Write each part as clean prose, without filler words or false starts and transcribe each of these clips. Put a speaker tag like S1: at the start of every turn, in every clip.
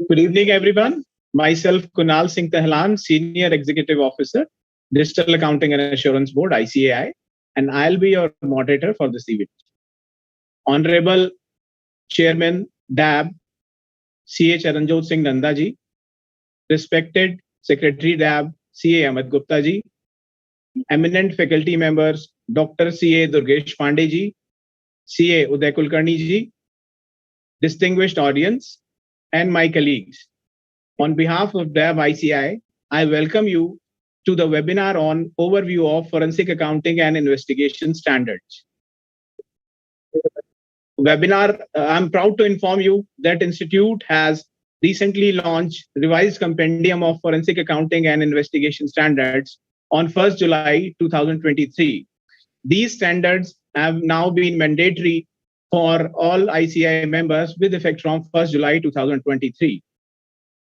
S1: Good evening, everyone. Myself, Kunal Singh Tehlan, Senior Executive Officer, Digital Accounting and Assurance Board, ICAI, and I'll be your moderator for this event. Honorable Chairman DAB, CA Charanjot Singh Nanda ji, respected Secretary DAB, CA Ahmed Gupta ji, eminent faculty members, Dr. CA Durgesh Pandey ji, CA Uday Kulkarni ji, distinguished audience, and my colleagues. On behalf of DAB ICI, I welcome you to the webinar on overview of forensic accounting and investigation standards. I'm proud to inform you that Institute has recently launched revised compendium of forensic accounting and investigation standards on 1st July 2023. These standards have now been mandatory for all ICI members with effect from 1st July 2023.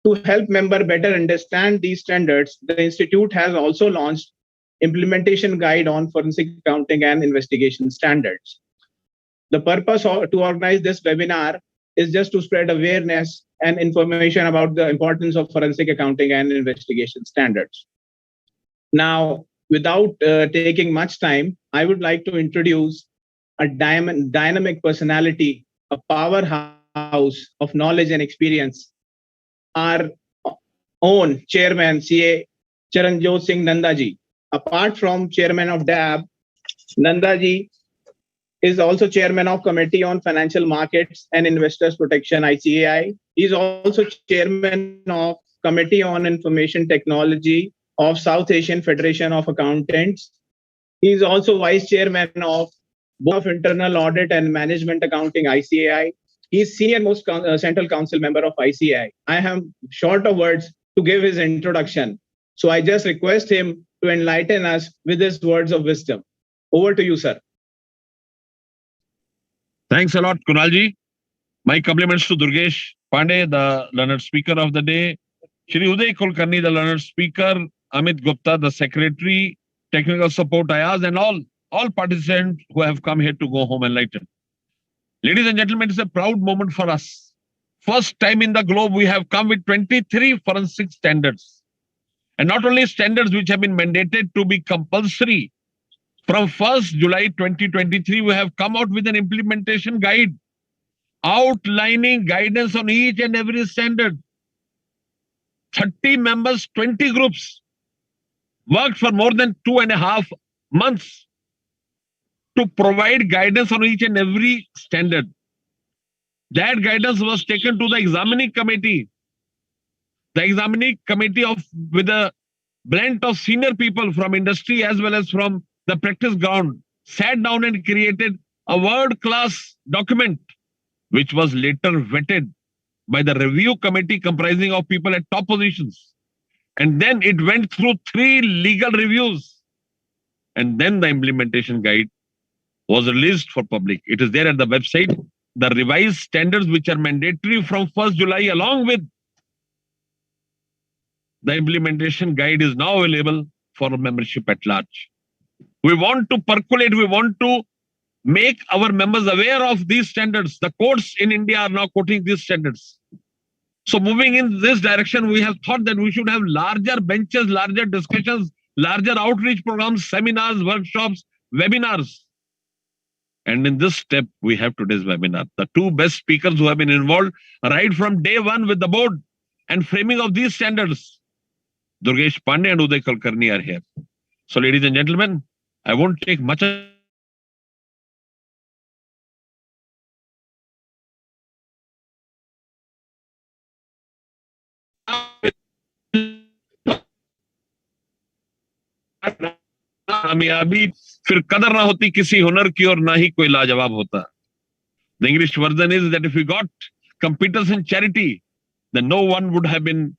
S1: To help members better understand these standards, the Institute has also launched implementation guide on forensic accounting and investigation standards. The purpose to organize this webinar is just to spread awareness and information about the importance of forensic accounting and investigation standards. Now, without taking much time, I would like to introduce a dynamic personality, a powerhouse of knowledge and experience, our own chairman, CA Charanjot Singh Nanda ji. Apart from chairman of DAB, Nanda ji is also chairman of Committee on Financial Markets and Investors Protection, ICAI. He is also chairman of Committee on Information Technology of South Asian Federation of Accountants. He is also vice chairman of Board of Internal Audit and Management Accounting, ICAI. He is senior most Central Council member of ICAI. I have short of words to give his introduction. So I just request him to enlighten us with his words of wisdom. Over to you, sir.
S2: Thanks a lot, Kunalji. My compliments to Durgesh Pandey, the learned speaker of the day, Shri Uday Kulkarni, the learned speaker, Amit Gupta, the secretary, technical support Ayaz, and all participants who have come here to go home enlightened. Ladies and gentlemen, it's a proud moment for us. First time in the globe, we have come with 23 forensic standards. And not only standards which have been mandated to be compulsory. From 1st July 2023, we have come out with an implementation guide outlining guidance on each and every standard. 30 members, 20 groups worked for more than 2.5 months to provide guidance on each and every standard. That guidance was taken to the examining committee. The examining committee with a blend of senior people from industry as well as from the practice ground sat down and created a world-class document, which was later vetted by the review committee comprising of people at top positions. And then it went through 3 legal reviews. And then the implementation guide was released for public. It is there at the website. The revised standards which are mandatory from 1st July along with the implementation guide is now available for membership at large. We want to percolate, we want to make our members aware of these standards. The courts in India are now quoting these standards. So moving in this direction, we have thought that we should have larger benches, larger discussions, larger outreach programs, seminars, workshops, webinars. And in this step, we have today's webinar. The 2 best speakers who have been involved right from day one with the board and framing of these standards, Durgesh Pandey and Uday Kulkarni are here. So ladies and gentlemen, I won't take much कामयाबी फिर कदर ना होती किसी हुनर की और ना ही कोई लाजवाब होता. The English version is that if we got competence in charity, then no one would have been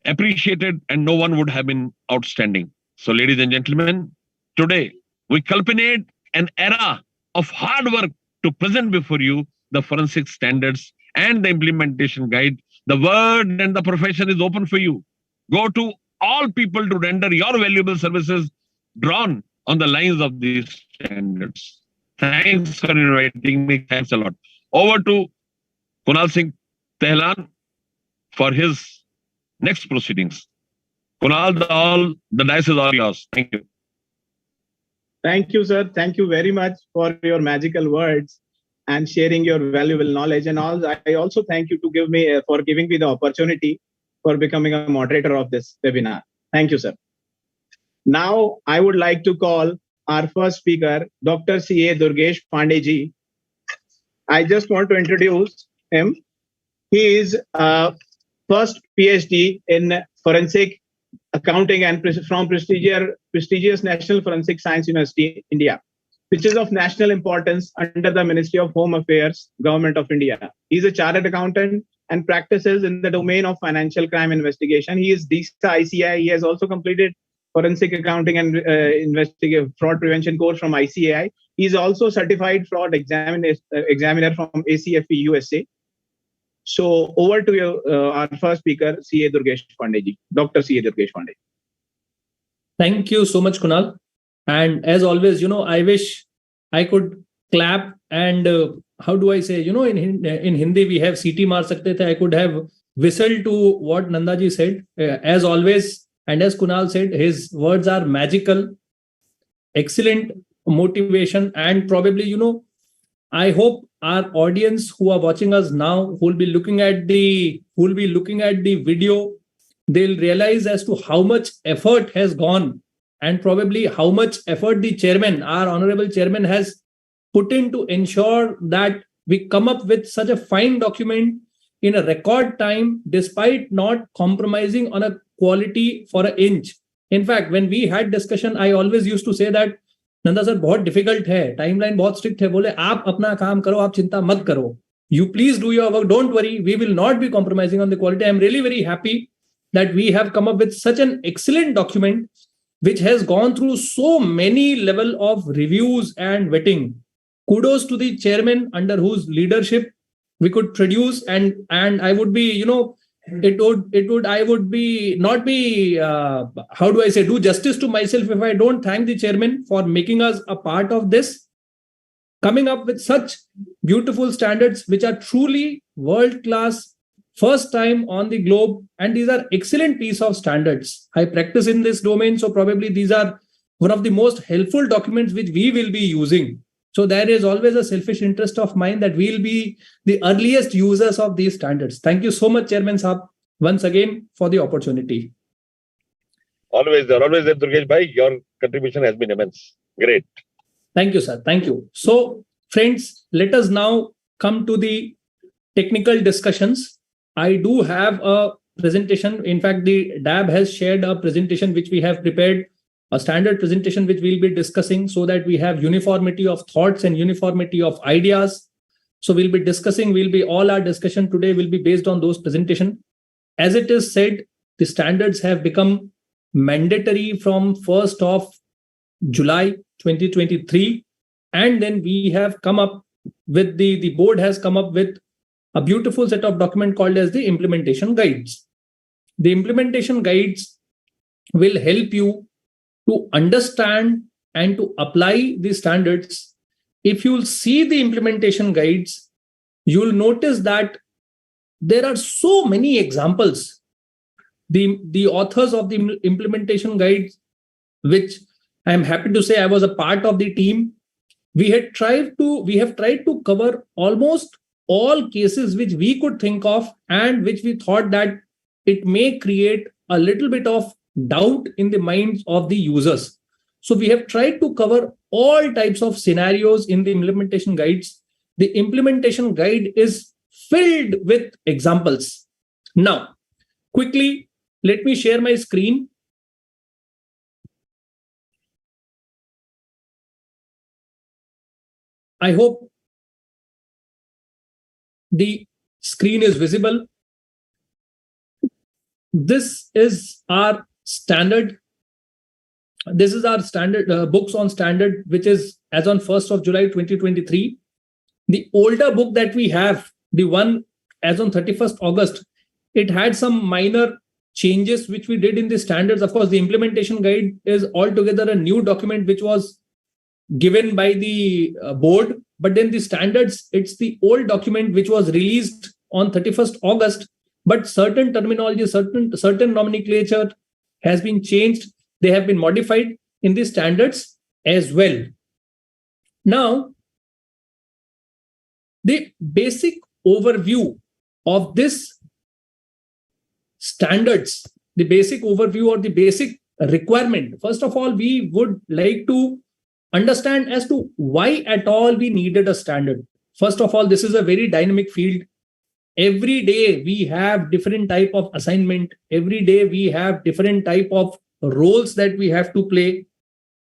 S2: appreciated and no one would have been outstanding. So ladies and gentlemen, today we culminate an era of hard work to present before you the forensic standards and the implementation guide. The word and the profession is open for you. Go to all people to render your valuable services drawn on the lines of these standards. Thanks for inviting me. Thanks a lot. Over to Kunal Singh Tehlan, for his next proceedings. Kunal, the dice is all yours. Thank you.
S1: Thank you, sir. Thank you very much for your magical words and sharing your valuable knowledge. And I also thank you for giving me the opportunity for becoming a moderator of this webinar. Thank you, sir. Now, I would like to call our first speaker, Dr. C.A. Durgesh Pandey. I just want to introduce him. He is first PhD in forensic accounting and from prestigious National Forensic Science University, India, which is of national importance under the Ministry of Home Affairs, Government of India. He is a chartered accountant and practices in the domain of financial crime investigation. He is DISA ICAI. He has also completed forensic accounting and fraud prevention course from ICAI. He is also certified fraud examiner from ACFE USA. So over to you, our first speaker, C.A. Durgesh Pandey, Dr. C.A. Durgesh Pandey.
S3: Thank you so much, Kunal. And as always, I wish I could clap and how do I say, in Hindi we have CT maar sakte the. I could have whistled to what Nandaji said. As always, and as Kunal said, his words are magical, excellent motivation, and probably, I hope our audience who are watching us now, who will be looking at the video, they'll realize as to how much effort has gone and probably how much effort the chairman, our honorable chairman, has put in to ensure that we come up with such a fine document in a record time, despite not compromising on a quality for an inch. In fact, when we had discussion, I always used to say that Nanda sir बहुत difficult है, timeline बहुत strict है, बोले आप अपना काम करो, आप चिंता मत करो, you please do your work, don't worry, we will not be compromising on the quality. I am really very happy that we have come up with such an excellent document which has gone through so many level of reviews and vetting. Kudos to the chairman under whose leadership we could produce, and I would be, I would be not be how do I say, do justice to myself if I don't thank the chairman for making us a part of this, coming up with such beautiful standards which are truly world class, first time on the globe, and these are excellent piece of standards. I practice in this domain, so probably these are one of the most helpful documents which we will be using. So there is always a selfish interest of mine that we'll be the earliest users of these standards. Thank you so much, Chairman Saab, once again for the opportunity.
S2: Always there, Durgesh Bhai. Your contribution has been immense. Great.
S3: Thank you, sir. Thank you. So, friends, let us now come to the technical discussions. I do have a presentation. In fact, the DAB has shared a presentation which we have prepared, a standard presentation which we'll be discussing so that we have uniformity of thoughts and uniformity of ideas. So we'll be discussing, all our discussion today will be based on those presentation. As it is said, the standards have become mandatory from 1st of July 2023. And then we have come up with, the board has come up with a beautiful set of document called as the implementation guides. The implementation guides will help you to understand and to apply the standards. If you'll see the implementation guides, you'll notice that there are so many examples. The authors of the implementation guides, which I am happy to say I was a part of the team, we have tried to cover almost all cases which we could think of and which we thought that it may create a little bit of doubt in the minds of the users. So we have tried to cover all types of scenarios in the implementation guides. The implementation guide is filled with examples. Now, quickly, let me share my screen. I hope the screen is visible. This is our standard. This is our standard books on standard, which is as on 1st of July 2023. The older book that we have, the one as on 31st August, it had some minor changes which we did in the standards. Of course, the implementation guide is altogether a new document which was given by the board. But then the standards, it's the old document which was released on 31st August. but certain terminology, certain nomenclature has been changed. They have been modified in the standards as well. Now, the basic overview of this standards, the basic overview or the basic requirement. First of all, we would like to understand as to why at all we needed a standard. First of all, this is a very dynamic field. Every day we have different type of assignment. Every day we have different type of roles that we have to play.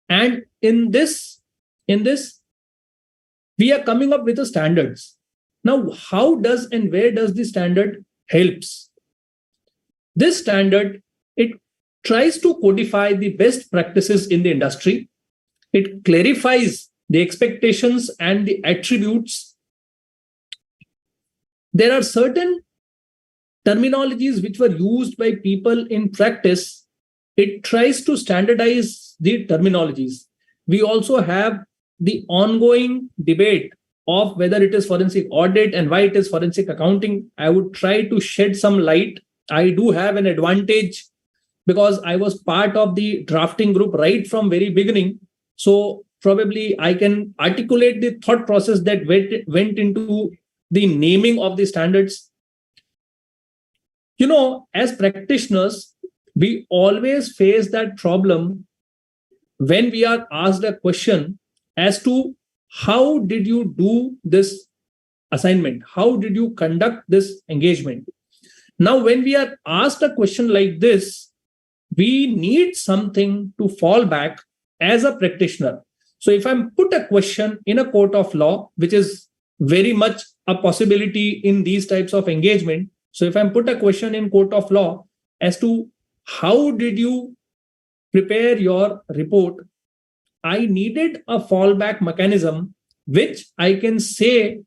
S3: And in this, we are coming up with the standards. Now, how does and where does the standard helps? This standard, it tries to codify the best practices in the industry. It clarifies the expectations and the attributes. There are certain terminologies which were used by people in practice. It tries to standardize the terminologies. We also have the ongoing debate of whether it is forensic audit and why it is forensic accounting. I would try to shed some light. I do have an advantage because I was part of the drafting group right from very beginning. So probably I can articulate the thought process that went into the naming of the standards. You know, as practitioners, we always face that problem when we are asked a question as to how did you do this assignment? How did you conduct this engagement? Now, when we are asked a question like this, we need something to fall back as a practitioner. So if I'm put a question in a court of law, which is very much a possibility in these types of engagement. So if I'm put a question in court of law as to how did you prepare your report, I needed a fallback mechanism which I can say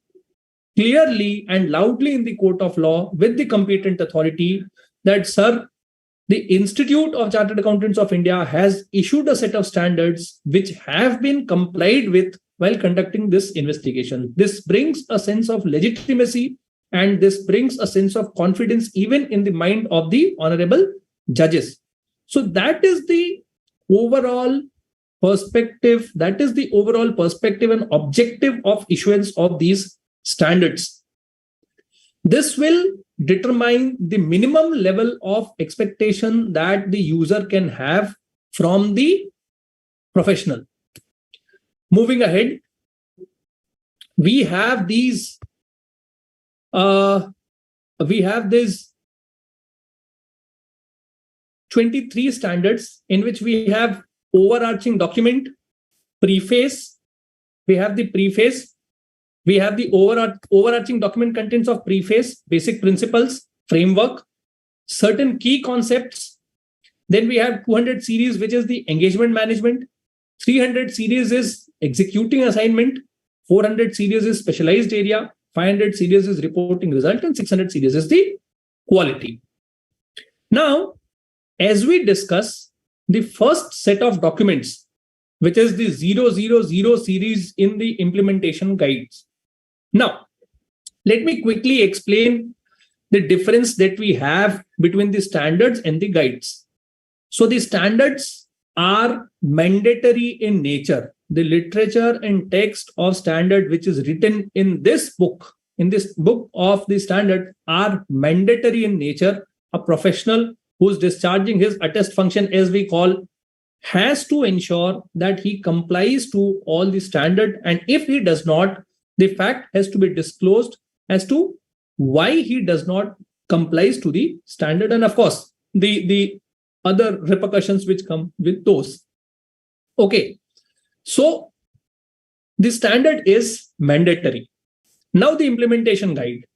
S3: clearly and loudly in the court of law with the competent authority that, sir, the Institute of Chartered Accountants of India has issued a set of standards which have been complied with while conducting this investigation. This brings a sense of legitimacy and this brings a sense of confidence even in the mind of the honorable judges. So that is the overall perspective. That is the overall perspective and objective of issuance of these standards. This will determine the minimum level of expectation that the user can have from the professional. Moving ahead, we have these 23 standards in which we have overarching document, preface. We have the preface. We have the overarching document contents of preface, basic principles, framework, certain key concepts. Then we have 200 series, which is the engagement management. 300 series is executing assignment. 400 series is specialized area. 500 series is reporting result. And 600 series is the quality. Now, as we discuss the first set of documents, which is the 000 series in the implementation guides. Now, let me quickly explain the difference that we have between the standards and the guides. So the standards are mandatory in nature. The literature and text of standard which is written in this book of the standard are mandatory in nature. A professional who's discharging his attest function, as we call, has to ensure that he complies to all the standard. And if he does not, the fact has to be disclosed as to why he does not complies to the standard. And of course, the other repercussions which come with those. Okay. So the standard is mandatory. Now the implementation guide.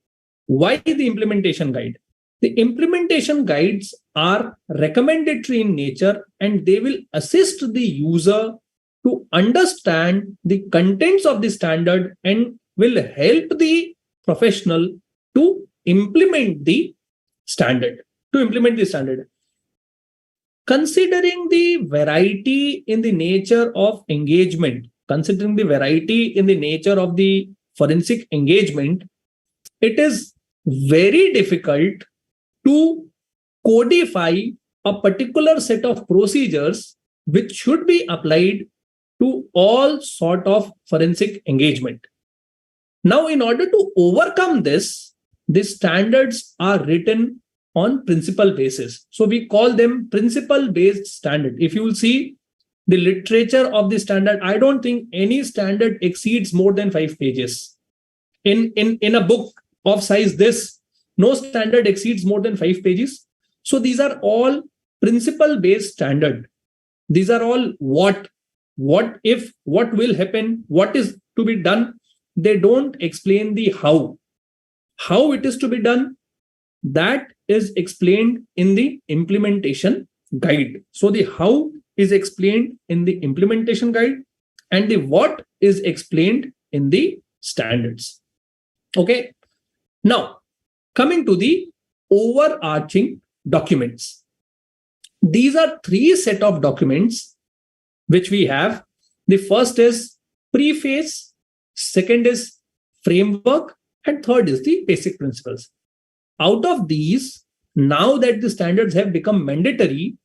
S3: Why the implementation guide? The implementation guides are recommendatory in nature and they will assist the user to understand the contents of the standard and will help the professional to implement the standard. Considering the variety in the nature of engagement, considering the variety in the nature of the forensic engagement, it is very difficult to codify a particular set of procedures which should be applied to all sort of forensic engagement. Now, in order to overcome this, the standards are written on principle basis. So we call them principle-based standard. If you will see the literature of the standard, I don't think any standard exceeds more than 5 pages. In a book of size this, no standard exceeds more than 5 pages. So these are all principle-based standard. These are all what if, what will happen, what is to be done. They don't explain the how. How it is to be done, that is explained in the implementation guide. So the how is explained in the implementation guide and the what is explained in the standards. Okay. Now, coming to the overarching documents. These are 3 set of documents which we have. The first is preface, second is framework, and third is the basic principles. Out of these, now that the standards have become mandatory,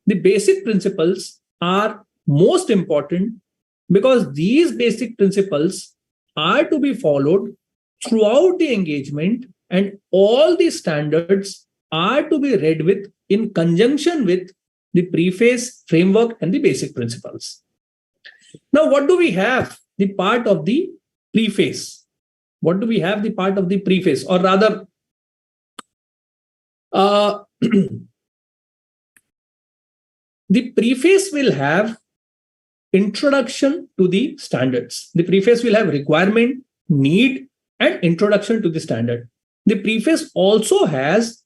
S3: the basic principles are most important because these basic principles are to be followed throughout the engagement, and all the standards are to be read with in conjunction with the preface, framework, and the basic principles. Now, what do we have? The part of the preface. What do we have? The part of the preface, or rather, the preface will have introduction to the standards. The preface will have requirement, need, and introduction to the standard. The preface also has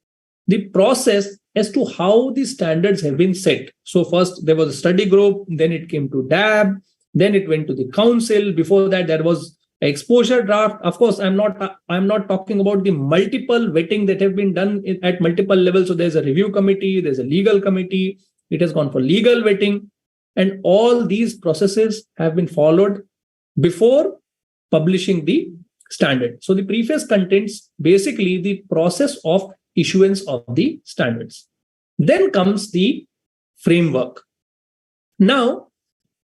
S3: the process as to how the standards have been set. So first there was a study group, then it came to DAB, then it went to the council. Before that, there was exposure draft. Of course, I'm not talking about the multiple vetting that have been done at multiple levels. So there's a review committee, there's a legal committee, it has gone for legal vetting, and all these processes have been followed before publishing the standard. So the preface contains basically the process of issuance of the standards. Then comes the framework. Now,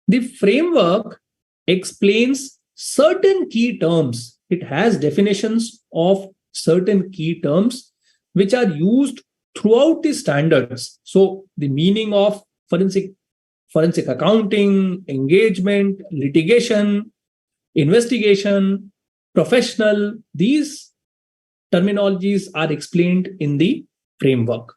S3: the framework explains certain key terms. It has definitions of certain key terms which are used throughout the standards. So the meaning of forensic accounting, engagement, litigation, investigation, professional, these terminologies are explained in the framework,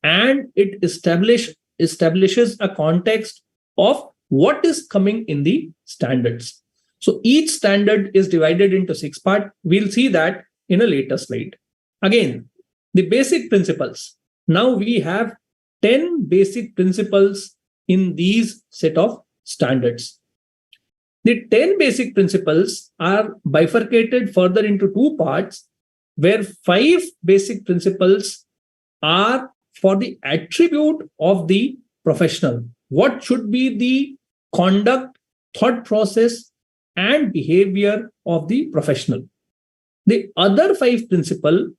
S3: and it establishes a context of what is coming in the standards. So each standard is divided into 6 parts. We'll see that in a later slide. Again, the basic principles. Now we have 10 basic principles in these set of standards. The 10 basic principles are bifurcated further into 2 parts, where 5 basic principles are for the attribute of the professional. What should be the conduct, thought process, and behavior of the professional. The other 5 principles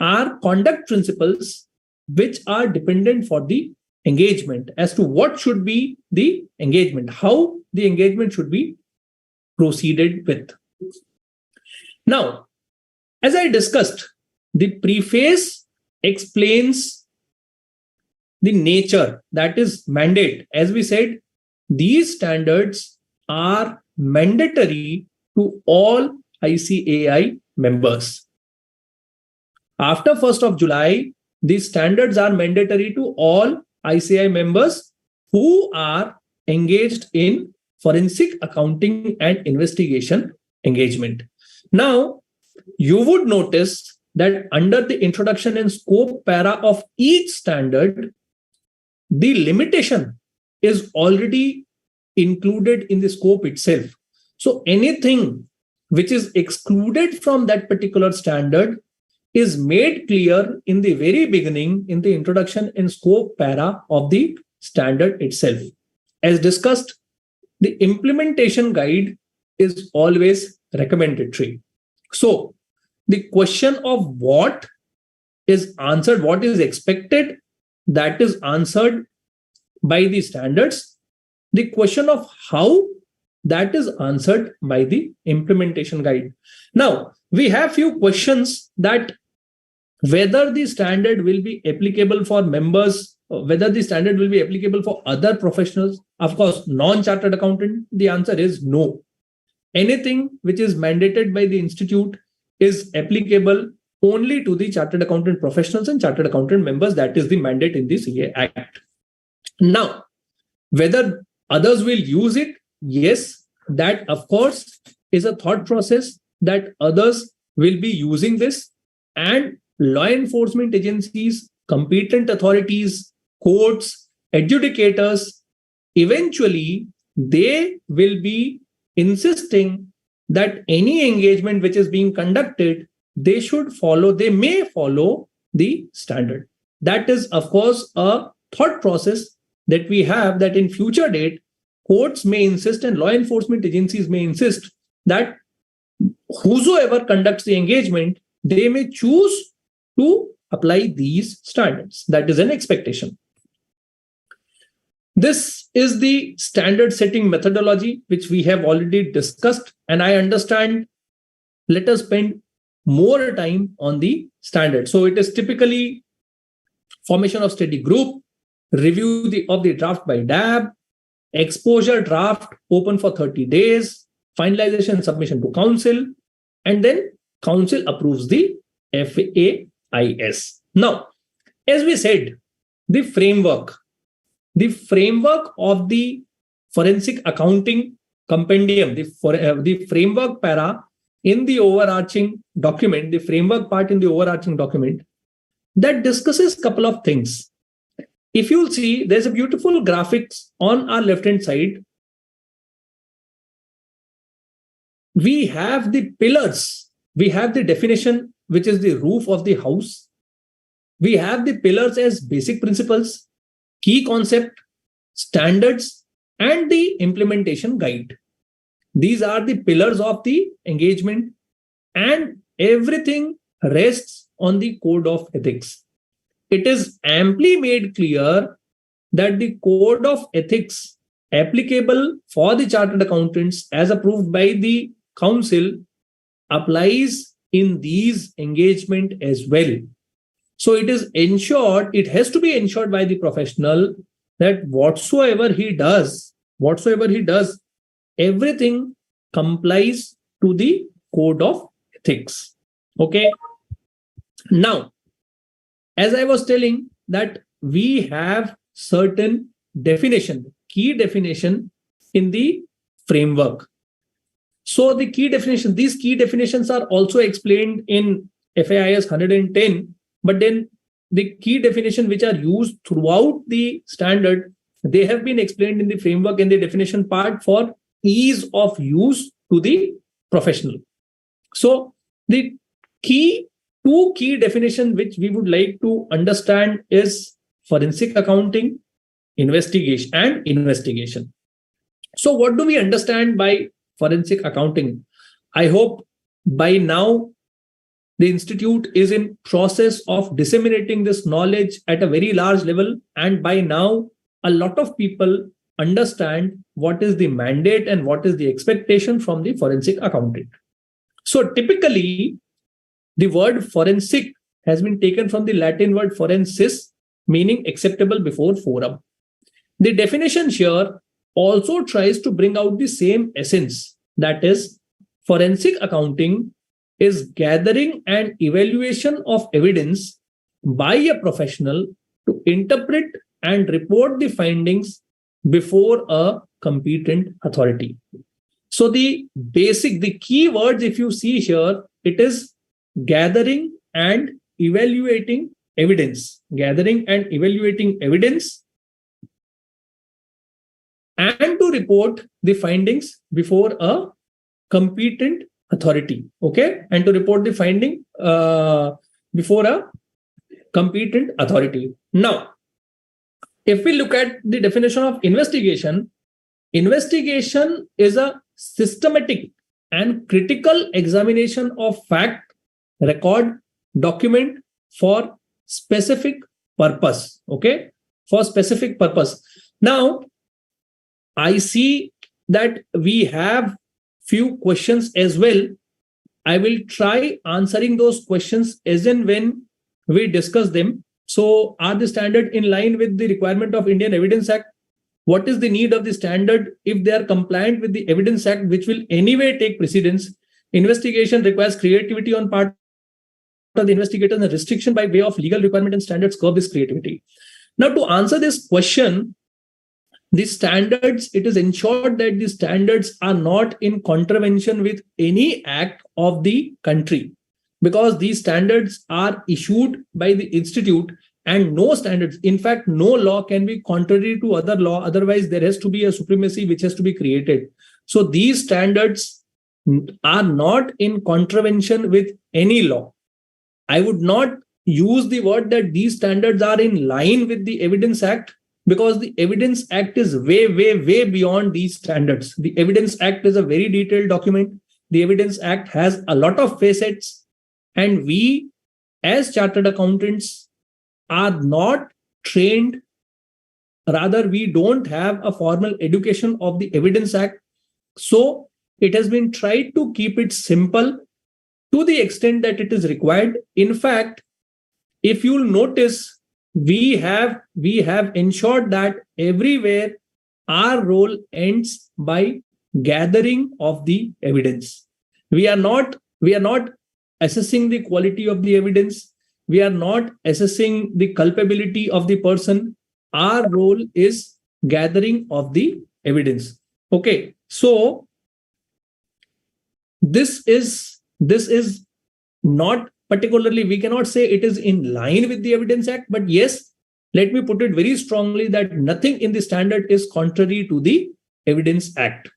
S3: are conduct principles, which are dependent for the engagement as to what should be the engagement, how the engagement should be proceeded with. Now, as I discussed, the preface explains the nature, that is mandate. As we said, these standards are mandatory to all ICAI members. After 1st of July, these standards are mandatory to all ICAI members who are engaged in forensic accounting and investigation engagement. Now, you would notice that under the introduction and scope para of each standard, the limitation is already included in the scope itself. So anything which is excluded from that particular standard is made clear in the very beginning in the introduction and scope para of the standard itself. As discussed, the implementation guide is always recommendatory. So the question of what is answered, what is expected, that is answered by the standards. The question of how, that is answered by the implementation guide. Now, we have few questions that whether the standard will be applicable for members, whether the standard will be applicable for other professionals. Of course, non-chartered accountant, the answer is no. Anything which is mandated by the institute is applicable only to the chartered accountant professionals and chartered accountant members. That is the mandate in the CA Act. Now, whether others will use it, yes, that of course is a thought process that others will be using this, and law enforcement agencies, competent authorities, courts, adjudicators, eventually they will be insisting that any engagement which is being conducted, they may follow the standard. That is, of course, a thought process that we have, that in future date, courts may insist and law enforcement agencies may insist that whosoever conducts the engagement, they may choose to apply these standards. That is an expectation. This is the standard setting methodology, which we have already discussed. And I understand, let us spend more time on the standard. So it is typically formation of study group, review of the draft by DAB, exposure draft open for 30 days, finalization submission to council, and then council approves the FAIS. Now, as we said, the framework of the forensic accounting compendium, the framework para in the overarching document, the framework part in the overarching document, that discusses a couple of things. If you'll see, there's a beautiful graphics on our left-hand side. We have the pillars. We have the definition, which is the roof of the house. We have the pillars as basic principles, key concept, standards, and the implementation guide. These are the pillars of the engagement, and everything rests on the code of ethics. It is amply made clear that the code of ethics applicable for the chartered accountants as approved by the council applies in these engagement as well. So it is ensured, it has to be ensured by the professional that whatsoever he does, everything complies to the code of ethics. Okay. Now, as I was telling, that we have certain definition, key definition in the framework. So the key definition, these key definitions are also explained in FAIS 110, but then the key definition which are used throughout the standard, they have been explained in the framework and the definition part for ease of use to the professional. So the two key definitions which we would like to understand is forensic accounting, investigation. So what do we understand by forensic accounting? I hope by now the institute is in process of disseminating this knowledge at a very large level, and by now a lot of people understand what is the mandate and what is the expectation from the forensic accountant. So typically, the word forensic has been taken from the Latin word forensis, meaning acceptable before forum. The definition here also tries to bring out the same essence, that is, forensic accounting is gathering and evaluation of evidence by a professional to interpret and report the findings before a competent authority. So the key words, if you see here, it is gathering and evaluating evidence, and to report the findings before a competent authority. Okay, and to report the finding before a competent authority. Now, if we look at the definition of investigation is a systematic and critical examination of fact, record, document for specific purpose. Okay, for specific purpose. Now, I see that we have few questions as well. I will try answering those questions as and when we discuss them. So, are the standard in line with the requirement of Indian Evidence Act? What is the need of the standard if they are compliant with the Evidence Act, which will anyway take precedence? Investigation requires creativity on part of the investigator, and the restriction by way of legal requirement and standards curb this creativity. Now, to answer this question, the standards, it is ensured that the standards are not in contravention with any act of the country, because these standards are issued by the institute, and no standards, in fact, no law can be contrary to other law. Otherwise, there has to be a supremacy which has to be created. So these standards are not in contravention with any law. I would not use the word that these standards are in line with the Evidence Act, because the Evidence Act is way, way, way beyond these standards. The Evidence Act is a very detailed document. The Evidence Act has a lot of facets, and we, as chartered accountants, are not trained. Rather, we don't have a formal education of the Evidence Act. So it has been tried to keep it simple to the extent that it is required. In fact, if you'll notice, we have ensured that everywhere our role ends by gathering of the evidence. We are not assessing the quality of the evidence. We are not assessing the culpability of the person. Our role is gathering of the evidence. Okay, so this is not particularly, we cannot say it is in line with the Evidence Act, but yes, let me put it very strongly that nothing in the standard is contrary to the Evidence Act.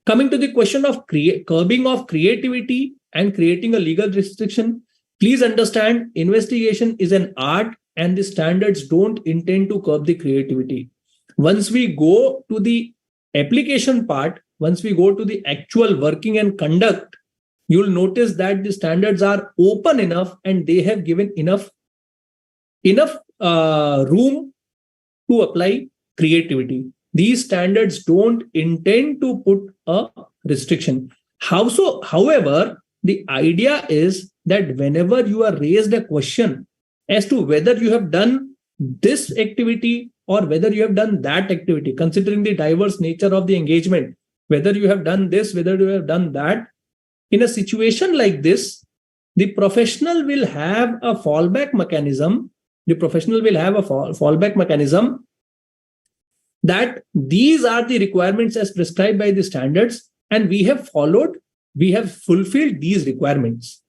S3: Coming to the question of curbing of creativity and creating a legal restriction, please understand, investigation is an art and the standards don't intend to curb the creativity. Once we go to the application part, once we go to the actual working and conduct, you'll notice that the standards are open enough and they have given enough room to apply creativity. These standards don't intend to put a restriction. However, the idea is that whenever you are raised a question as to whether you have done this activity or whether you have done that activity, considering the diverse nature of the engagement, whether you have done this, whether you have done that, in a situation like this, the professional will have a fallback mechanism. The professional will have a fallback mechanism that these are the requirements as prescribed by the standards, and we have fulfilled these requirements.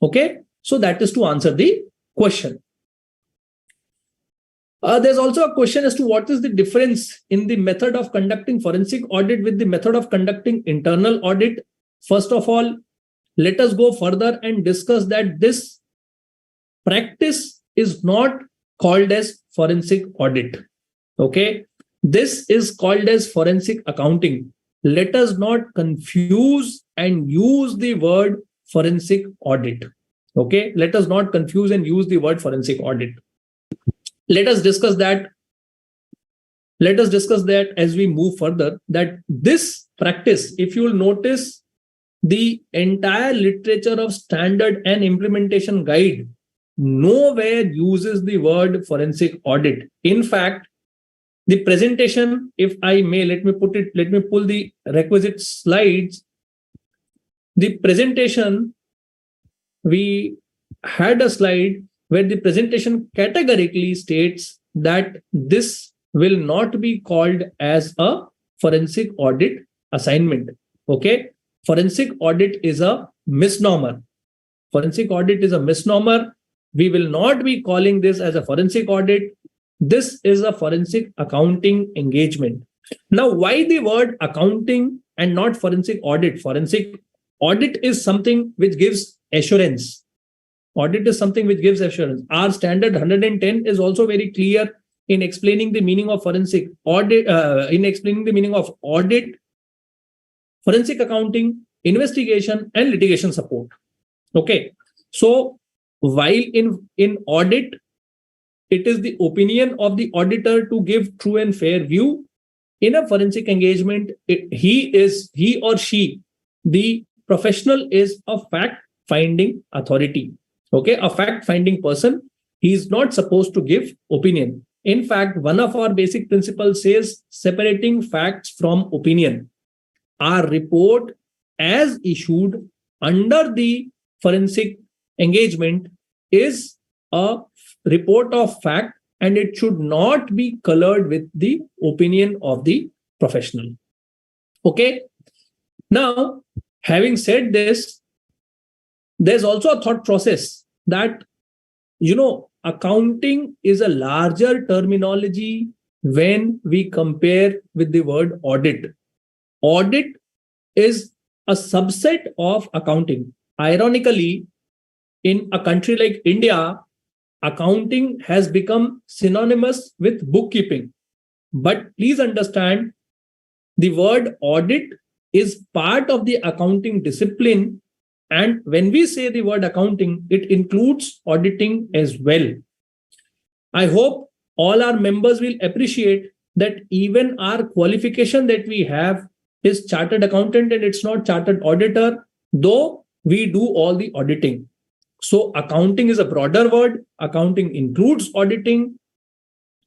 S3: Okay, so that is to answer the question. There's also a question as to what is the difference in the method of conducting forensic audit with the method of conducting internal audit. First of all, let us go further and discuss that this practice is not called as forensic audit. Okay, this is called as forensic accounting. Let us not confuse and use the word forensic audit. Okay, let us not confuse and use the word forensic audit. Let us discuss that as we move further, that this practice, if you will notice, the entire literature of standard and implementation guide nowhere uses the word forensic audit. In fact, the presentation, if I may, let me pull the requisite slides. The presentation, we had a slide where the presentation categorically states that this will not be called as a forensic audit assignment. Okay, forensic audit is a misnomer. Forensic audit is a misnomer. We will not be calling this as a forensic audit. This is a forensic accounting engagement. Now, why the word accounting and not forensic audit? Forensic audit is something which gives assurance. Audit is something which gives assurance. Our standard 110 is also very clear in explaining the meaning of forensic audit, forensic accounting, investigation, and litigation support. Okay, so while in audit, it is the opinion of the auditor to give true and fair view. In a forensic engagement, he or she, the professional, is a fact-finding authority. Okay, a fact-finding person. He is not supposed to give opinion. In fact, one of our basic principles says separating facts from opinion. Our report as issued under the forensic engagement is a report of fact, and it should not be colored with the opinion of the professional. Okay. Now, having said this, there's also a thought process that, accounting is a larger terminology when we compare with the word audit. Audit is a subset of accounting. Ironically, in a country like India, accounting has become synonymous with bookkeeping. But please understand, the word audit is part of the accounting discipline. And when we say the word accounting, it includes auditing as well. I hope all our members will appreciate that even our qualification that we have is chartered accountant, and it's not chartered auditor, though we do all the auditing. So accounting is a broader word. Accounting includes auditing.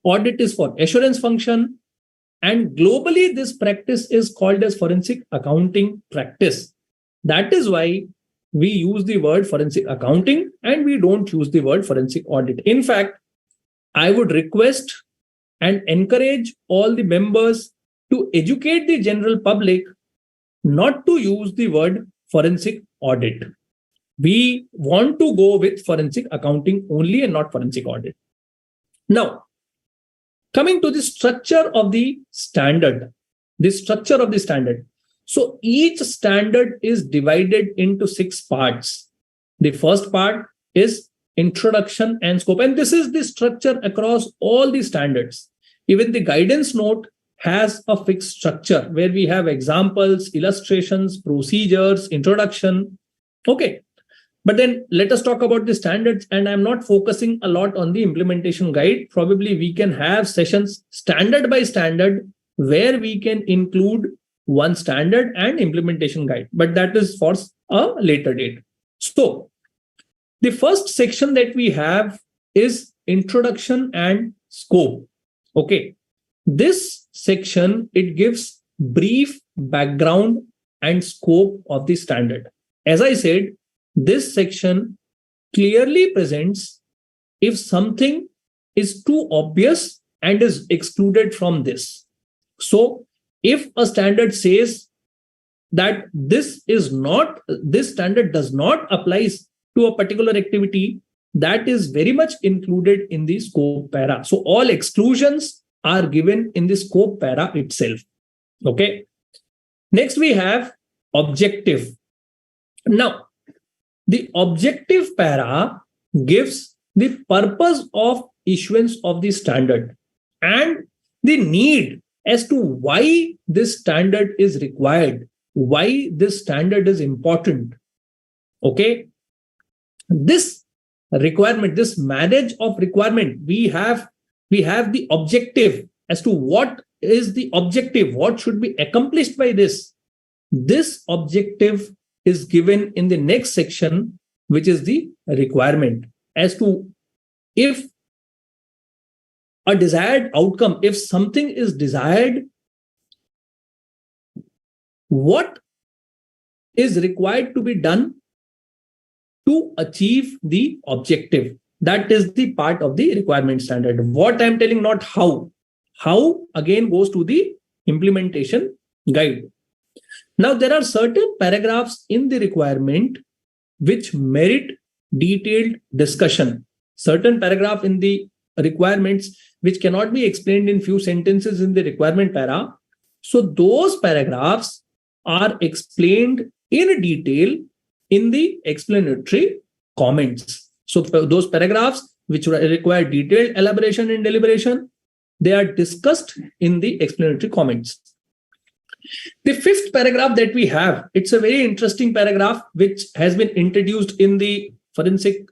S3: Audit is for assurance function. And globally, this practice is called as forensic accounting practice. That is why we use the word forensic accounting and we don't use the word forensic audit. In fact, I would request and encourage all the members to educate the general public not to use the word forensic audit. We want to go with forensic accounting only and not forensic audit. Now, coming to the structure of the standard. So each standard is divided into 6 parts. The first part is introduction and scope. And this is the structure across all the standards. Even the guidance note has a fixed structure where we have examples, illustrations, procedures, introduction. Okay. But then let us talk about the standards, and I'm not focusing a lot on the implementation guide. Probably we can have sessions standard by standard where we can include one standard and implementation guide, but that is for a later date. So the first section that we have is introduction and scope. Okay. This section, it gives brief background and scope of the standard. As I said, this section clearly presents if something is too obvious and is excluded from this. So if a standard says that this standard does not apply to a particular activity, that is very much included in the scope para. So all exclusions are given in the scope para itself. Okay. Next we have objective. Now, the objective para gives the purpose of issuance of the standard and the need as to why this standard is required, why this standard is important. Okay. This requirement, this marriage of requirement, we have the objective as to what is the objective, what should be accomplished by this. This objective is given in the next section, which is the requirement as to if a desired outcome, if something is desired, what is required to be done to achieve the objective. That is the part of the requirement standard. What I'm telling, not how. How again goes to the implementation guide. Now, there are certain paragraphs in the requirement which merit detailed discussion. Certain paragraph in the requirements which cannot be explained in few sentences in the requirement para. So those paragraphs are explained in detail in the explanatory comments. So those paragraphs which require detailed elaboration and deliberation, they are discussed in the explanatory comments. The fifth paragraph that we have, it's a very interesting paragraph which has been introduced in the forensic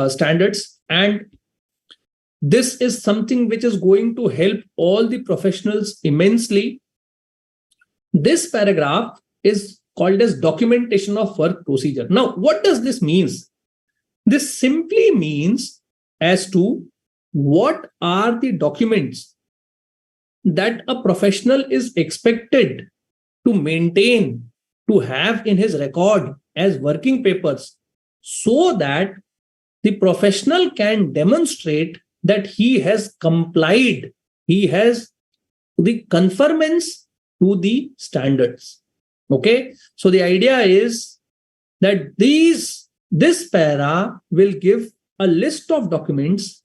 S3: standards, and this is something which is going to help all the professionals immensely. This paragraph is called as documentation of work procedure. Now, what does this mean? This simply means as to what are the documents that a professional is expected to maintain, to have in his record as working papers, so that the professional can demonstrate that he has complied, he has the conformance to the standards. Okay, so the idea is that this para will give a list of documents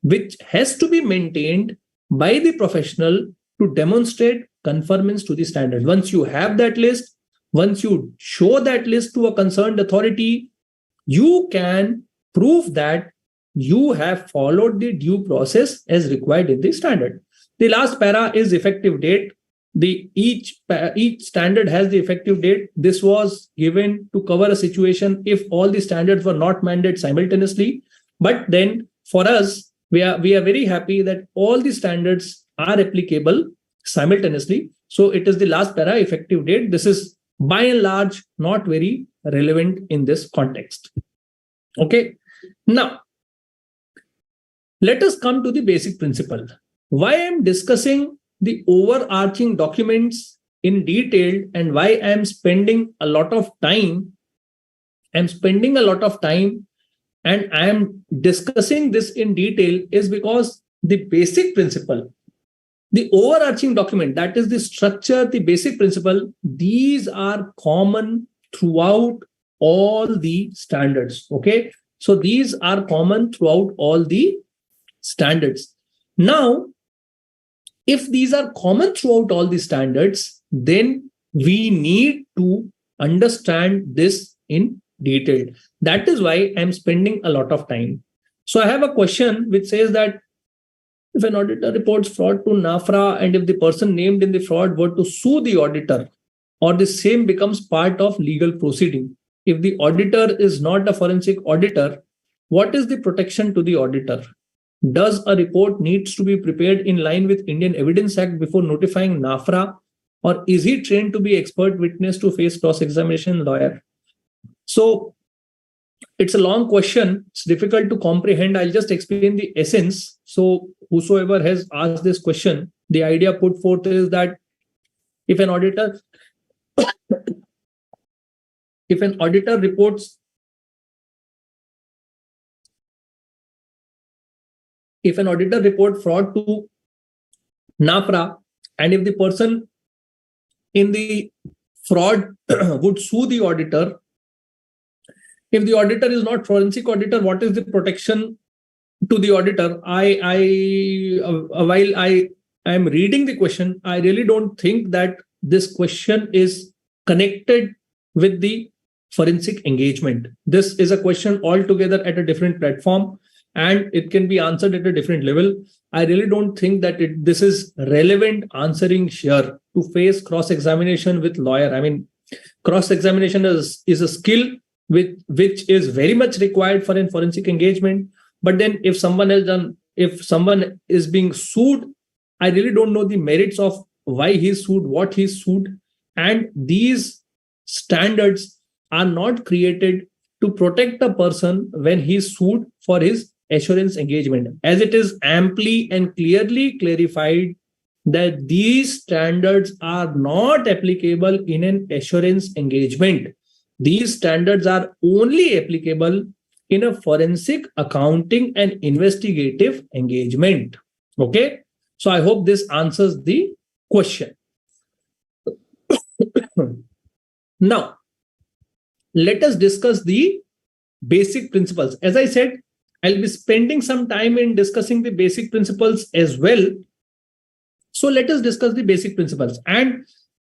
S3: which has to be maintained by the professional to demonstrate conformance to the standard. Once you have that list, once you show that list to a concerned authority, you can prove that you have followed the due process as required in the standard. The last para is effective date. Each standard has the effective date. This was given to cover a situation if all the standards were not mandated simultaneously. But then for us, we are very happy that all the standards are applicable simultaneously. So it is the last para, effective date. This is by and large not very relevant in this context. Okay. Now, let us come to the basic principle. Why I am discussing the overarching documents in detail and why I am spending a lot of time. And I am discussing this in detail is because the basic principle, the overarching document, that is the structure, the basic principle, these are common throughout all the standards. Okay. So these are common throughout all the standards. Now, if these are common throughout all the standards, then we need to understand this in detail. That is why I'm spending a lot of time. So I have a question which says that if an auditor reports fraud to NAFRA and if the person named in the fraud were to sue the auditor, or the same becomes part of legal proceeding, if the auditor is not a forensic auditor, what is the protection to the auditor? Does a report needs to be prepared in line with Indian Evidence Act before notifying NAFRA, or is he trained to be expert witness to face cross-examination lawyer? So it's a long question. It's difficult to comprehend. I'll just explain the essence. So whosoever has asked this question, the idea put forth is that if an auditor reports fraud to NAFRA, and if the person in the fraud would sue the auditor, if the auditor is not forensic auditor, what is the protection to the auditor? While I am reading the question, I really don't think that this question is connected with the forensic engagement. This is a question altogether at a different platform, and it can be answered at a different level. I really don't think that this is relevant answering here to face cross-examination with lawyer. I mean, cross-examination is a skill which is very much required for in forensic engagement. But then if someone is being sued, I really don't know the merits of why he's sued, what he's sued. And these standards are not created to protect a person when he's sued for his assurance engagement, as it is amply and clearly clarified that these standards are not applicable in an assurance engagement. These standards are only applicable in a forensic accounting and investigative engagement. Okay, so I hope this answers the question. Now, let us discuss the basic principles. As I said, I'll be spending some time in discussing the basic principles as well. So let us discuss the basic principles. And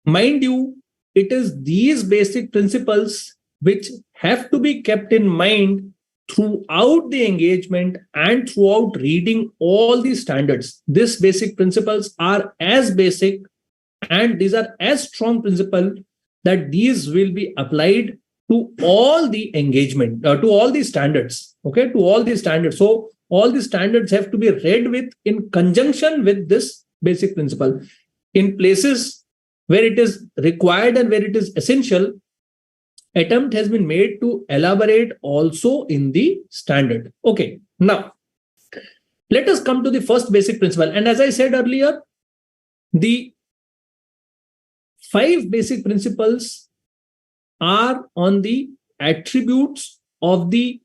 S3: mind you, it is these basic principles which have to be kept in mind throughout the engagement and throughout reading all the standards. These basic principles are as basic and these are as strong principles that these will be applied to all the engagement, to all the standards, okay, to all the standards. So all the standards have to be read with in conjunction with this basic principle. In places where it is required and where it is essential, attempt has been made to elaborate also in the standard. Okay, now let us come to the first basic principle. And as I said earlier, the 5 basic principles are on the attributes of the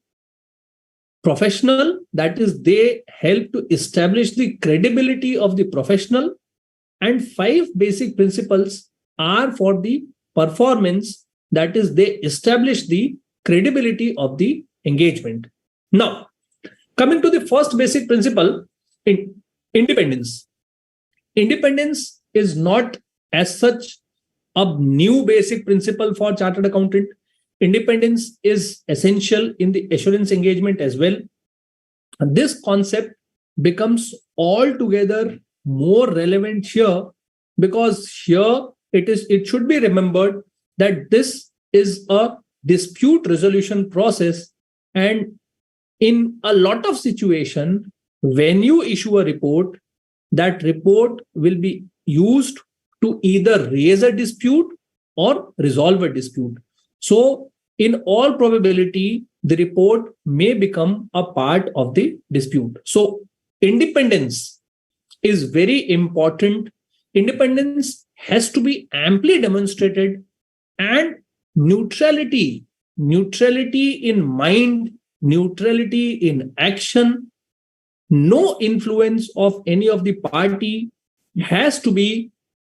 S3: professional, that is, they help to establish the credibility of the professional, and 5 basic principles are for the performance, that is, they establish the credibility of the engagement. Now, coming to the first basic principle, independence. Independence is not as such a new basic principle for chartered accountant. Independence is essential in the assurance engagement as well. And this concept becomes altogether more relevant here, because here it should be remembered that this is a dispute resolution process, and in a lot of situations, when you issue a report, that report will be used to either raise a dispute or resolve a dispute. So in all probability, the report may become a part of the dispute. So independence is very important. Independence has to be amply demonstrated, and neutrality in mind, neutrality in action, no influence of any of the party has to be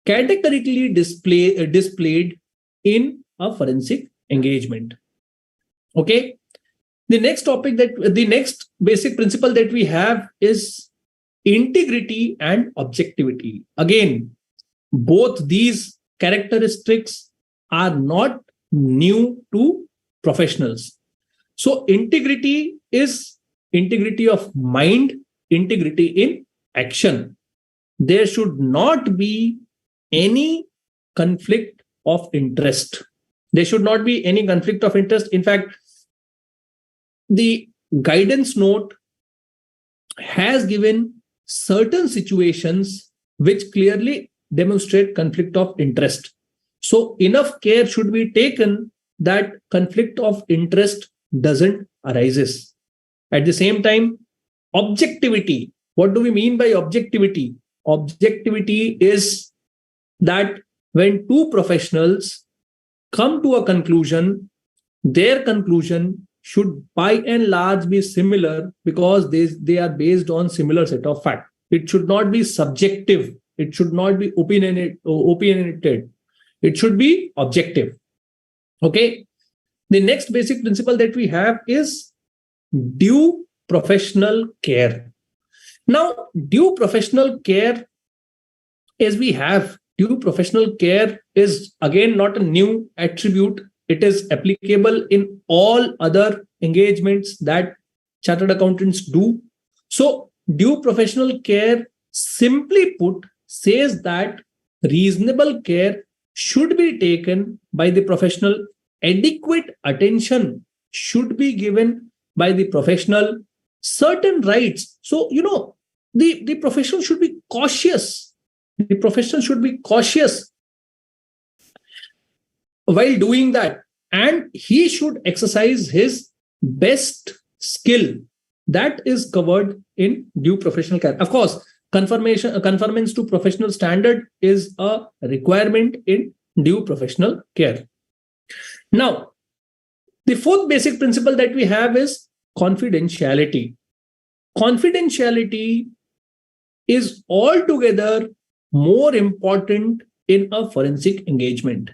S3: categorically displayed in a forensic engagement. Okay. The next basic principle that we have is integrity and objectivity. Again, both these characteristics are not new to professionals. So integrity is integrity of mind, integrity in action. There should not be any conflict of interest. There should not be any conflict of interest. In fact, the guidance note has given certain situations which clearly demonstrate conflict of interest. So enough care should be taken that conflict of interest doesn't arise. At the same time, objectivity. What do we mean by objectivity? Objectivity is that when 2 professionals come to a conclusion, their conclusion should by and large be similar, because they are based on similar set of facts. It should not be subjective. It should not be opinionated. It should be objective. Okay. The next basic principle that we have is due professional care. Now, due professional care, as we have, due professional care is again not a new attribute. It is applicable in all other engagements that chartered accountants do. So due professional care, simply put, says that reasonable care should be taken by the professional, adequate attention should be given by the professional, certain rights. So, the professional should be cautious. The professional should be cautious while doing that, and he should exercise his best skill. That is covered in due professional care. Of course, conformance to professional standard is a requirement in due professional care. Now, the 4th basic principle that we have is confidentiality. Confidentiality is altogether more important in a forensic engagement.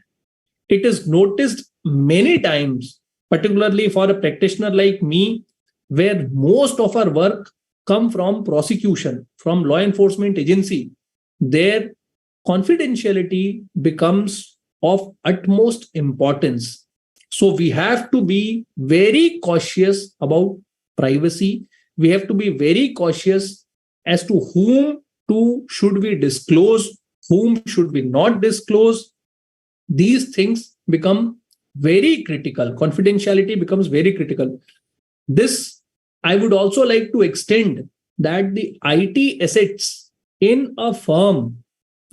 S3: It is noticed many times, particularly for a practitioner like me, where most of our work come from prosecution, from law enforcement agency. Their confidentiality becomes of utmost importance. So we have to be very cautious about privacy. We have to be very cautious as to whom should we disclose, whom should we not disclose. These things become very critical. Confidentiality becomes very critical. This, I would also like to extend that the IT assets in a firm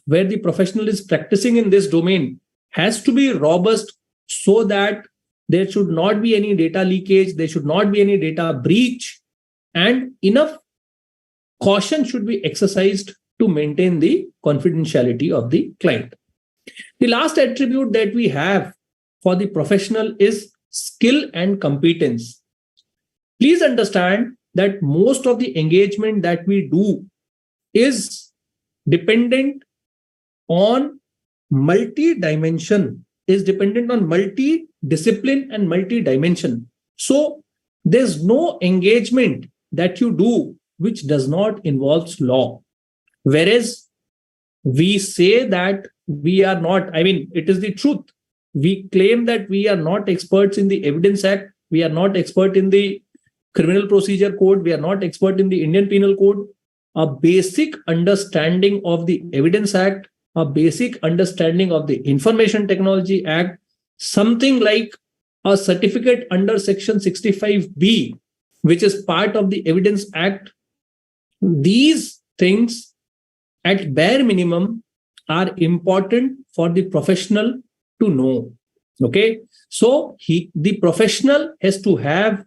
S3: where the professional is practicing in this domain has to be robust so that there should not be any data leakage, there should not be any data breach, and enough caution should be exercised to maintain the confidentiality of the client. The last attribute that we have for the professional is skill and competence. Please understand that most of the engagement that we do is dependent on multi-dimension, is dependent on multi-discipline and multi-dimension. So there's no engagement that you do which does not involve law. Whereas we say that we are not, I mean, it is the truth. We claim that we are not experts in the Evidence Act. We are not expert in the Criminal Procedure Code. We are not expert in the Indian Penal Code. A basic understanding of the Evidence Act, a basic understanding of the Information Technology Act, something like a certificate under Section 65B, which is part of the Evidence Act. These things at bare minimum are important for the professional to know. Okay, so the professional has to have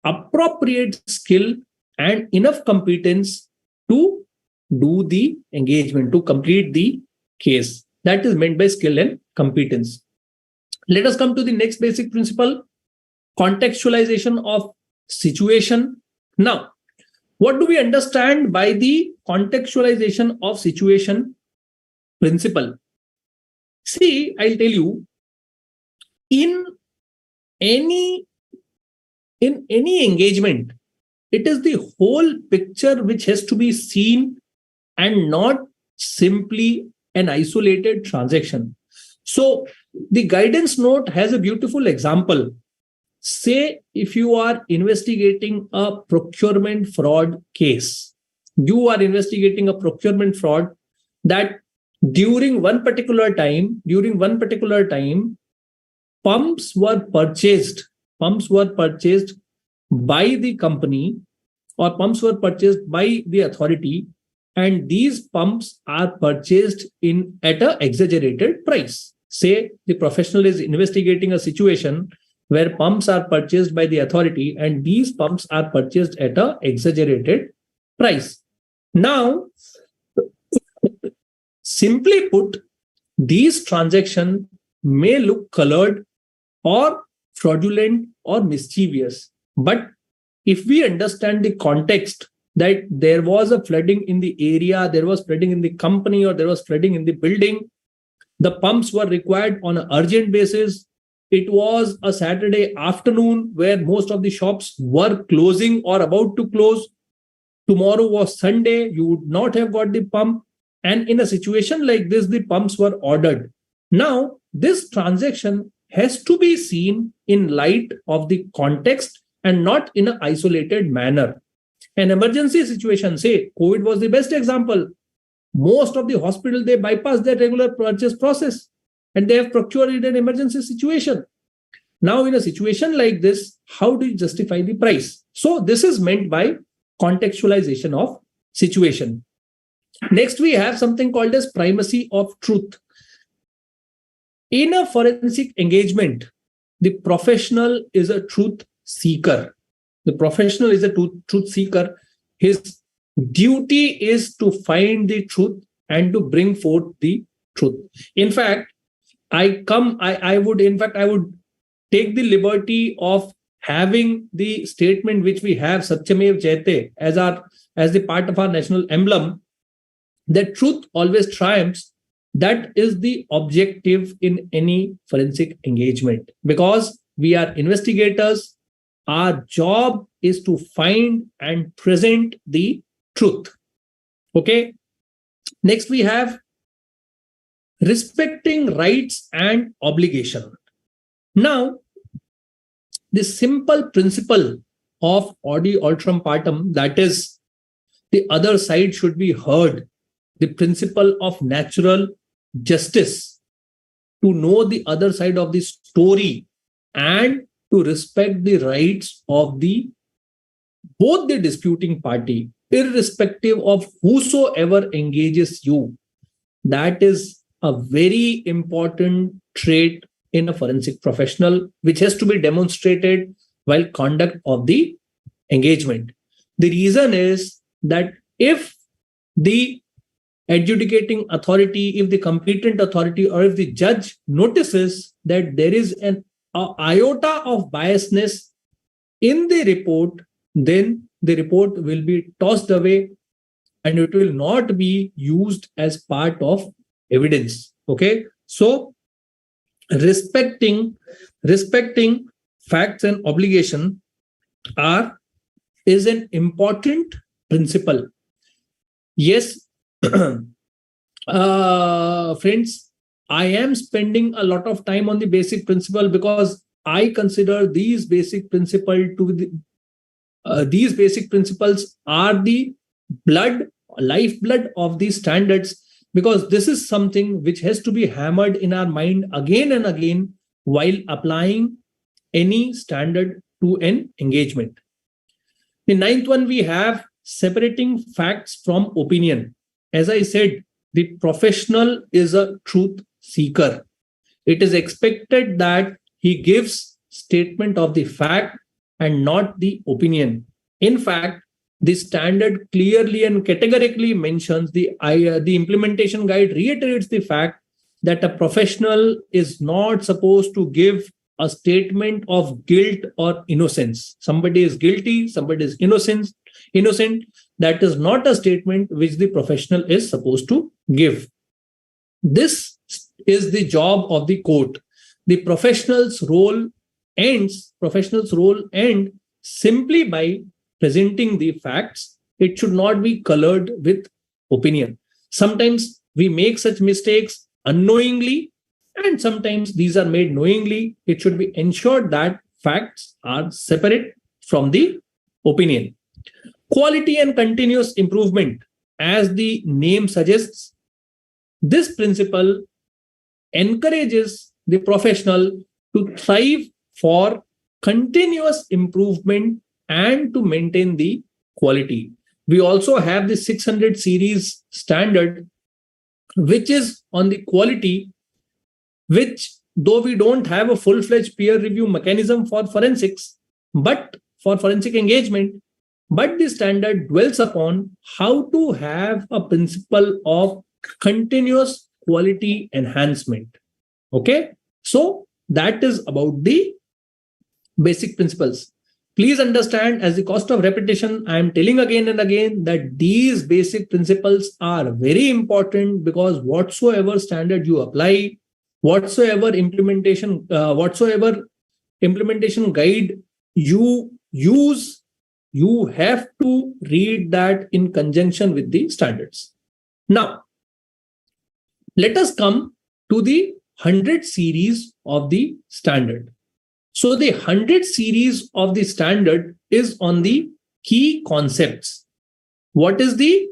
S3: appropriate skill and enough competence to do the engagement, to complete the case. That is meant by skill and competence. Let us come to the next basic principle, contextualization of situation. Now, what do we understand by the contextualization of situation principle? See, I'll tell you, in any engagement, it is the whole picture which has to be seen and not simply an isolated transaction. So the guidance note has a beautiful example. Say if you are investigating a procurement fraud case, you are investigating a procurement fraud that during one particular time, pumps were purchased by the company, or pumps were purchased by the authority, and these pumps are purchased at an exaggerated price. Say the professional is investigating a situation where pumps are purchased by the authority and these pumps are purchased at an exaggerated price. Now, simply put, these transactions may look colored or fraudulent or mischievous. But if we understand the context that there was a flooding in the area, there was flooding in the company, or there was flooding in the building, the pumps were required on an urgent basis. It was a Saturday afternoon where most of the shops were closing or about to close. Tomorrow was Sunday, you would not have got the pump. And in a situation like this, the pumps were ordered. Now, this transaction has to be seen in light of the context and not in an isolated manner. An emergency situation, say COVID was the best example. Most of the hospital, they bypass their regular purchase process and they have procured in an emergency situation. Now, in a situation like this, how do you justify the price? So this is meant by contextualization of situation. Next, we have something called as primacy of truth. In a forensic engagement, the professional is a truth seeker. The professional is a truth seeker. His duty is to find the truth and to bring forth the truth. In fact, I would take the liberty of having the statement which we have, Satyamev Jayate, as the part of our national emblem, that truth always triumphs. That is the objective in any forensic engagement, because we are investigators. Our job is to find and present the truth. Okay. Next, we have respecting rights and obligation. Now, the simple principle of audi altrum partem, that is, the other side should be heard, the principle of natural justice, to know the other side of the story and to respect the rights of both the disputing party, irrespective of whosoever engages you. That is a very important trait in a forensic professional, which has to be demonstrated while conduct of the engagement. The reason is that if the adjudicating authority, if the competent authority, or if the judge notices that there is an iota of biasness in the report, then the report will be tossed away and it will not be used as part of evidence. Okay, so respecting facts and obligation is an important principle. Yes, friends, I am spending a lot of time on the basic principle because I consider these basic principles are the lifeblood of these standards, because this is something which has to be hammered in our mind again and again while applying any standard to an engagement. The ninth one, we have separating facts from opinion. As I said, the professional is a truth seeker. It is expected that he gives statement of the fact and not the opinion. In fact, the standard clearly and categorically mentions the implementation guide reiterates the fact that a professional is not supposed to give a statement of guilt or innocence. Somebody is guilty, somebody is innocent. That is not a statement which the professional is supposed to give. This is the job of the court. The professional's role ends simply by presenting the facts. It should not be colored with opinion. Sometimes we make such mistakes unknowingly, and sometimes these are made knowingly. It should be ensured that facts are separate from the opinion. Quality and continuous improvement, as the name suggests, this principle encourages the professional to strive for continuous improvement and to maintain the quality. We also have the 600 series standard, which is on the quality, which though we don't have a full-fledged peer review mechanism for forensics, but for forensic engagement, but the standard dwells upon how to have a principle of continuous quality enhancement. Okay, so that is about the basic principles. Please understand, as the cost of repetition, I am telling again and again that these basic principles are very important, because whatsoever standard you apply, whatsoever implementation guide you use, you have to read that in conjunction with the standards. Now, let us come to the 100 series of the standard. So the 100 series of the standard is on the key concepts. What is the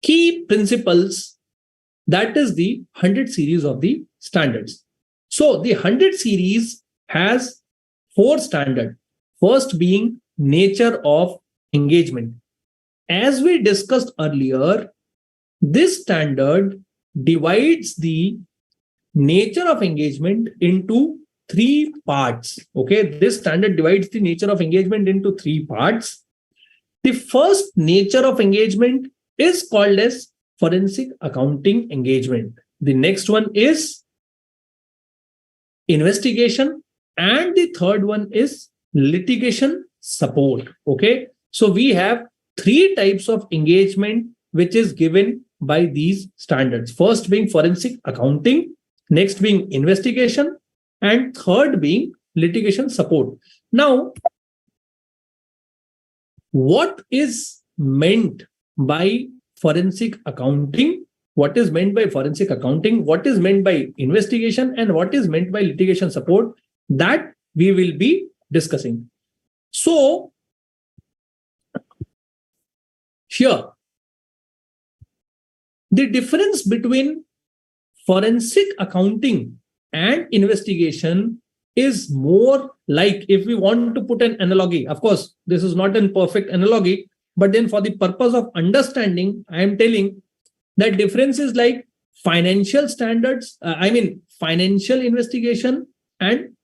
S3: key principles? That is the 100 series of the standards. So the 100 series has 4 standards. First being nature of engagement. As we discussed earlier, this standard divides the nature of engagement into 3 parts. Okay, this standard divides the nature of engagement into 3 parts. The first nature of engagement is called as forensic accounting engagement. The next one is investigation, and the third one is litigation support. Okay, so we have 3 types of engagement which is given by these standards. First being forensic accounting, next being investigation, and third being litigation support. Now, what is meant by forensic accounting? What is meant by forensic accounting? What is meant by investigation? And what is meant by litigation support? That we will be discussing. So, here, the difference between forensic accounting and investigation is more like, if we want to put an analogy, of course, this is not a perfect analogy, but then for the purpose of understanding, I am telling that difference is like financial standards, financial investigation and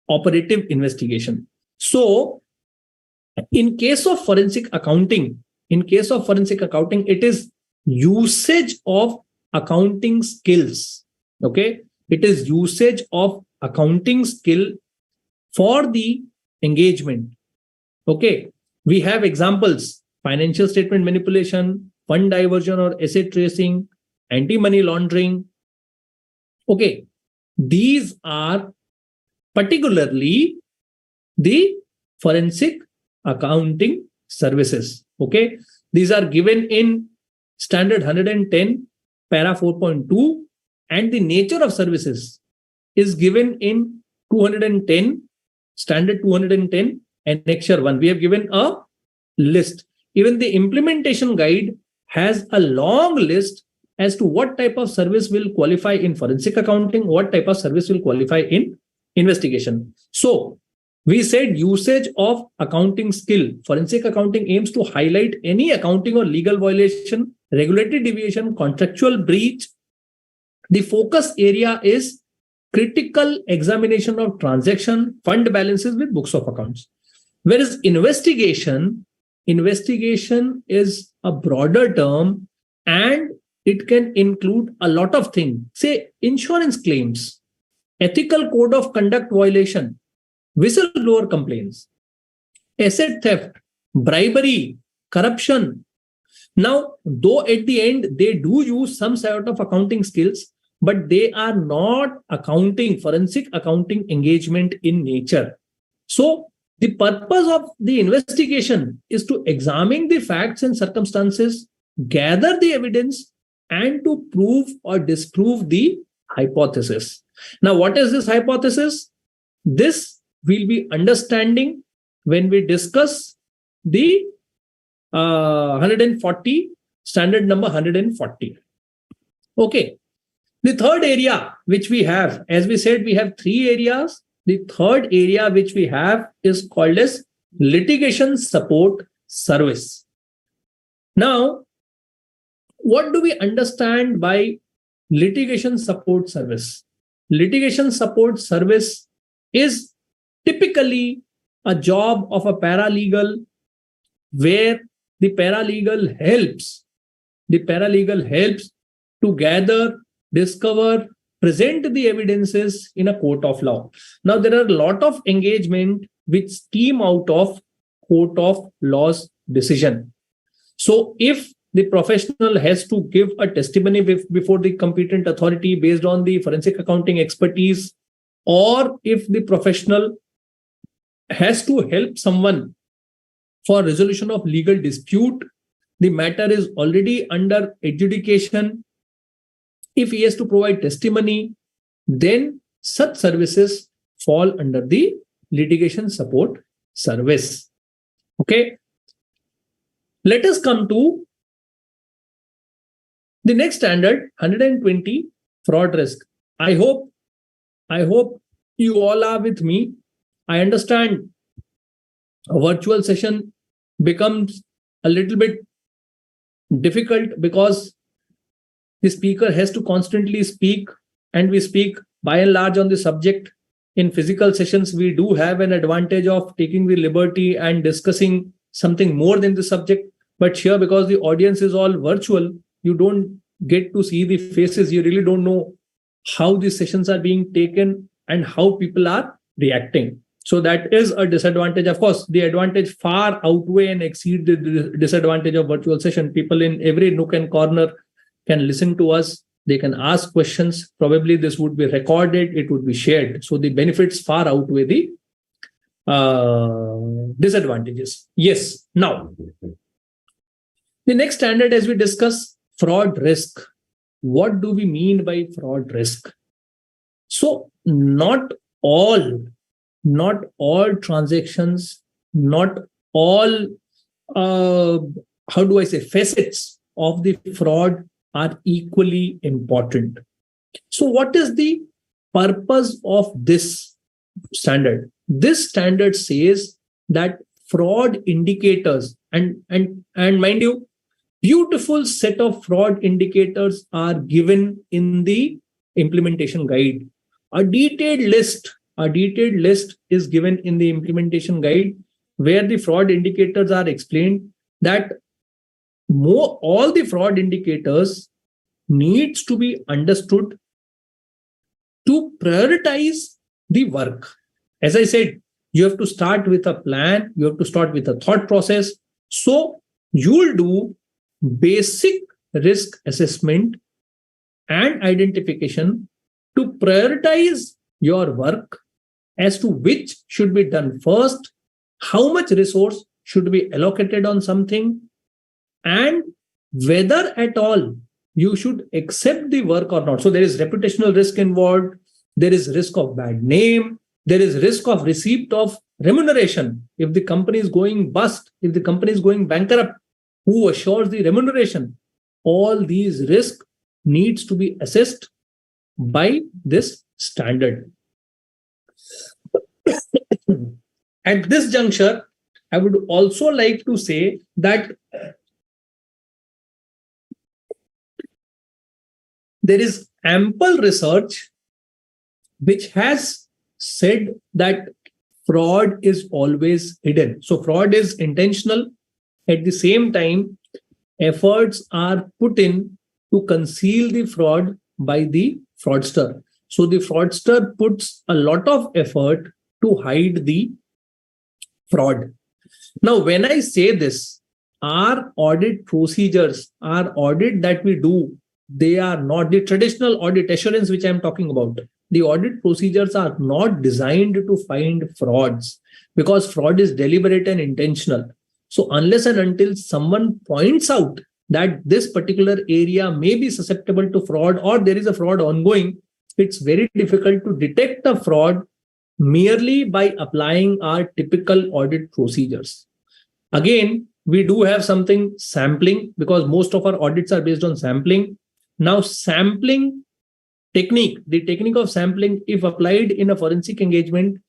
S3: operative investigation. So in case of forensic accounting, it is usage of accounting skills. Okay. It is usage of accounting skill for the engagement. Okay. We have examples: financial statement manipulation, fund diversion or asset tracing, anti-money laundering. Okay. These are particularly the forensic accounting services. Okay. These are given in standard 110 para 4.2, and the nature of services is given in 210 standard 210 annexure 1. We have given a list. Even the implementation guide has a long list as to what type of service will qualify in forensic accounting, what type of service will qualify in investigation. So we said usage of accounting skill. Forensic accounting aims to highlight any accounting or legal violation, regulatory deviation, contractual breach. The focus area is critical examination of transaction, fund balances with books of accounts. Whereas investigation is a broader term and it can include a lot of things. Say insurance claims, ethical code of conduct violation, whistleblower complaints, asset theft, bribery, corruption. Now, though at the end they do use some sort of accounting skills, but they are not forensic accounting engagement in nature. So the purpose of the investigation is to examine the facts and circumstances, gather the evidence, and to prove or disprove the hypothesis. Now, what is this hypothesis? This we'll be understanding when we discuss the 140, standard number 140. Okay. The third area which we have, as we said, we have three areas. The third area which we have is called as litigation support service. Now, what do we understand by litigation support service? Litigation support service is typically a job of a paralegal where the paralegal helps to gather, discover, present the evidences in a court of law. Now, there are a lot of engagement which stem out of court of law's decision. So if the professional has to give a testimony before the competent authority based on the forensic accounting expertise, or if the professional has to help someone for resolution of legal dispute, the matter is already under adjudication. If he has to provide testimony, then such services fall under the litigation support service. Okay. Let us come to the next standard, 120, fraud risk. I hope you all are with me. I understand a virtual session becomes a little bit difficult because the speaker has to constantly speak, and we speak by and large on the subject. In physical sessions, we do have an advantage of taking the liberty and discussing something more than the subject. But here, because the audience is all virtual, you don't get to see the faces. You really don't know how these sessions are being taken and how people are reacting. So that is a disadvantage. Of course, the advantage far outweigh and exceed the disadvantage of virtual session. People in every nook and corner can listen to us. They can ask questions. Probably this would be recorded. It would be shared. So the benefits far outweigh the disadvantages. Yes. Now, the next standard, as we discuss, fraud risk. What do we mean by fraud risk? So not all transactions, not all, facets of the fraud are equally important. So what is the purpose of this standard? This standard says that fraud indicators, and mind you, beautiful set of fraud indicators are given in the implementation guide. A detailed list is given in the implementation guide, where the fraud indicators are explained, that all the fraud indicators needs to be understood to prioritize the work. As I said, you have to start with a plan, you have to start with a thought process. So you'll do basic risk assessment and identification to prioritize your work as to which should be done first, how much resource should be allocated on something, and whether at all you should accept the work or not. So there is reputational risk involved, there is risk of bad name, there is risk of receipt of remuneration. If the company is going bust, if the company is going bankrupt, who assures the remuneration? All these risks needs to be assessed by this standard. At this juncture, I would also like to say that there is ample research which has said that fraud is always hidden. So fraud is intentional. At the same time, efforts are put in to conceal the fraud by the fraudster. So the fraudster puts a lot of effort to hide the fraud. Now, when I say this, our audit procedures, our audit that we do, they are not the traditional audit assurance which I'm talking about. The audit procedures are not designed to find frauds, because fraud is deliberate and intentional. So unless and until someone points out that this particular area may be susceptible to fraud, or there is a fraud ongoing, it's very difficult to detect a fraud merely by applying our typical audit procedures. Again, we do have something sampling, because most of our audits are based on sampling. Now, sampling technique, the technique of sampling, if applied in a forensic engagement,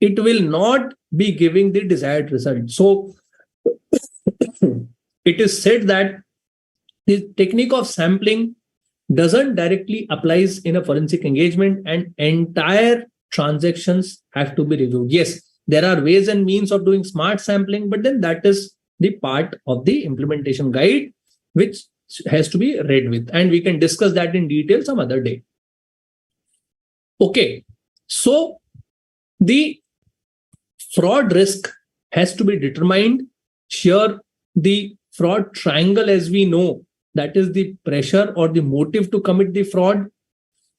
S3: it will not be giving the desired result. So it is said that the technique of sampling doesn't directly applies in a forensic engagement, and entire transactions have to be reviewed. Yes, there are ways and means of doing smart sampling, but then that is the part of the implementation guide which has to be read with, and we can discuss that in detail some other day. Okay, so the fraud risk has to be determined. Here, the fraud triangle, as we know, that is the pressure or the motive to commit the fraud,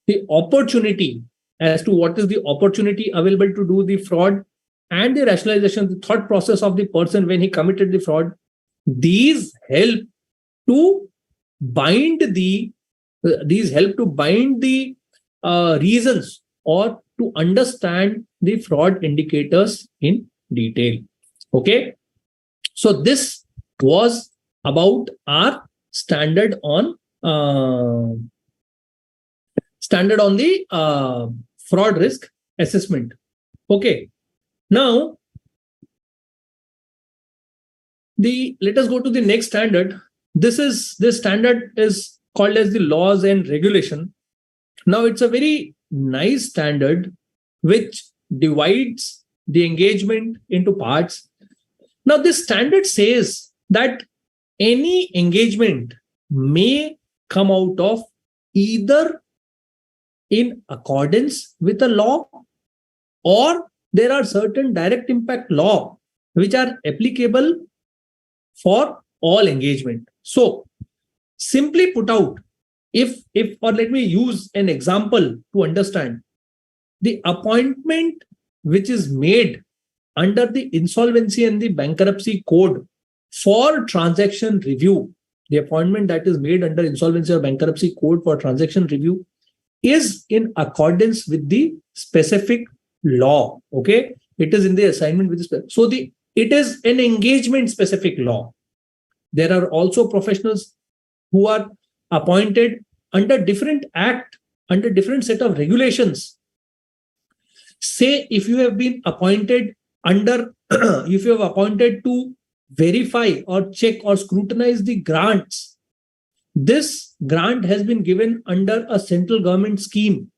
S3: the opportunity as to what is the opportunity available to do the fraud, and the rationalization, the thought process of the person when he committed the fraud. These help to bind the reasons, or to understand the fraud indicators in detail. Okay, so this was about our standard on the fraud risk assessment. Okay, now let us go to the next standard. This standard is called as the laws and regulation. Now, it's a very nice standard which divides the engagement into parts. Now, this standard says that any engagement may come out of either in accordance with a law, or there are certain direct impact law which are applicable for all engagement. So, simply put out, or let me use an example to understand. The appointment which is made under the insolvency and the bankruptcy code for transaction review, the appointment that is made under insolvency or bankruptcy code for transaction review is in accordance with the specific law. Okay, it is in the assignment with the so it is an engagement specific law. There are also professionals who are appointed under different act under different set of regulations. Say if you have been appointed under, if you have appointed to verify or check or scrutinize the grants, this grant has been given under a central government scheme.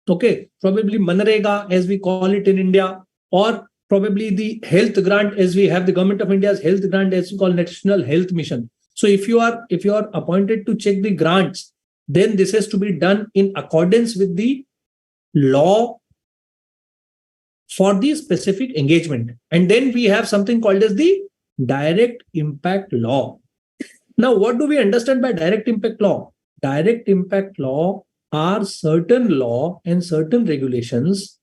S3: Okay, probably Manrega as we call it in India, or probably the health grant as we have the Government of India's health grant as we call National Health Mission. So if you are appointed to check the grants, then this has to be done in accordance with the law for the specific engagement. And then we have something called as the direct impact law. Now, what do we understand by direct impact law? Direct impact law are certain law and certain regulations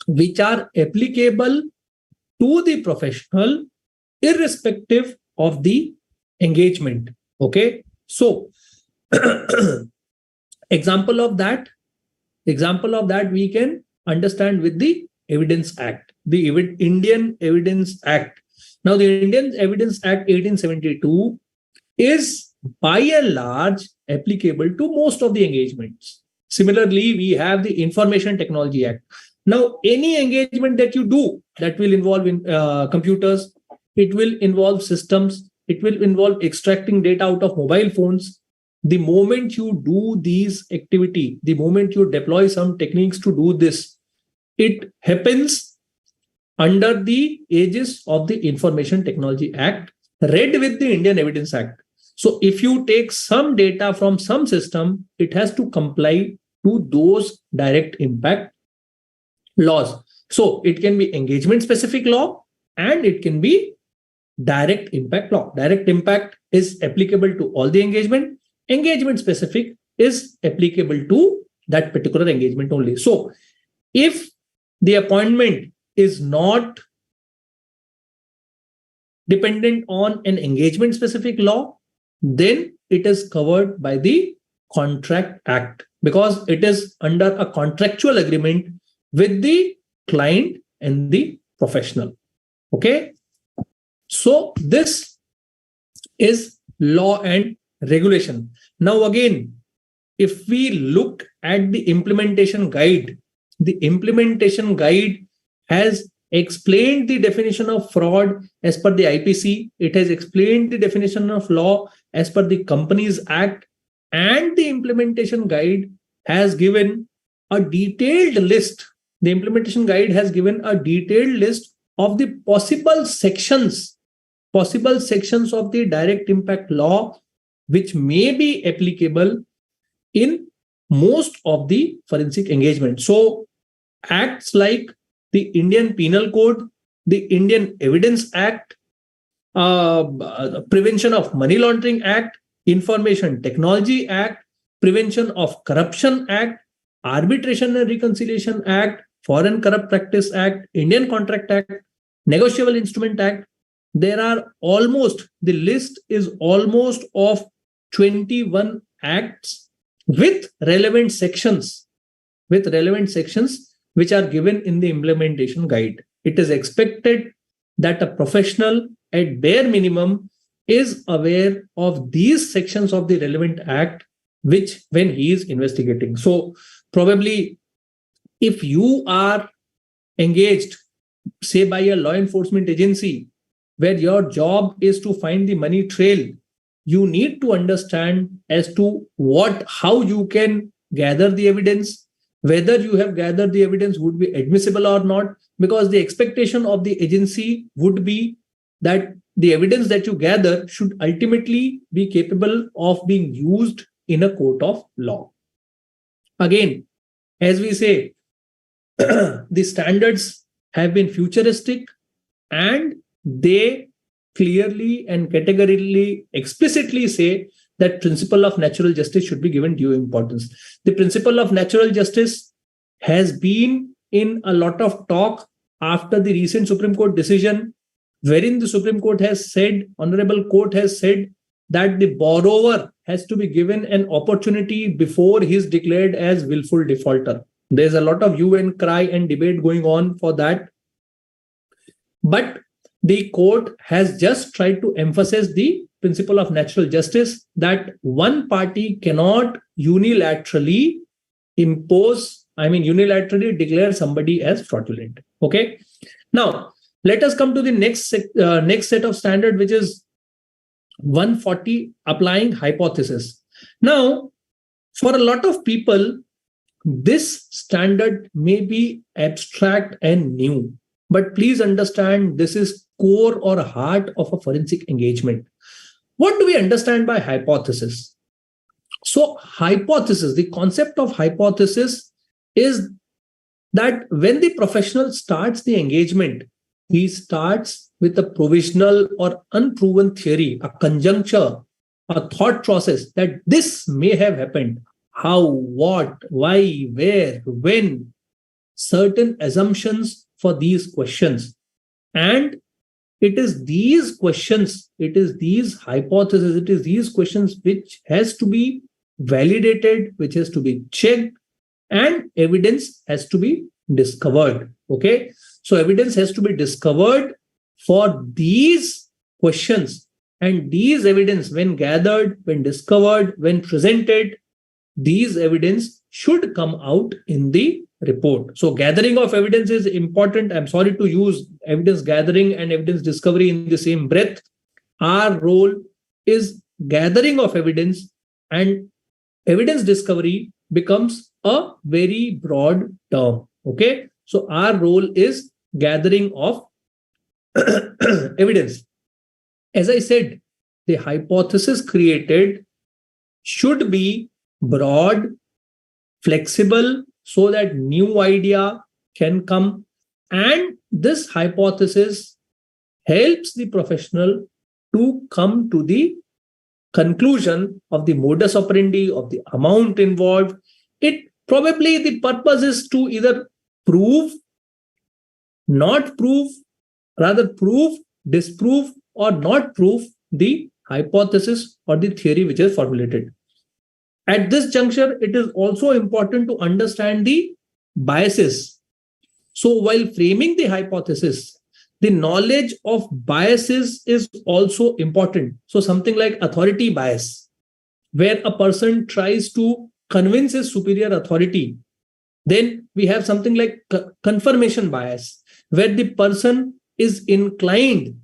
S3: which are applicable to the professional irrespective of the engagement. Okay. So example of that we can understand with the Evidence Act, the Indian Evidence Act. Now, the Indian Evidence Act 1872 is by and large applicable to most of the engagements. Similarly, we have the Information Technology Act. Now, any engagement that you do that will involve in computers, it will involve systems, it will involve extracting data out of mobile phones. The moment you do these activity, the moment you deploy some techniques to do this, it happens under the aegis of the Information Technology Act, read with the Indian Evidence Act. So if you take some data from some system, it has to comply to those direct impact laws. So it can be engagement specific law and it can be direct impact law. Direct impact is applicable to all the engagement. Engagement specific is applicable to that particular engagement only. So if the appointment is not dependent on an engagement specific law, then it is covered by the Contract Act because it is under a contractual agreement with the client and the professional. Okay. So this is law and regulation. Now, again, if we look at the implementation guide has explained the definition of fraud as per the IPC. It has explained the definition of law as per the Companies Act, and the implementation guide has given a detailed list. The implementation guide has given a detailed list of the possible sections of the direct impact law which may be applicable in most of the forensic engagement. So acts like the Indian Penal Code, the Indian Evidence Act, Prevention of Money Laundering Act, Information Technology Act, Prevention of Corruption Act, Arbitration and Reconciliation Act, Foreign Corrupt Practice Act, Indian Contract Act, Negotiable Instrument Act. There are almost, the list is almost of 21 acts with relevant sections which are given in the implementation guide. It is expected that a professional at bare minimum is aware of these sections of the relevant act which when he is investigating. So probably if you are engaged, say by a law enforcement agency, where your job is to find the money trail, you need to understand as to how you can gather the evidence, whether you have gathered the evidence would be admissible or not, because the expectation of the agency would be that the evidence that you gather should ultimately be capable of being used in a court of law. Again, as we say, the standards have been futuristic and they clearly and categorically, explicitly say that principle of natural justice should be given due importance. The principle of natural justice has been in a lot of talk after the recent Supreme Court decision, wherein the Supreme Court has said, Honorable Court has said that the borrower has to be given an opportunity before he is declared as willful defaulter. There's a lot of hue and cry and debate going on for that. But the court has just tried to emphasize the principle of natural justice, that one party cannot unilaterally unilaterally declare somebody as fraudulent. Okay. Now, let us come to the next set of standard, which is 140, applying hypothesis. Now, for a lot of people, this standard may be abstract and new, but please understand this is core or heart of a forensic engagement. What do we understand by hypothesis? So hypothesis, the concept of hypothesis is that when the professional starts the engagement, he starts with a provisional or unproven theory, a conjuncture, a thought process that this may have happened. How, what, why, where, when, certain assumptions for these questions. And it is these questions, it is these hypotheses, it is these questions which has to be validated, which has to be checked, and evidence has to be discovered. Okay. So evidence has to be discovered for these questions, and these evidence, when gathered, when discovered, when presented, these evidence should come out in the report. So gathering of evidence is important. I'm sorry to use evidence gathering and evidence discovery in the same breath. Our role is gathering of evidence, and evidence discovery becomes a very broad term. Okay. So our role is gathering of evidence. As I said, the hypothesis created should be broad, flexible, so that new idea can come. And this hypothesis helps the professional to come to the conclusion of the modus operandi, of the amount involved. It probably, the purpose is to either prove, not prove, rather prove, disprove, or not prove the hypothesis or the theory which is formulated. At this juncture, it is also important to understand the biases. So while framing the hypothesis, the knowledge of biases is also important. So something like authority bias, where a person tries to convince his superior authority. Then we have something like confirmation bias, where the person is inclined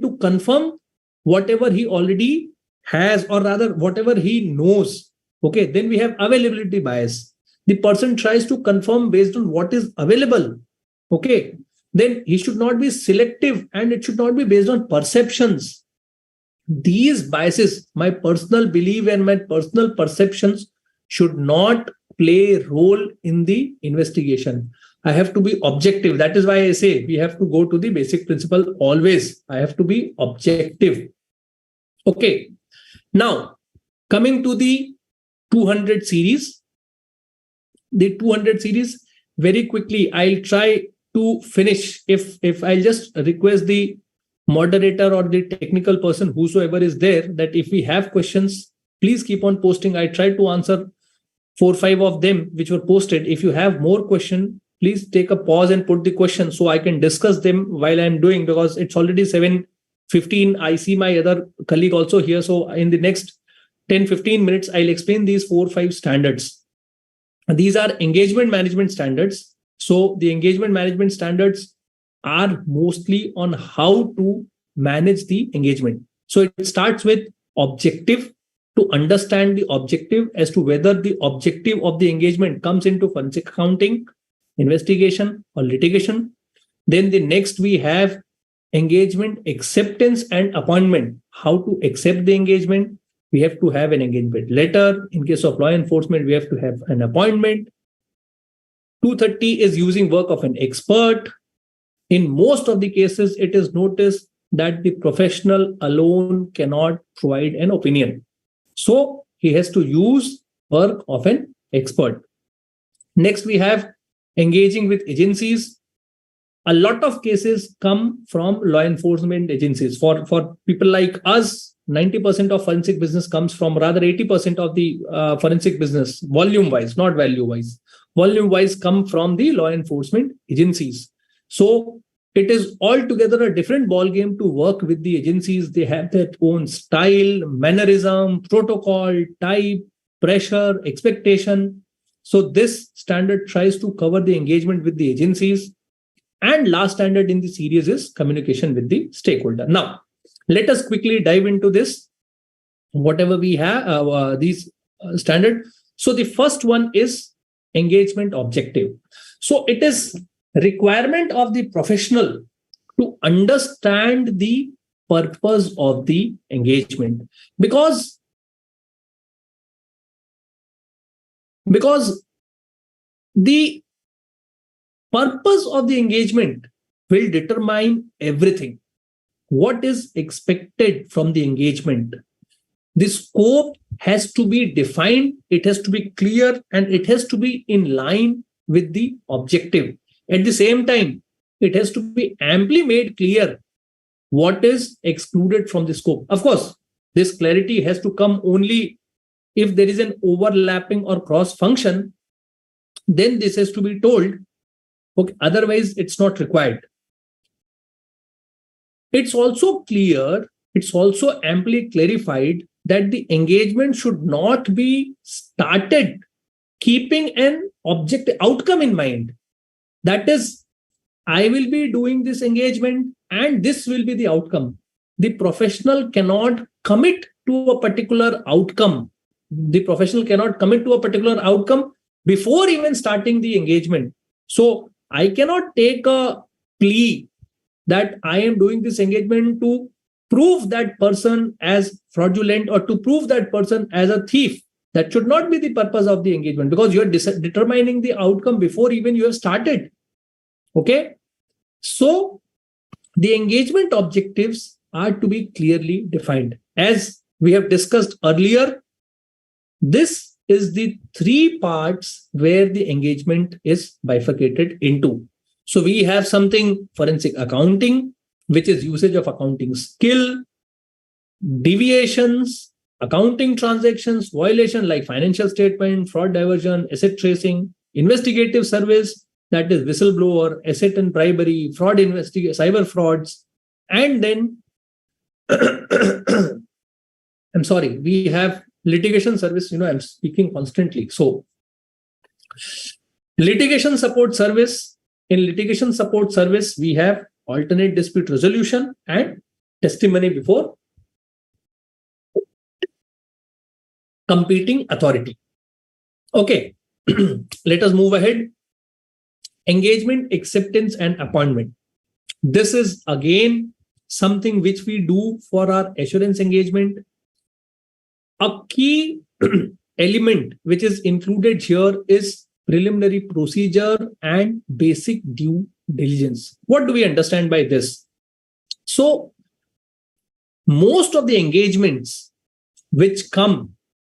S3: to confirm whatever he already has, or rather whatever he knows. Okay, then we have availability bias. The person tries to confirm based on what is available. Okay, then he should not be selective, and it should not be based on perceptions. These biases, my personal belief and my personal perceptions, should not play a role in the investigation. I have to be objective. That is why I say we have to go to the basic principle always. I have to be objective. Okay. Now, coming to the 200 series. The 200 series, very quickly, I'll try to finish. If I'll just request the moderator or the technical person, whosoever is there, that if we have questions, please keep on posting. I tried to answer 4 or 5 of them which were posted. If you have more questions, please take a pause and put the question so I can discuss them while I'm doing, because it's already 7:15. I see my other colleague also here. So in the next 10-15 minutes, I'll explain these 4 or 5 standards. These are engagement management standards. So the engagement management standards are mostly on how to manage the engagement. So it starts with objective, to understand the objective as to whether the objective of the engagement comes into forensic accounting, investigation, or litigation. Then the next we have engagement acceptance and appointment. How to accept the engagement. We have to have an engagement letter. In case of law enforcement, we have to have an appointment. 230 is using work of an expert. In most of the cases, it is noticed that the professional alone cannot provide an opinion. So he has to use work of an expert. Next, we have engaging with agencies. A lot of cases come from law enforcement agencies. For people like us, 90% of forensic business comes from, rather 80% of the forensic business, volume-wise, not value-wise. Volume-wise come from the law enforcement agencies. So it is altogether a different ballgame to work with the agencies. They have their own style, mannerism, protocol, type, pressure, expectation. So this standard tries to cover the engagement with the agencies. And last standard in the series is communication with the stakeholder. Now, let us quickly dive into this, whatever we have, these standard. So the first one is engagement objective. So it is requirement of the professional to understand the purpose of the engagement, because the purpose of the engagement will determine everything. What is expected from the engagement? The scope has to be defined, it has to be clear, and it has to be in line with the objective. At the same time, it has to be amply made clear what is excluded from the scope. Of course, this clarity has to come only if there is an overlapping or cross function, then this has to be told. Okay, otherwise, it's not required. It's also clear, it's also amply clarified that the engagement should not be started keeping an objective outcome in mind. That is, I will be doing this engagement and this will be the outcome. The professional cannot commit to a particular outcome. The professional cannot commit to a particular outcome before even starting the engagement. So I cannot take a plea that I am doing this engagement to prove that person as fraudulent or to prove that person as a thief. That should not be the purpose of the engagement, because you are determining the outcome before even you have started. Okay. So the engagement objectives are to be clearly defined. As we have discussed earlier, this is the three parts where the engagement is bifurcated into. So we have something forensic accounting, which is usage of accounting skill, deviations, accounting transactions, violation like financial statement, fraud diversion, asset tracing, investigative service, that is whistleblower, asset and bribery, fraud cyber frauds, and then I'm sorry, we have litigation service. I'm speaking constantly. So litigation support service. In litigation support service, we have alternate dispute resolution and testimony before competing authority. Okay, let us move ahead. Engagement, acceptance, and appointment. This is again something which we do for our assurance engagement. A key element which is included here is preliminary procedure and basic due diligence. What do we understand by this? So, most of the engagements which come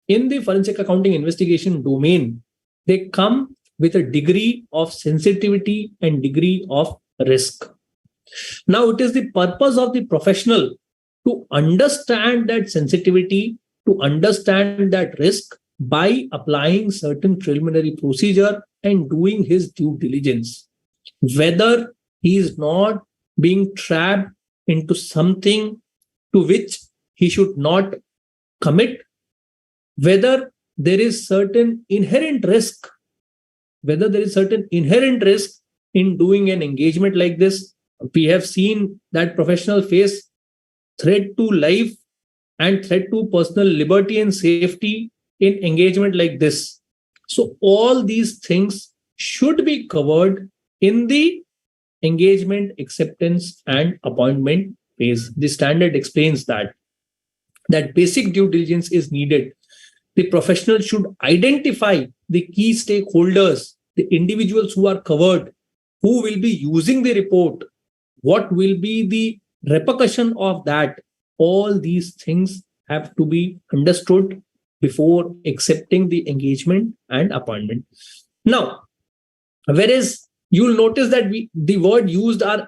S3: in the forensic accounting investigation domain, they come with a degree of sensitivity and degree of risk. Now, it is the purpose of the professional to understand that sensitivity, to understand that risk by applying certain preliminary procedure and doing his due diligence. Whether he is not being trapped into something to which he should not commit, whether there is certain inherent risk, in doing an engagement like this. We have seen that professional face threat to life and threat to personal liberty and safety in engagement like this. So all these things should be covered in the engagement, acceptance, and appointment phase. The standard explains that basic due diligence is needed. The professional should identify the key stakeholders, the individuals who are covered, who will be using the report, what will be the repercussion of that. All these things have to be understood before accepting the engagement and appointment. Now, whereas you'll notice that the word used are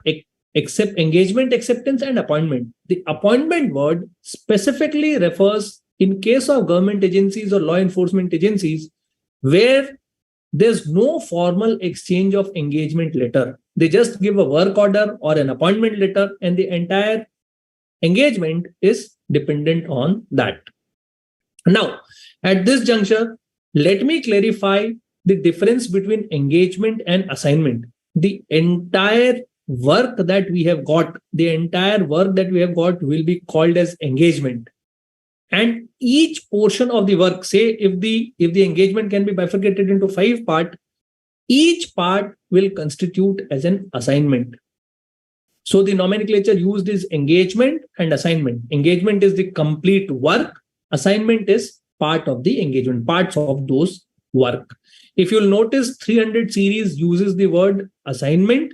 S3: engagement, acceptance, and appointment. The appointment word specifically refers in case of government agencies or law enforcement agencies where there's no formal exchange of engagement letter. They just give a work order or an appointment letter, and the entire engagement is dependent on that. Now, at this juncture, let me clarify the difference between engagement and assignment. The entire work that we have got will be called as engagement. And each portion of the work, say if the engagement can be bifurcated into 5 parts, each part will constitute as an assignment. So the nomenclature used is engagement and assignment. Engagement is the complete work. Assignment is part of the engagement, parts of those work. If you'll notice, 300 series uses the word assignment,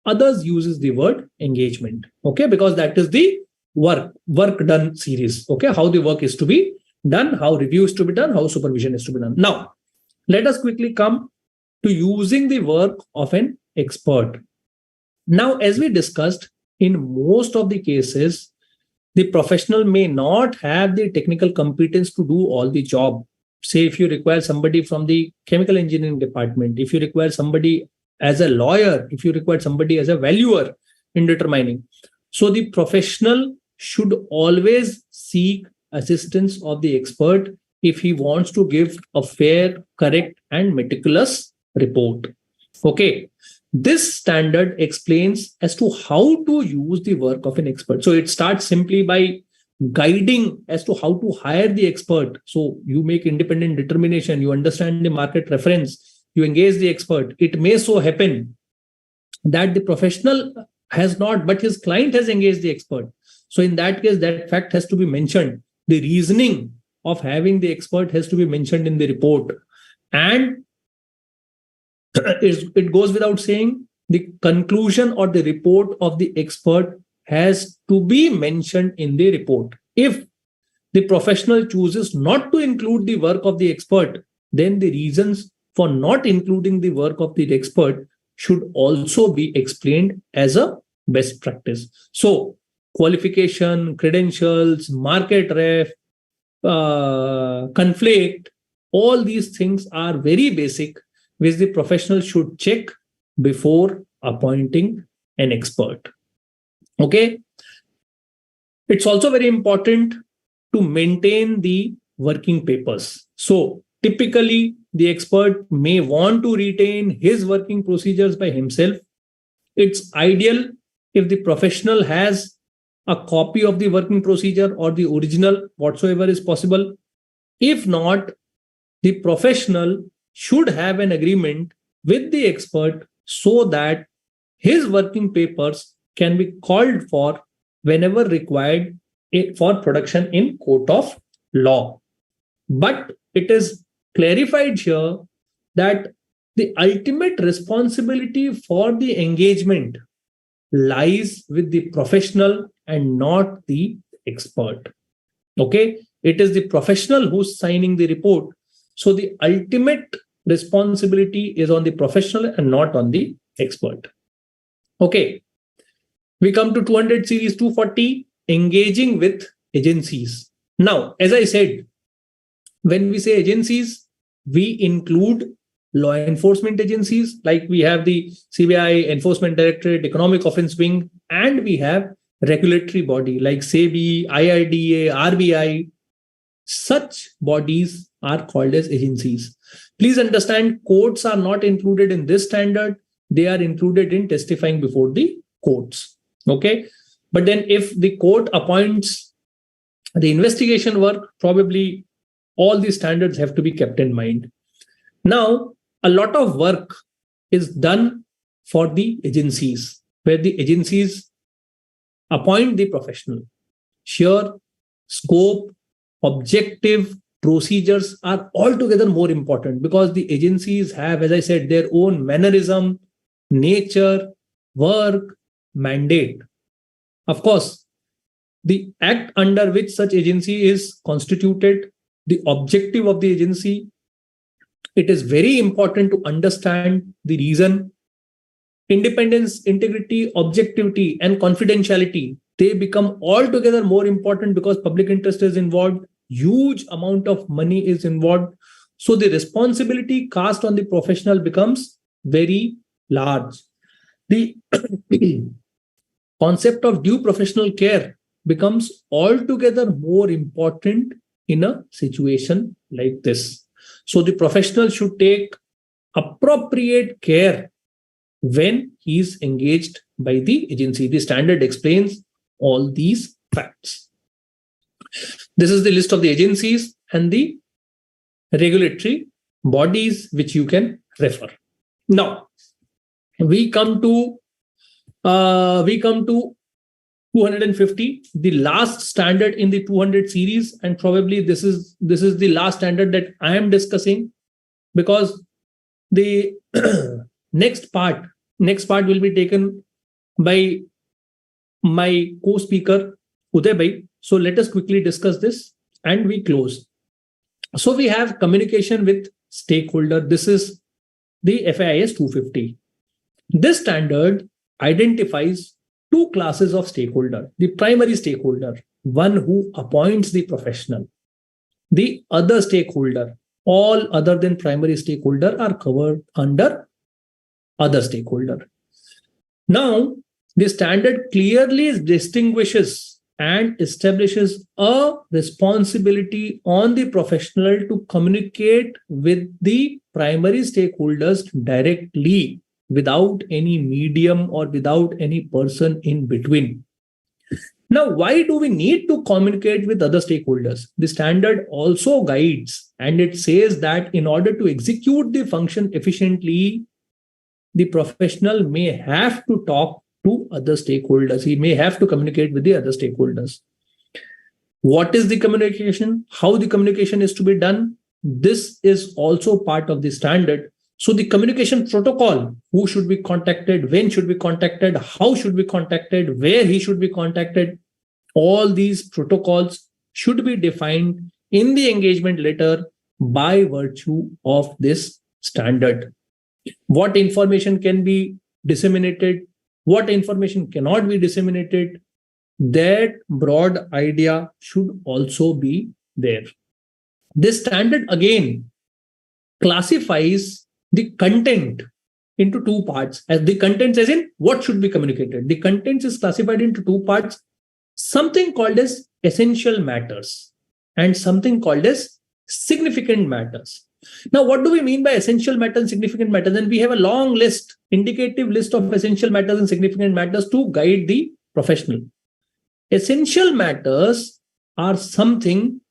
S3: others uses the word engagement. Okay, because that is the work done series. Okay, how the work is to be done, how review is to be done, how supervision is to be done. Now, let us quickly come to using the work of an expert. Now, as we discussed, in most of the cases, the professional may not have the technical competence to do all the job. Say if you require somebody from the chemical engineering department, if you require somebody as a lawyer, if you require somebody as a valuer in determining. So the professional should always seek assistance of the expert if he wants to give a fair, correct, and meticulous report. Okay. This standard explains as to how to use the work of an expert. So it starts simply by guiding as to how to hire the expert. So you make independent determination, you understand the market reference, you engage the expert. It may so happen that the professional has not, but his client has engaged the expert. So in that case, that fact has to be mentioned. The reasoning of having the expert has to be mentioned in the report. And it goes without saying, the conclusion or the report of the expert has to be mentioned in the report. If the professional chooses not to include the work of the expert, then the reasons for not including the work of the expert should also be explained as a best practice. So qualification, credentials, market ref, conflict, all these things are very basic, which the professional should check before appointing an expert. Okay. It's also very important to maintain the working papers. So typically, the expert may want to retain his working procedures by himself. It's ideal if the professional has a copy of the working procedure or the original, whatsoever is possible. If not, the professional should have an agreement with the expert so that his working papers can be called for whenever required for production in court of law. But it is clarified here that the ultimate responsibility for the engagement lies with the professional and not the expert. Okay, it is the professional who's signing the report. So the ultimate responsibility is on the professional and not on the expert. Okay, we come to 200 series 240, engaging with agencies. Now, as I said, when we say agencies, we include law enforcement agencies, like we have the CBI, Enforcement Directorate, Economic Offence Wing, and we have regulatory body like SEBI, IRDA, RBI. Such bodies are called as agencies. Please understand, courts are not included in this standard. They are included in testifying before the courts. Okay. But then if the court appoints the investigation work, probably all these standards have to be kept in mind. Now, a lot of work is done for the agencies, where the agencies appoint the professional. Here, scope, objective, procedures are altogether more important because the agencies have, as I said, their own mannerism, nature, work, mandate. Of course, the act under which such agency is constituted, the objective of the agency, it is very important to understand the reason. Independence, integrity, objectivity, and confidentiality, they become altogether more important because public interest is involved, huge amount of money is involved. So the responsibility cast on the professional becomes very large. The concept of due professional care becomes altogether more important in a situation like this. So the professional should take appropriate care when he is engaged by the agency. The standard explains all these facts. This is the list of the agencies and the regulatory bodies which you can refer. Now, we come to 250, the last standard in the 200 series, and probably this is the last standard that I am discussing, because the next part will be taken by my co-speaker Uday bhai. So let us quickly discuss this and we close. So we have communication with stakeholder. This is the FAIS 250. This standard identifies two classes of stakeholder. The primary stakeholder, one who appoints the professional. The other stakeholder, all other than primary stakeholder, are covered under other stakeholder. Now, the standard clearly distinguishes and establishes a responsibility on the professional to communicate with the primary stakeholders directly, without any medium or without any person in between. Now, why do we need to communicate with other stakeholders? The standard also guides, and it says that in order to execute the function efficiently, the professional may have to talk to other stakeholders. He may have to communicate with the other stakeholders. What is the communication? How the communication is to be done? This is also part of the standard. So the communication protocol, who should be contacted, when should be contacted, how should be contacted, where he should be contacted, all these protocols should be defined in the engagement letter by virtue of this standard. What information can be disseminated, what information cannot be disseminated, that broad idea should also be there. This standard again classifies the content into two parts. As the contents, as in what should be communicated. The contents is classified into two parts, something called as essential matters and something called as significant matters. Now, what do we mean by essential matters and significant matters? And we have a long list, indicative list of essential matters and significant matters to guide the professional. Essential matters are something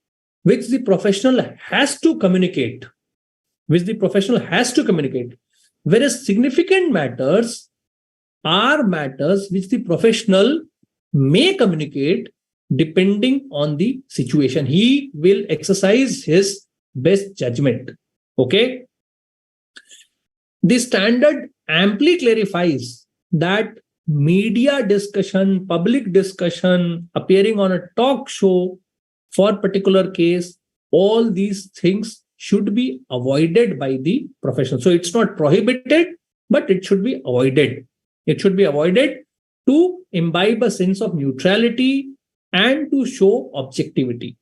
S3: which the professional has to communicate, whereas significant matters are matters which the professional may communicate depending on the situation. He will exercise his best judgment. Okay. The standard amply clarifies that media discussion, public discussion, appearing on a talk show for particular case, all these things should be avoided by the professional. So it's not prohibited, but it should be avoided. It should be avoided to imbibe a sense of neutrality and to show objectivity.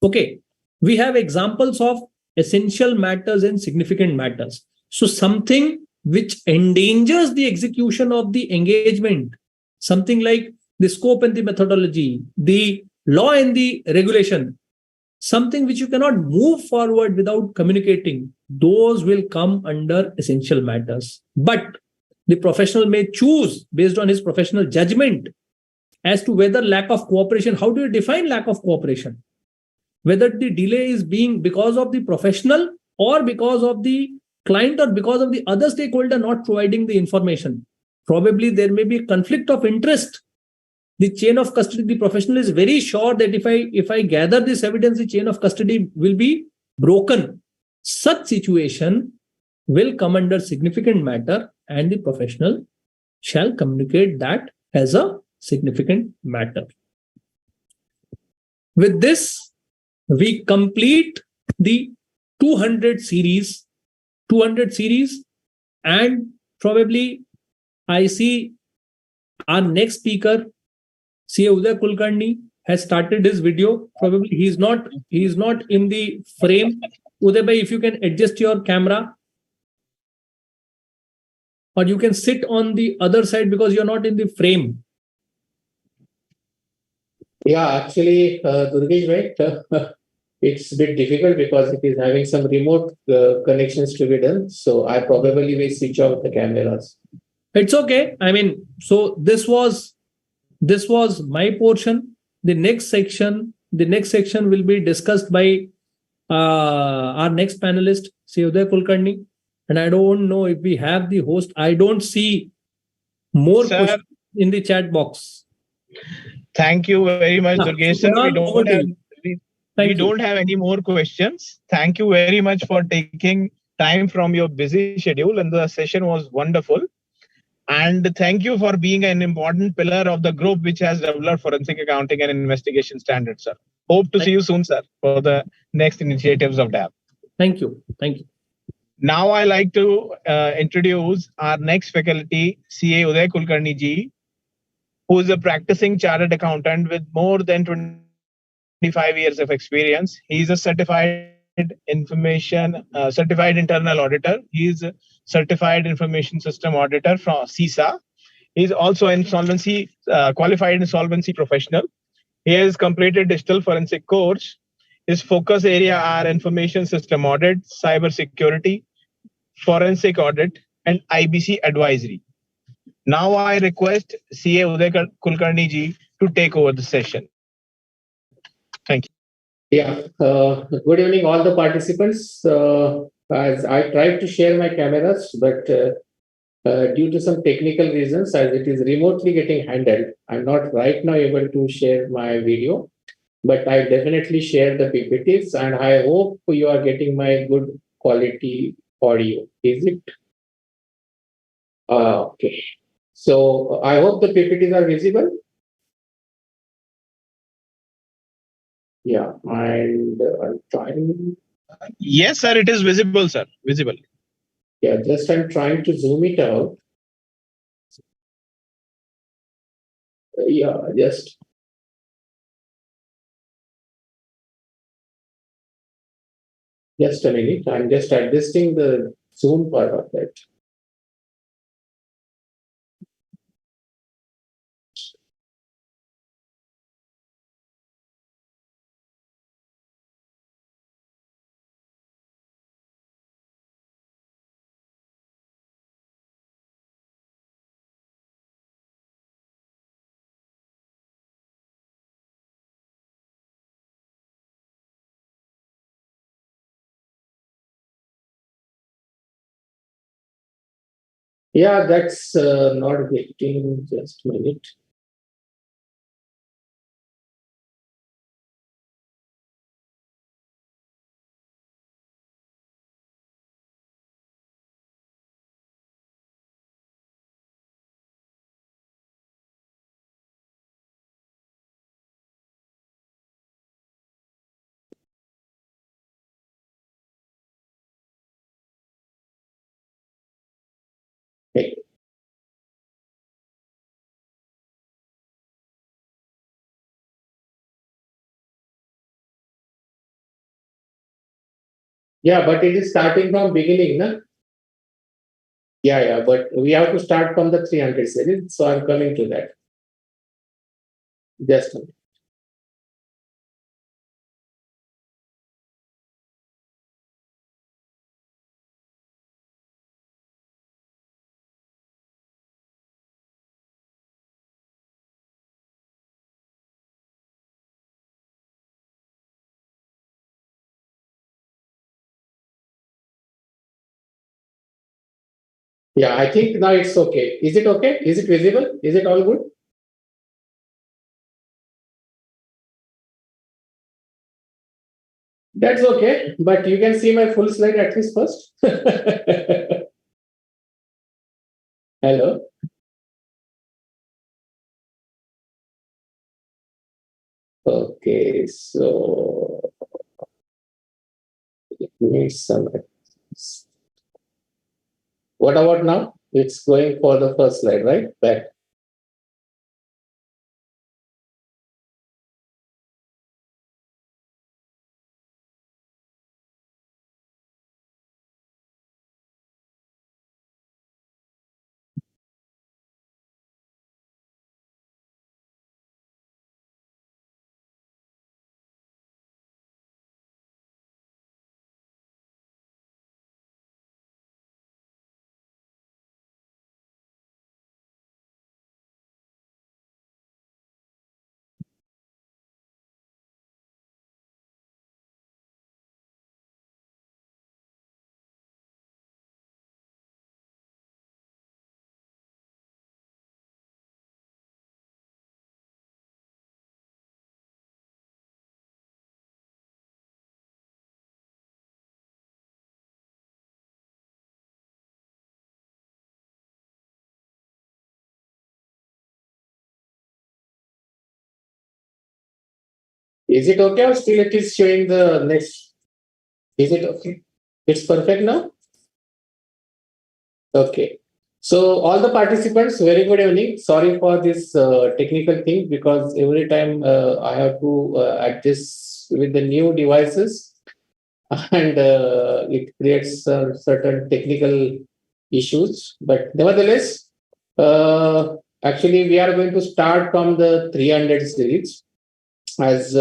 S3: Okay. We have examples of essential matters and significant matters. So something which endangers the execution of the engagement, something like the scope and the methodology, the law and the regulation, something which you cannot move forward without communicating, those will come under essential matters. But the professional may choose based on his professional judgment as to whether lack of cooperation. How do you define lack of cooperation? Whether the delay is being because of the professional or because of the client or because of the other stakeholder not providing the information. Probably there may be a conflict of interest. The chain of custody, the professional is very sure that if I gather this evidence, the chain of custody will be broken. Such situation will come under significant matter and the professional shall communicate that as a significant matter. With this, we complete the 200 series, and probably I see our next speaker, CA Uday Kulkarni, has started his video. Probably he is not in the frame. Uday bhai, if you can adjust your camera, or you can sit on the other side because you're not in the frame.
S4: Yeah, actually, Durgesh, right? it's a bit difficult because it is having some remote connections to be done. So I probably will switch off the cameras.
S3: It's okay. I mean, so this was my portion. The next section will be discussed by our next panelist, Uday Kulkarni. And I don't know if we have the host. I don't see more
S1: Sir,
S3: questions in the chat box.
S1: thank you very much,
S3: Yeah,
S1: Durgesh
S3: so
S1: sir. We
S3: Kunal, over
S1: don't
S3: to
S1: have
S3: you.
S1: we,
S3: Thank
S1: we
S3: you.
S1: don't have any more questions. Thank you very much for taking time from your busy schedule, and the session was wonderful. And thank you for being an important pillar of the group which has developed forensic accounting and investigation standards, sir. Hope to see you soon, sir, for the next initiatives of DAP.
S3: Thank you. Thank you.
S1: Now I like to introduce our next faculty, CA Uday Kulkarni ji, who is a practicing chartered accountant with more than 25 years of experience. He is a certified internal auditor. He is a certified information system auditor from CISA. He is also an insolvency qualified insolvency professional. He has completed digital forensic course. His focus area are information system audit, cyber security, forensic audit, and IBC advisory. Now I request CA Uday Kulkarni ji to take over the session. Thank you.
S4: Yeah. Good evening, all the participants. As I tried to share my cameras, but due to some technical reasons, as it is remotely getting handled, I'm not right now able to share my video, but I definitely share the PPTs, and I hope you are getting my good quality audio. Is it? Okay. So I hope the PPTs are visible. Yeah, and I'm trying.
S1: Yes, sir, it is visible, sir. Visible.
S4: Yeah, just I'm trying to zoom it out. Yeah, just a minute. I'm just adjusting the zoom part of that. Yeah, that's not getting. Just a minute. Okay. Yeah, but it is starting from beginning, na? Yeah, but we have to start from the 300 series. So I'm coming to that. Just a minute. Yeah, I think now it's okay. Is it okay? Is it visible? Is it all good? That's okay, but you can see my full slide at least first. Hello. Okay, so it needs some. What about now? It's going for the first slide, right? Back. Is it okay or still it is showing the next? Is it okay? It's perfect now? Okay. So all the participants, very good evening. Sorry for this technical thing because every time I have to adjust with the new devices and it creates certain technical issues. But nevertheless, uh, actually we are going to start from the 300 series. As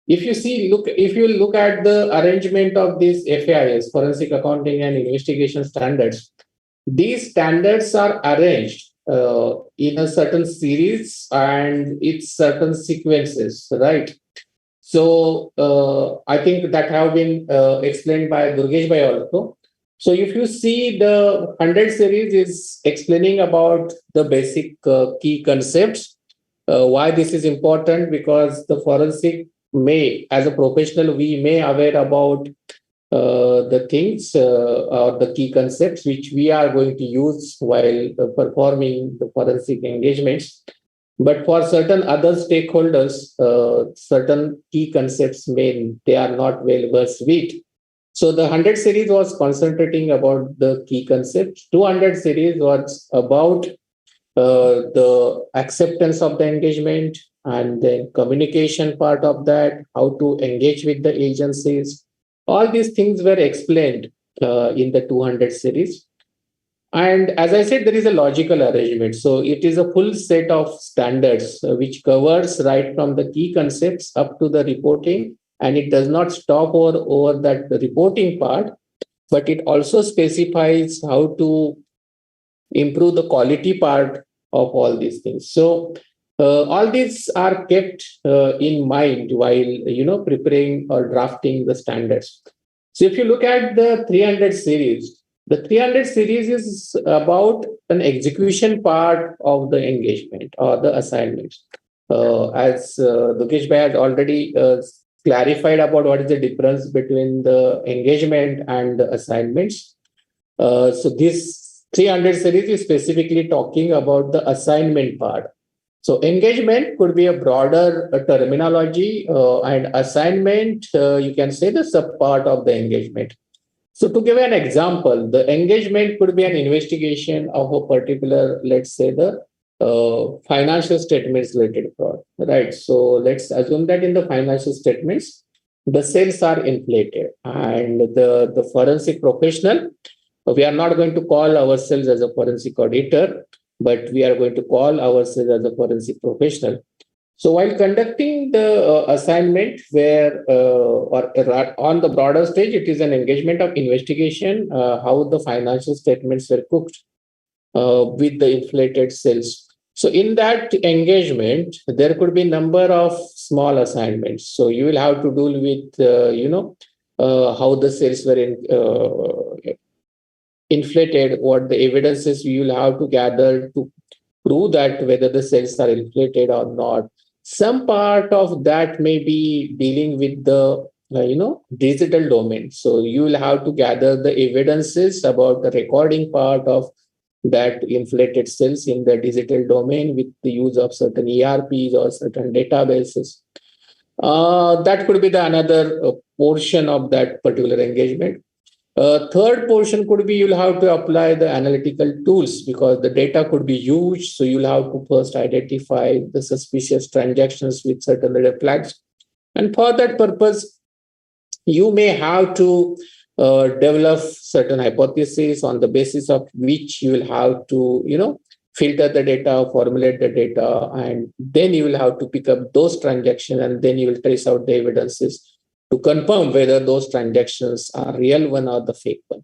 S4: if you look at the arrangement of these FAIS, forensic accounting and investigation standards, these standards are arranged in a certain series and it's certain sequences, right? So I think that have been explained by Durgesh Bhai also. So if you see the 100 series is explaining about the basic key concepts. Why this is important? Because the forensic may, as a professional, we may aware about the things or the key concepts which we are going to use while performing the forensic engagements. But for certain other stakeholders, certain key concepts may they are not well versed with. So the 100 series was concentrating about the key concepts. 200 series was about the acceptance of the engagement and then communication part of that, how to engage with the agencies. All these things were explained in the 200 series. And as I said, there is a logical arrangement. So it is a full set of standards which covers right from the key concepts up to the reporting. And it does not stop over that reporting part, but it also specifies how to improve the quality part of all these things. So all these are kept in mind while preparing or drafting the standards. So if you look at the 300 series, the 300 series is about an execution part of the engagement or the assignment. As Dukesh Bhai has already clarified about what is the difference between the engagement and the assignments. So this 300 series is specifically talking about the assignment part. So engagement could be a broader terminology and assignment, you can say the sub part of the engagement. So to give an example, the engagement could be an investigation of a particular, let's say the financial statements related fraud, right? So let's assume that in the financial statements, the sales are inflated and the forensic professional, we are not going to call ourselves as a forensic auditor, but we are going to call ourselves as a forensic professional. So while conducting the assignment where or on the broader stage, it is an engagement of investigation, how the financial statements were cooked with the inflated sales. So in that engagement, there could be number of small assignments. So you will have to deal with, how the sales were inflated, what the evidences you will have to gather to prove that whether the sales are inflated or not. Some part of that may be dealing with the digital domain. So you will have to gather the evidences about the recording part of that inflated sales in the digital domain with the use of certain ERPs or certain databases. That could be the another portion of that particular engagement. Third portion could be you'll have to apply the analytical tools because the data could be huge. So you'll have to first identify the suspicious transactions with certain red flags. And for that purpose, you may have to develop certain hypotheses on the basis of which you will have to, filter the data, formulate the data, and then you will have to pick up those transactions and then you will trace out the evidences to confirm whether those transactions are real one or the fake one.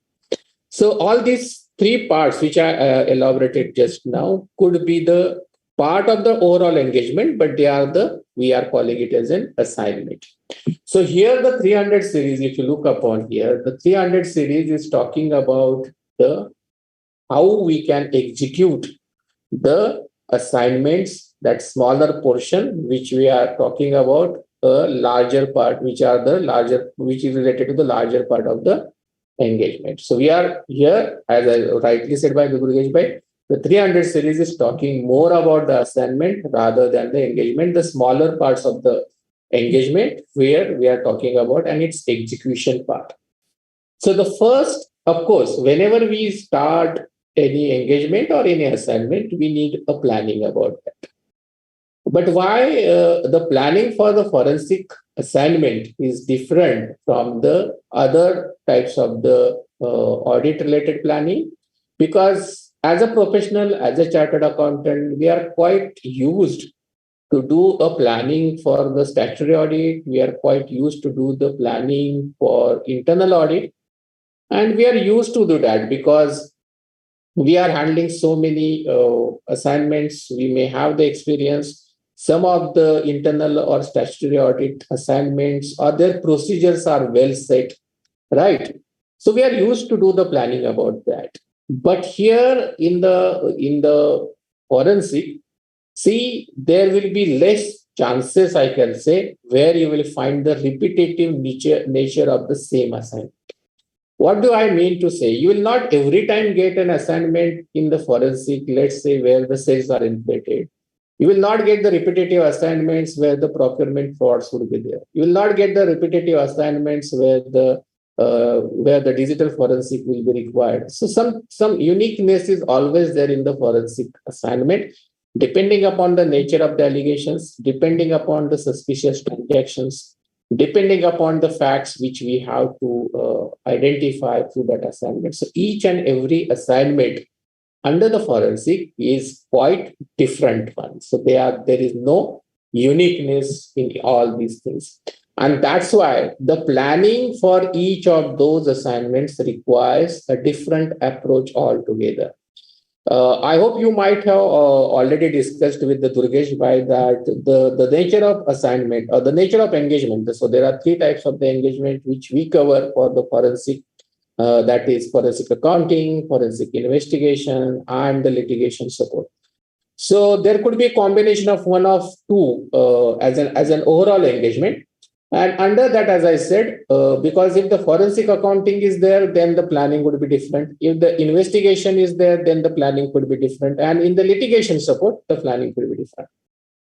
S4: So all these three parts which I elaborated just now could be the part of the overall engagement, but we are calling it as an assignment. So here the 300 series, if you look upon here, the 300 series is talking about how we can execute the assignments, that smaller portion which we are talking about, a larger part, which is related to the larger part of the engagement. So we are here, as I rightly said by Durgesh Bhai, the 300 series is talking more about the assignment rather than the engagement. The smaller parts of the engagement where we are talking about and its execution part. So the first, of course, whenever we start any engagement or any assignment, we need a planning about that. But why the planning for the forensic assignment is different from the other types of the audit related planning? Because as a professional, as a chartered accountant, we are quite used to do a planning for the statutory audit. We are quite used to do the planning for internal audit. And we are used to do that because we are handling so many assignments. We may have the experience. Some of the internal or statutory audit assignments or their procedures are well set, right? So we are used to do the planning about that. But here in the forensic, see, there will be less chances, I can say, where you will find the repetitive nature of the same assignment. What do I mean to say? You will not every time get an assignment in the forensic, let's say, where the sales are inflated. You will not get the repetitive assignments where the procurement frauds would be there. You will not get the repetitive assignments where the digital forensic will be required. So some uniqueness is always there in the forensic assignment, depending upon the nature of the allegations, depending upon the suspicious transactions, depending upon the facts which we have to identify through that assignment. So each and every assignment under the forensic is quite different one. So there is no uniqueness in all these things. And that's why the planning for each of those assignments requires a different approach altogether. I hope you might have already discussed with the Durgesh Bhai that the nature of assignment or the nature of engagement. So there are three types of the engagement which we cover for the forensic. That is forensic accounting, forensic investigation, and the litigation support. So there could be a combination of one of two as an overall engagement. And under that, as I said, because if the forensic accounting is there, then the planning would be different. If the investigation is there, then the planning could be different. And in the litigation support, the planning could be different.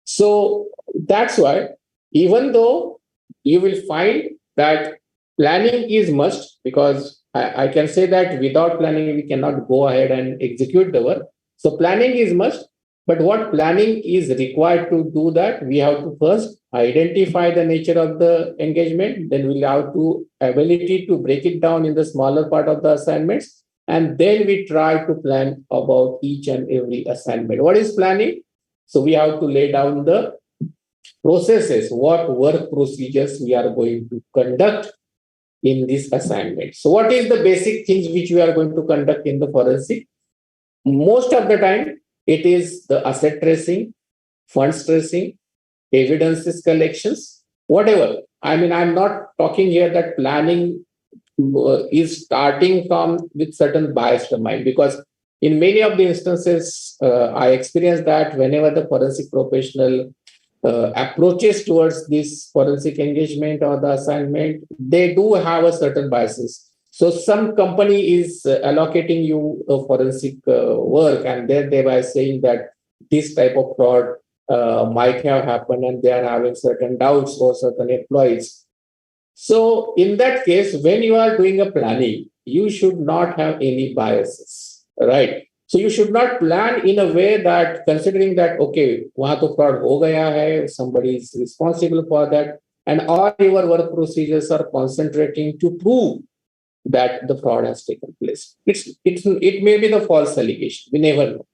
S4: So that's why, even though you will find that planning is must, because I can say that without planning, we cannot go ahead and execute the work. So planning is must. But what planning is required to do that? We have to first identify the nature of the engagement. Then we'll have to ability to break it down in the smaller part of the assignments. And then we try to plan about each and every assignment. What is planning? So we have to lay down the processes, what work procedures we are going to conduct in this assignment. So what is the basic things which we are going to conduct in the forensic? Most of the time, it is the asset tracing, funds tracing, evidences collections, whatever. I mean, I'm not talking here that planning is starting from with certain biased mind, because in many of the instances, I experienced that whenever the forensic professional approaches towards this forensic engagement or the assignment, they do have a certain biases. So some company is allocating you a forensic work, and then thereby saying that this type of fraud might have happened, and they are having certain doubts or certain employees. So in that case, when you are doing a planning, you should not have any biases, right? So you should not plan in a way that considering that, okay, wahan to fraud ho gaya hai, somebody is responsible for that, and all your work procedures are concentrating to prove that the fraud has taken place. It may be the false allegation. We never know.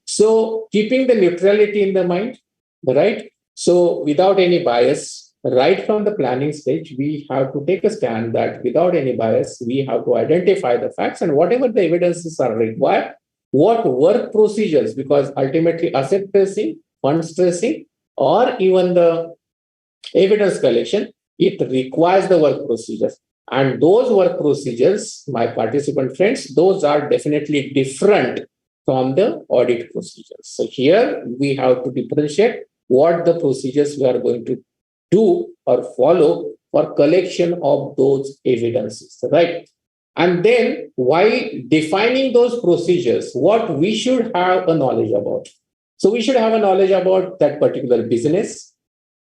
S4: So keeping the neutrality in the mind, right? So without any bias, right from the planning stage, we have to take a stand that without any bias, we have to identify the facts and whatever the evidences are required, what work procedures, because ultimately asset tracing, funds tracing, or even the evidence collection, it requires the work procedures. And those work procedures, my participant friends, those are definitely different from the audit procedures. So here we have to differentiate what the procedures we are going to do or follow for collection of those evidences, right? And then while defining those procedures, what we should have a knowledge about. So we should have a knowledge about that particular business,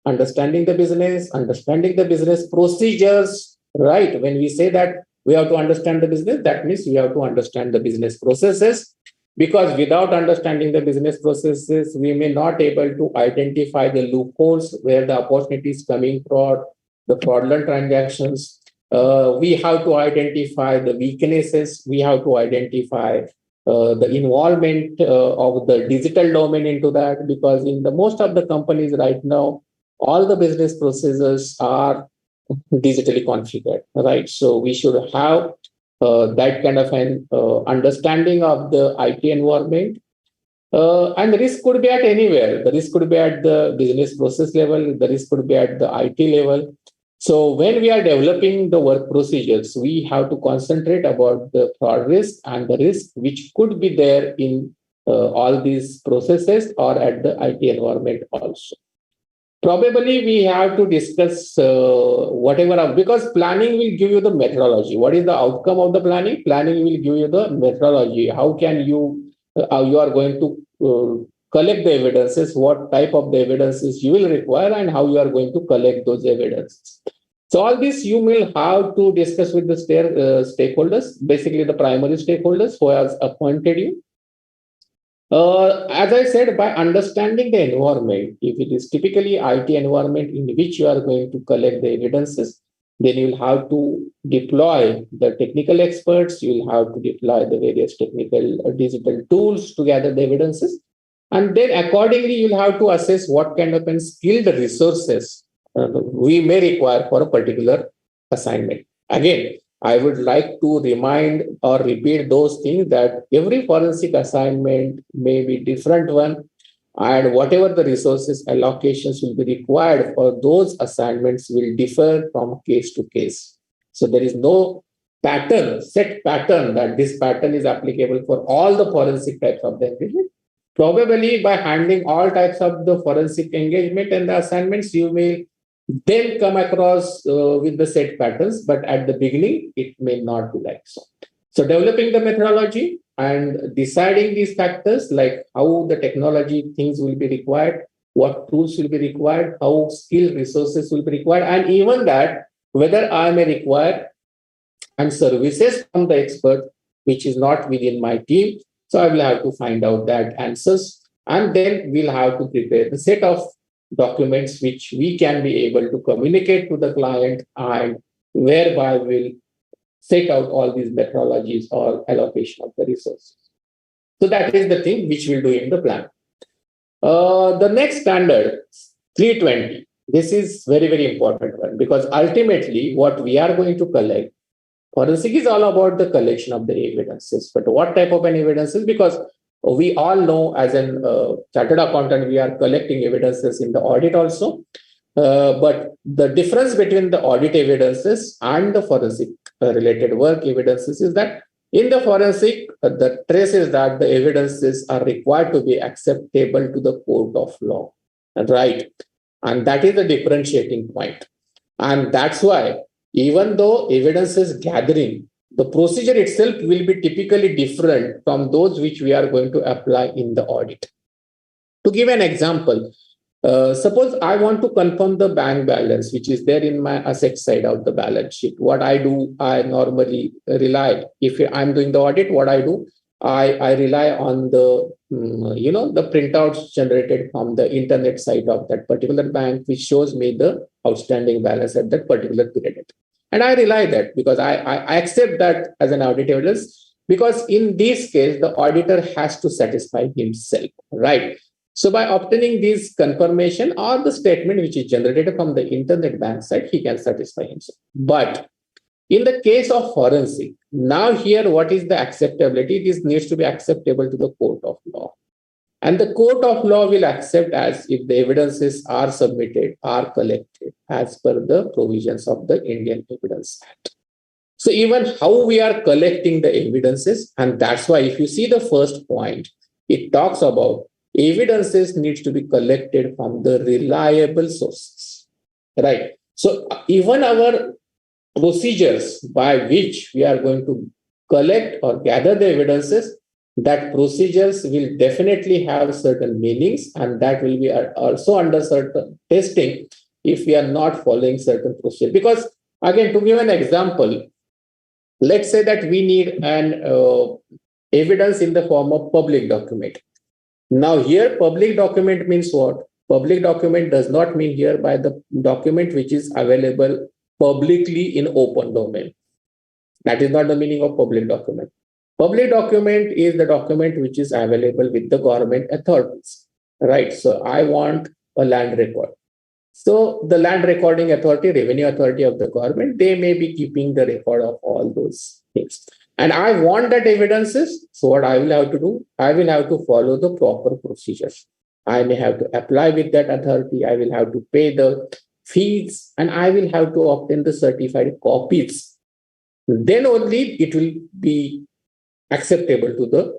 S4: understanding the business procedures, right? When we say that we have to understand the business, that means we have to understand the business processes, because without understanding the business processes, we may not able to identify the loopholes where the opportunity is coming for the fraudulent transactions. We have to identify the weaknesses. We have to identify the involvement of the digital domain into that, because in the most of the companies right now, all the business processes are digitally configured, right? So we should have that kind of an understanding of the IT environment. And the risk could be at anywhere. The risk could be at the business process level. The risk could be at the IT level. So when we are developing the work procedures, we have to concentrate about the fraud risk and the risk which could be there in all these processes or at the IT environment also. Probably we have to discuss because planning will give you the methodology. What is the outcome of the planning? Planning will give you the methodology. How can you are going to collect the evidences, what type of the evidences you will require, and how you are going to collect those evidences. So all this you will have to discuss with the stakeholders, basically the primary stakeholders who has appointed you. As I said, by understanding the environment, if it is typically IT environment in which you are going to collect the evidences, then you will have to deploy the technical experts, you will have to deploy the various technical digital tools to gather the evidences. And then accordingly, you'll have to assess what kind of skilled resources we may require for a particular assignment. Again, I would like to remind or repeat those things that every forensic assignment may be different one, and whatever the resources allocations will be required for those assignments will differ from case to case. So there is no set pattern that this pattern is applicable for all the forensic types of the engagement. Probably by handling all types of the forensic engagement and the assignments, you may then come across with the set patterns, but at the beginning, it may not be like so. So developing the methodology and deciding these factors, like how the technology things will be required, what tools will be required, how skilled resources will be required, and even that whether I may require and services from the expert, which is not within my team. So I will have to find out that answers, and then we'll have to prepare the set of documents which we can be able to communicate to the client, and whereby we'll set out all these methodologies or allocation of the resources. So that is the thing which we'll do in the plan. The next standard, 320. This is very, very important one, because ultimately what we are going to collect, forensic is all about the collection of the evidences. But what type of an evidences? Because we all know as a chartered accountant, we are collecting evidences in the audit also. But the difference between the audit evidences and the forensic related work evidences is that in the forensic, the trace is that the evidences are required to be acceptable to the court of law, right? And that is the differentiating point. And that's why even though evidence is gathering, the procedure itself will be typically different from those which we are going to apply in the audit. To give an example, suppose I want to confirm the bank balance, which is there in my asset side of the balance sheet. What I do, I normally rely, if I'm doing the audit, what I do, I rely on the, the printouts generated from the internet site of that particular bank, which shows me the outstanding balance at that particular period. And I rely that because I accept that as an audit evidence, because in this case, the auditor has to satisfy himself, right? So by obtaining this confirmation or the statement which is generated from the internet bank site, he can satisfy himself. But in the case of forensic, now here, what is the acceptability? This needs to be acceptable to the court of law. And the court of law will accept as if the evidences are submitted, are collected as per the provisions of the Indian Evidence Act. So even how we are collecting the evidences, and that's why if you see the first point, it talks about evidences needs to be collected from the reliable sources, right? So even our procedures by which we are going to collect or gather the evidences that procedures will definitely have certain meanings, and that will be also under certain testing if we are not following certain procedure. Because again, to give an example, let's say that we need an evidence in the form of public document. Now here, public document means what? Public document does not mean here by the document which is available publicly in open domain. That is not the meaning of public document. Public document is the document which is available with the government authorities, right? So I want a land record. So the land recording authority, revenue authority of the government, they may be keeping the record of all those things. And I want that evidences. So what I will have to do? I will have to follow the proper procedures. I may have to apply with that authority. I will have to pay the fees, and I will have to obtain the certified copies. Then only it will be acceptable to the,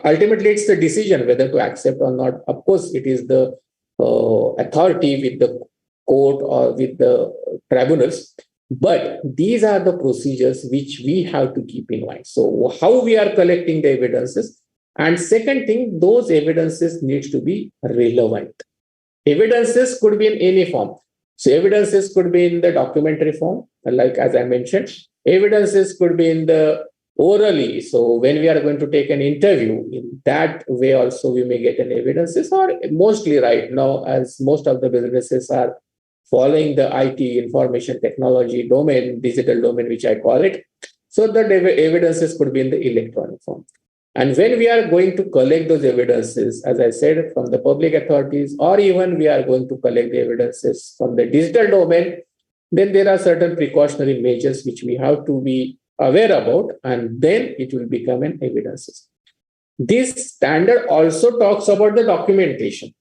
S4: ultimately it's the decision whether to accept or not. Of course, it is the authority with the court or with the tribunals. But these are the procedures which we have to keep in mind. So how we are collecting the evidences. And second thing, those evidences needs to be relevant. Evidences could be in any form. So evidences could be in the documentary form, like as I mentioned. Evidences could be in the orally. So when we are going to take an interview, in that way also we may get an evidences, or mostly right now, as most of the businesses are following the IT, information technology domain, digital domain, which I call it. So the evidences could be in the electronic form. And when we are going to collect those evidences, as I said, from the public authorities, or even we are going to collect the evidences from the digital domain, then there are certain precautionary measures which we have to be aware about, and then it will become an evidences. This standard also talks about the documentation.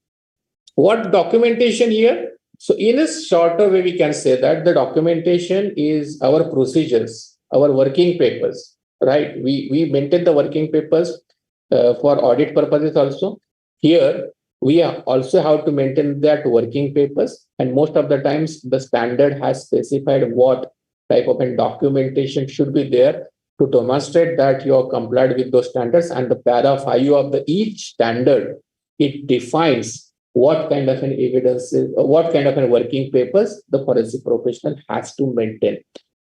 S4: What documentation here? So in a shorter way, we can say that the documentation is our procedures, our working papers, right? We maintain the working papers for audit purposes also. Here, we also have to maintain that working papers. And most of the times, the standard has specified what type of a documentation should be there to demonstrate that you are complied with those standards. And the para 5 of the each standard, it defines what kind of an evidence, what kind of a working papers the forensic professional has to maintain.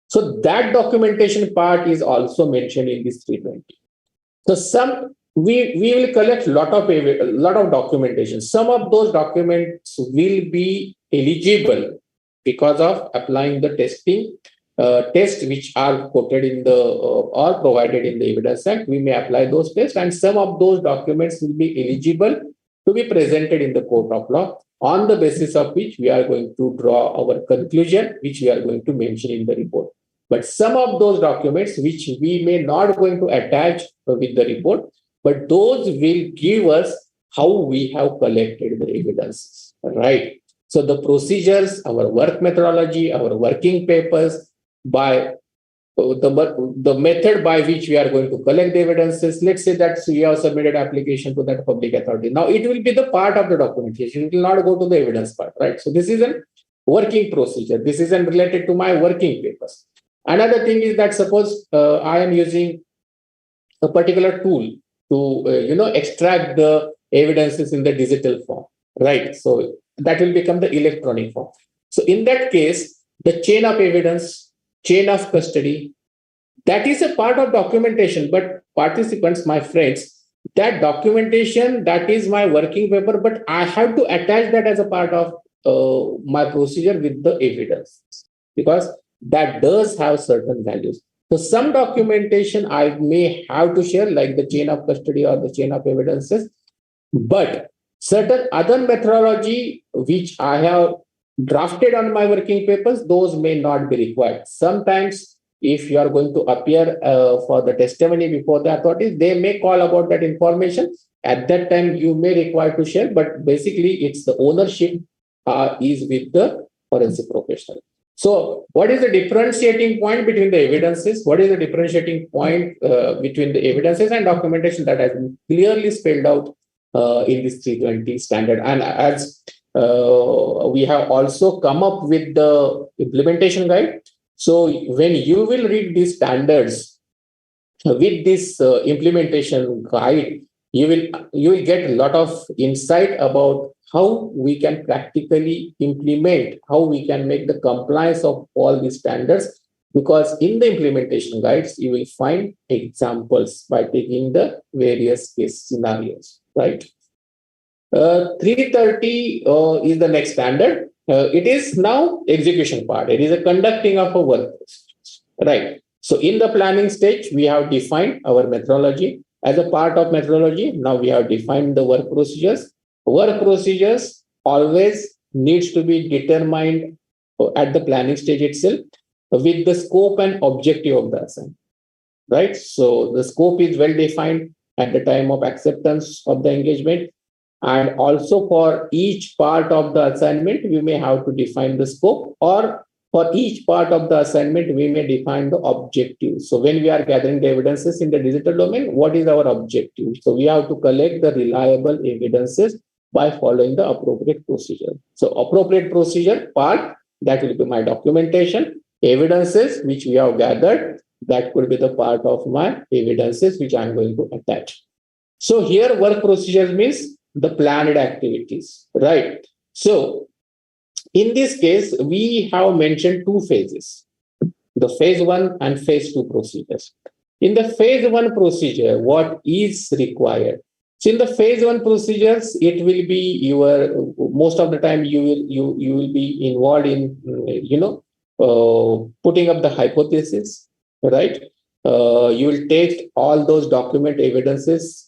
S4: So that documentation part is also mentioned in this 320. So we will collect a lot of documentation. Some of those documents will be eligible because of applying the testing tests which are quoted in the or provided in the Evidence Act. We may apply those tests, and some of those documents will be eligible to be presented in the court of law, on the basis of which we are going to draw our conclusion, which we are going to mention in the report. But some of those documents which we may not going to attach with the report, but those will give us how we have collected the evidences, right? So the procedures, our work methodology, our working papers, by the method by which we are going to collect the evidences. Let's say that we have submitted application to that public authority. Now it will be the part of the documentation. It will not go to the evidence part, right? So this is a working procedure. This isn't related to my working papers. Another thing is that suppose I am using a particular tool to extract the evidences in the digital form, right? So that will become the electronic form. So in that case, the chain of evidence, chain of custody, that is a part of documentation. But participants, my friends, that documentation, that is my working paper, but I have to attach that as a part of my procedure with the evidence, because that does have certain values. So some documentation I may have to share, like the chain of custody or the chain of evidences, but certain other methodology which I have drafted on my working papers, those may not be required. Sometimes if you are going to appear for the testimony before the authorities, they may call about that information. At that time, you may require to share, but basically it's the ownership is with the forensic professional. So what is the differentiating point between the evidences? What is the differentiating point between the evidences and documentation? That has been clearly spelled out in this 320 standard. And as we have also come up with the implementation guide. So when you will read these standards, with this implementation guide, you will get a lot of insight about how we can practically implement, how we can make the compliance of all these standards. Because in the implementation guides, you will find examples by taking the various case scenarios, right? 330 is the next standard. It is now execution part. It is a conducting of a work, right? So in the planning stage, we have defined our methodology. As a part of methodology, now we have defined the work procedures. Work procedures always needs to be determined at the planning stage itself with the scope and objective of the assignment, right? So the scope is well defined at the time of acceptance of the engagement. And also for each part of the assignment, we may have to define the scope, or for each part of the assignment, we may define the objective. So when we are gathering the evidences in the digital domain, what is our objective? So we have to collect the reliable evidences by following the appropriate procedure. So appropriate procedure part, that will be my documentation. Evidences which we have gathered, that could be the part of my evidences which I'm going to attach. So here work procedures means the planned activities, right? So in this case, we have mentioned two phases, the phase 1 and phase 2 procedures. In the phase 1 procedure, what is required? So in the phase 1 procedures, it will be your, most of the time you will be involved in, putting up the hypothesis, right? You will take all those document evidences,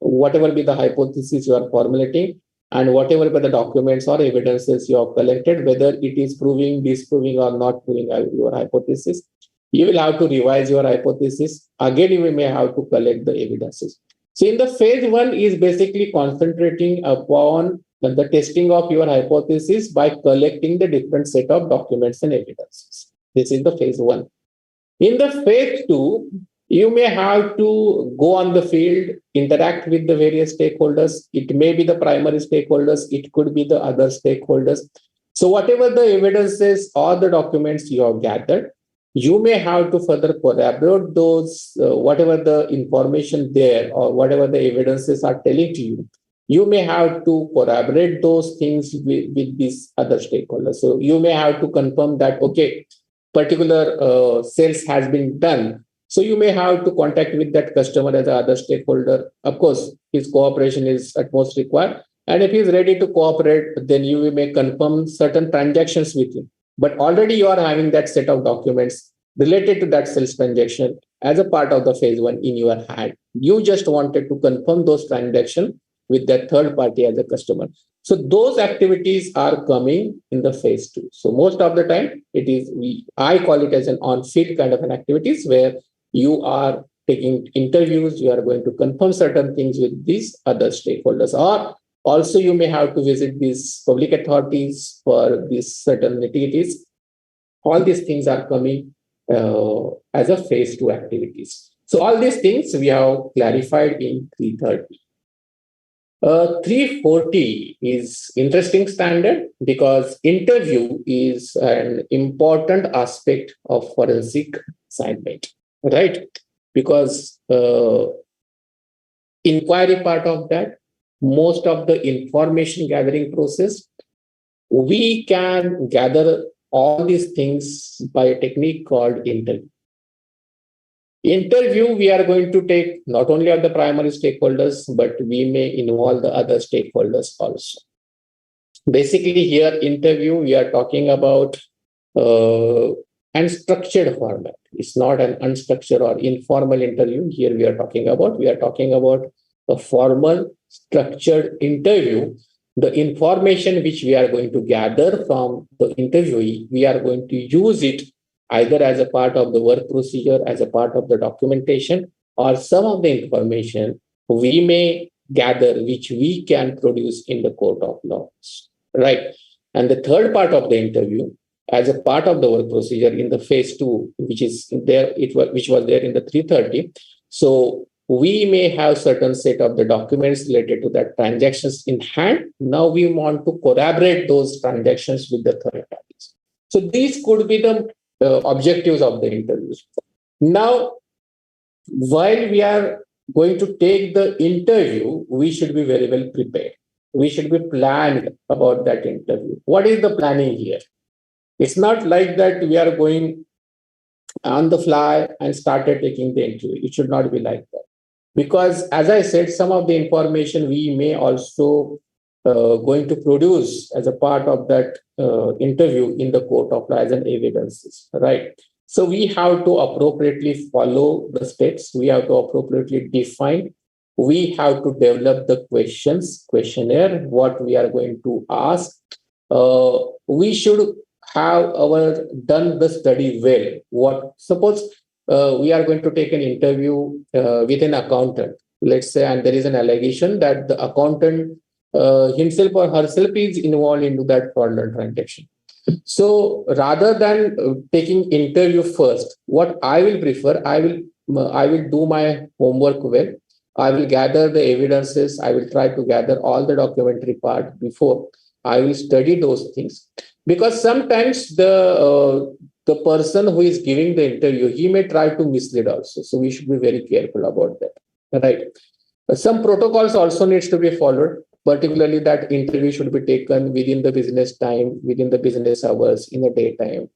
S4: whatever be the hypothesis you are formulating, and whatever be the documents or evidences you have collected, whether it is proving, disproving, or not proving your hypothesis, you will have to revise your hypothesis. Again, you may have to collect the evidences. So in the phase 1 is basically concentrating upon the testing of your hypothesis by collecting the different set of documents and evidences. This is the phase 1. In the phase 2, you may have to go on the field, interact with the various stakeholders. It may be the primary stakeholders, it could be the other stakeholders. So whatever the evidences or the documents you have gathered, you may have to further corroborate those, whatever the information there or whatever the evidences are telling to you. You may have to corroborate those things with these other stakeholders. So you may have to confirm that, okay, particular sales has been done. So you may have to contact with that customer as another stakeholder. Of course, his cooperation is at most required. And if he is ready to cooperate, then you may confirm certain transactions with him. But already you are having that set of documents related to that sales transaction as a part of the phase 1 in your hand. You just wanted to confirm those transactions with that third party as a customer. So those activities are coming in the phase 2. So most of the time, I call it as an on-field kind of an activities where you are taking interviews, you are going to confirm certain things with these other stakeholders, or also you may have to visit these public authorities for these certain nitty-gritties. All these things are coming as a phase 2 activities. So all these things we have clarified in 330. 340 is interesting standard because interview is an important aspect of forensic assignment, right? Because inquiry part of that, most of the information gathering process, we can gather all these things by a technique called interview. Interview, we are going to take not only of the primary stakeholders, but we may involve the other stakeholders also. Basically here, interview, we are talking about unstructured format. It's not an unstructured or informal interview. Here we are talking about a formal structured interview. The information which we are going to gather from the interviewee, we are going to use it either as a part of the work procedure, as a part of the documentation, or some of the information we may gather, which we can produce in the court of law, right? And the third part of the interview, as a part of the work procedure in the phase 2, which is there, which was there in the 330. So we may have certain set of the documents related to that transactions in hand. Now we want to corroborate those transactions with the third parties. So these could be the objectives of the interviews. Now, while we are going to take the interview, we should be very well prepared. We should be planned about that interview. What is the planning here? It's not like that we are going on the fly and started taking the interview. It should not be like that. Because as I said, some of the information we may also going to produce as a part of that interview in the court of law as an evidences, right? So we have to appropriately follow the steps. We have to appropriately define. We have to develop the questionnaire, what we are going to ask. We should have our done the study well. What suppose we are going to take an interview with an accountant, let's say, and there is an allegation that the accountant himself or herself is involved into that fraudulent transaction. So rather than taking interview first, what I will prefer, I will do my homework well. I will gather the evidences. I will try to gather all the documentary part before. I will study those things, because sometimes the person who is giving the interview, he may try to mislead also. So we should be very careful about that, right? Some protocols also needs to be followed, particularly that interview should be taken within the business time, within the business hours, in the daytime,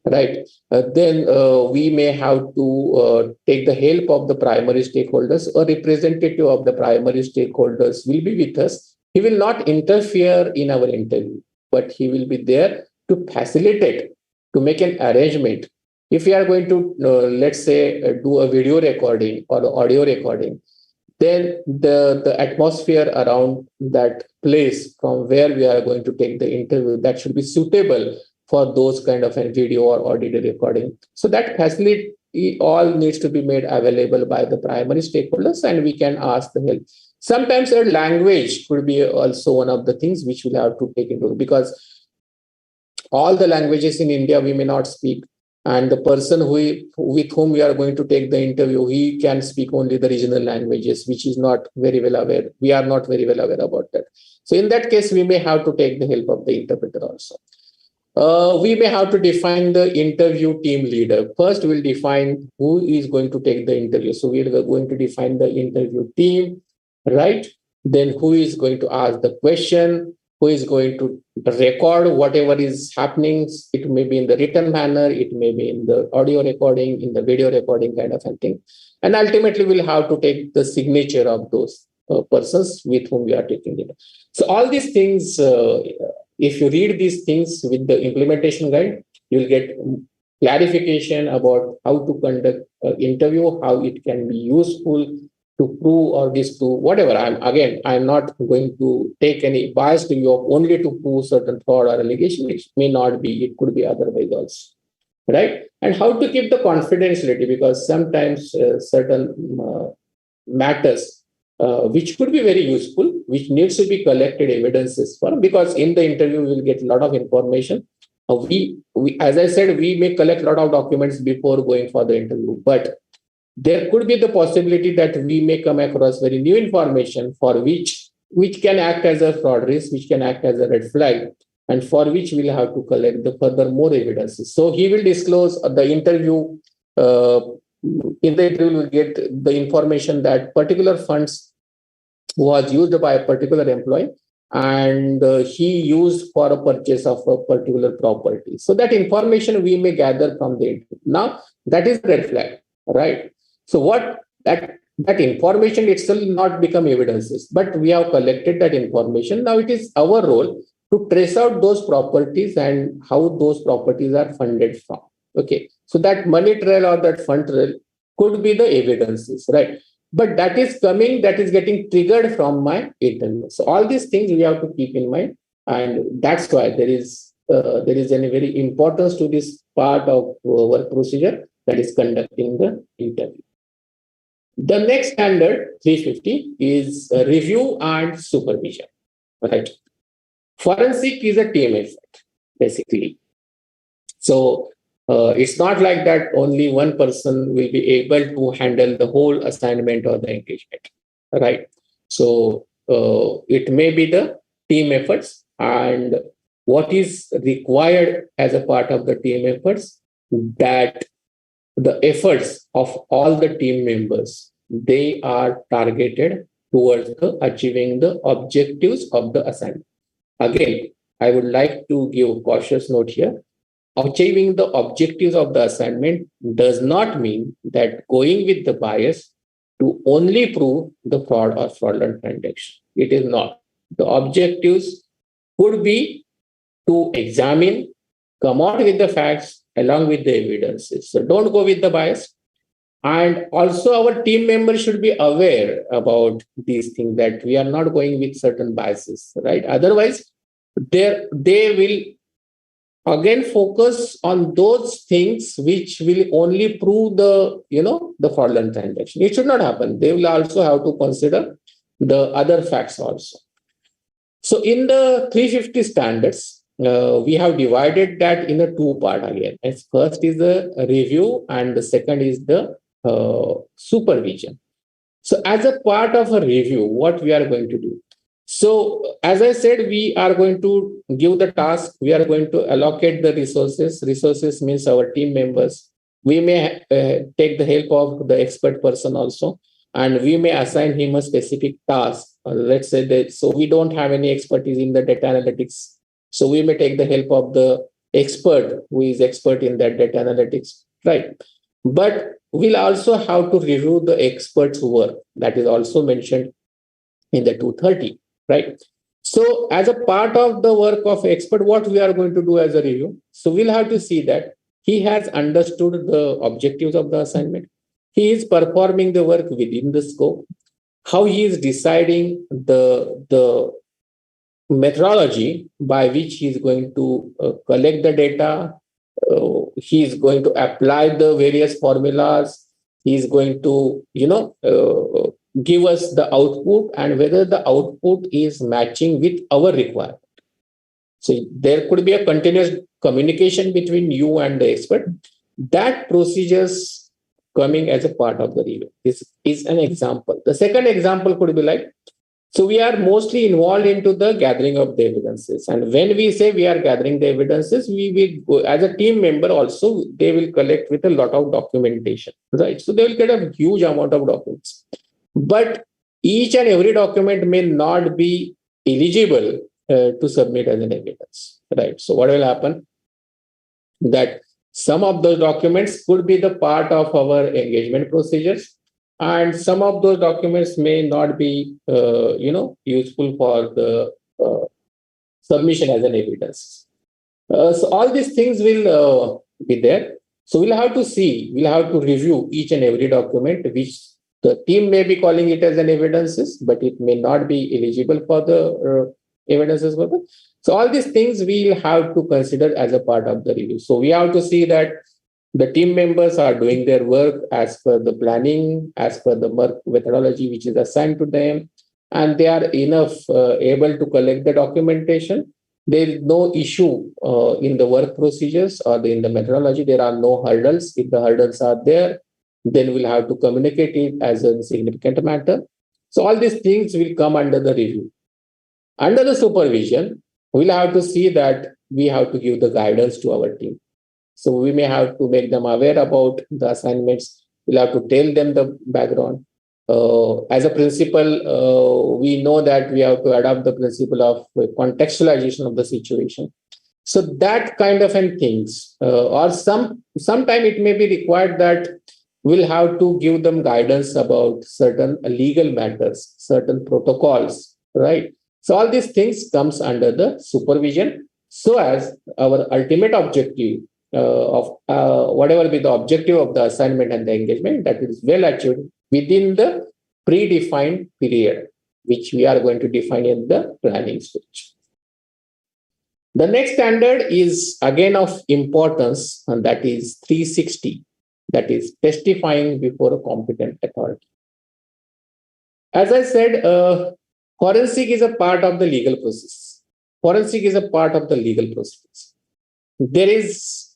S4: right? Then we may have to take the help of the primary stakeholders. A representative of the primary stakeholders will be with us. He will not interfere in our interview, but he will be there to facilitate, to make an arrangement. If we are going to, let's say, do a video recording or audio recording, then the atmosphere around that place from where we are going to take the interview, that should be suitable for those kind of a video or audio recording. So that facility all needs to be made available by the primary stakeholders, and we can ask the help. Sometimes a language could be also one of the things which we'll have to take into, because all the languages in India we may not speak. And the person with whom we are going to take the interview, he can speak only the regional languages, which is not very well aware. We are not very well aware about that. So in that case, we may have to take the help of the interpreter also. We may have to define the interview team leader. First, we'll define who is going to take the interview. So we're going to define the interview team, right? Then who is going to ask the question, who is going to record whatever is happening. It may be in the written manner, it may be in the audio recording, in the video recording kind of a thing. And ultimately, we'll have to take the signature of those persons with whom we are taking it. So all these things, if you read these things with the implementation guide, you'll get clarification about how to conduct an interview, how it can be useful to prove or disprove, whatever. I'm not going to take any biased view of only to prove certain fraud or allegation. It may not be, it could be otherwise also, right? And how to keep the confidentiality, because sometimes certain matters which could be very useful, which needs to be collected evidences for, because in the interview we will get a lot of information. We as I said, we may collect a lot of documents before going for the interview, but there could be the possibility that we may come across very new information for which can act as a fraud risk, which can act as a red flag, and for which we'll have to collect the further more evidences. So he will disclose the interview. In the interview, we'll get the information that particular funds was used by a particular employee, and he used for a purchase of a particular property. So that information we may gather from the interview. Now, that is red flag, right? So what that information itself will not become evidences, but we have collected that information. Now it is our role to trace out those properties and how those properties are funded from. Okay, so that money trail or that fund trail could be the evidences, right? But that is getting triggered from my interview. So all these things we have to keep in mind, and that's why there is a very importance to this part of our procedure, that is conducting the interview. The next standard, 350, is review and supervision, right? Forensic is a team effort, basically. So it's not like that only one person will be able to handle the whole assignment or the engagement, right? So it may be the team efforts, and what is required as a part of the team efforts, that the efforts of all the team members, they are targeted towards achieving the objectives of the assignment. Again, I would like to give a cautious note here. Achieving the objectives of the assignment does not mean that going with the bias to only prove the fraud or fraudulent transaction. It is not. The objectives could be to examine, come out with the facts along with the evidences. So don't go with the bias. And also our team members should be aware about these things, that we are not going with certain biases, right? Otherwise, they will again focus on those things which will only prove the fraudulent transaction. It should not happen. They will also have to consider the other facts also. So in the 350 standards, we have divided that in a two part again. As first is the review and the second is the supervision. So as a part of a review, what we are going to do? So as I said, we are going to give the task. We are going to allocate the resources. Resources means our team members. We may take the help of the expert person also, and we may assign him a specific task. Let's say that, so we don't have any expertise in the data analytics. So we may take the help of the expert who is expert in that data analytics, right? But we'll also have to review the expert's work. That is also mentioned in the 230. Right. So as a part of the work of expert, what we are going to do as a review? So we'll have to see that he has understood the objectives of the assignment. He is performing the work within the scope. How he is deciding the methodology by which he is going to collect the data. He is going to apply the various formulas. He is going to, give us the output and whether the output is matching with our requirement. So there could be a continuous communication between you and the expert. That procedures coming as a part of the review. This is an example. The second example could be like, so we are mostly involved into the gathering of the evidences. And when we say we are gathering the evidences, we will go as a team member also, they will collect with a lot of documentation, right? So they will get a huge amount of documents. But each and every document may not be eligible to submit as an evidence, right? So what will happen? That some of those documents could be the part of our engagement procedures, and some of those documents may not be, useful for the submission as an evidence. So all these things will be there. So we'll have to see, we'll have to review each and every document which the team may be calling it as an evidences, but it may not be eligible for the evidences purpose. So all these things we'll have to consider as a part of the review. So we have to see that the team members are doing their work as per the planning, as per the work methodology which is assigned to them, and they are enough able to collect the documentation. There is no issue in the work procedures or in the methodology. There are no hurdles. If the hurdles are there, then we'll have to communicate it as a significant matter. So all these things will come under the review. Under the supervision, we'll have to see that we have to give the guidance to our team. So we may have to make them aware about the assignments. We'll have to tell them the background. As a principle, we know that we have to adopt the principle of contextualization of the situation. So that kind of things, or sometime it may be required that we'll have to give them guidance about certain legal matters, certain protocols, right? So all these things comes under the supervision, so as our ultimate objective of whatever be the objective of the assignment and the engagement, that is well achieved within the predefined period, which we are going to define in the planning stage. The next standard is again of importance, and that is 360. That is testifying before a competent authority. As I said, forensic is a part of the legal process. Forensic is a part of the legal process. There is,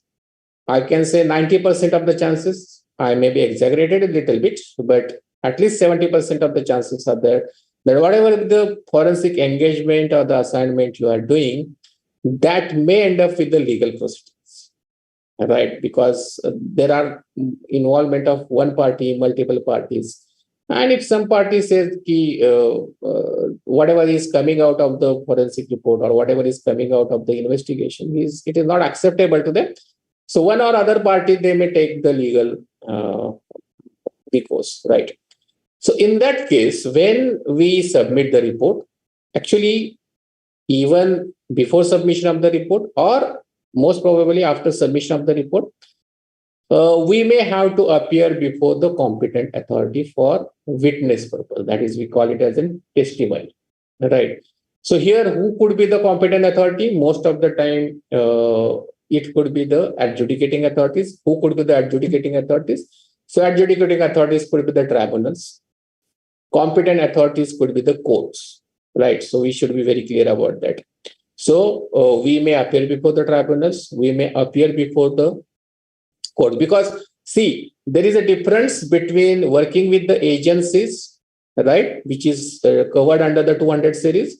S4: I can say 90% of the chances, I may be exaggerated a little bit, but at least 70% of the chances are there that whatever the forensic engagement or the assignment you are doing, that may end up with the legal proceedings. right? Because there are involvement of one party, multiple parties. And if some party says whatever is coming out of the forensic report or whatever is coming out of the investigation, it is not acceptable to them. So one or other party, they may take the legal recourse, right? So in that case, when we submit the report, actually, even before submission of the report or most probably after submission of the report, we may have to appear before the competent authority for witness purpose. That is, we call it as a testimony, right? So here, who could be the competent authority? Most of the time, it could be the adjudicating authorities. Who could be the adjudicating authorities? So adjudicating authorities could be the tribunals. Competent authorities could be the courts, right? So we should be very clear about that. So we may appear before the tribunals. We may appear before the court, because see, there is a difference between working with the agencies, right, which is covered under the 200 series,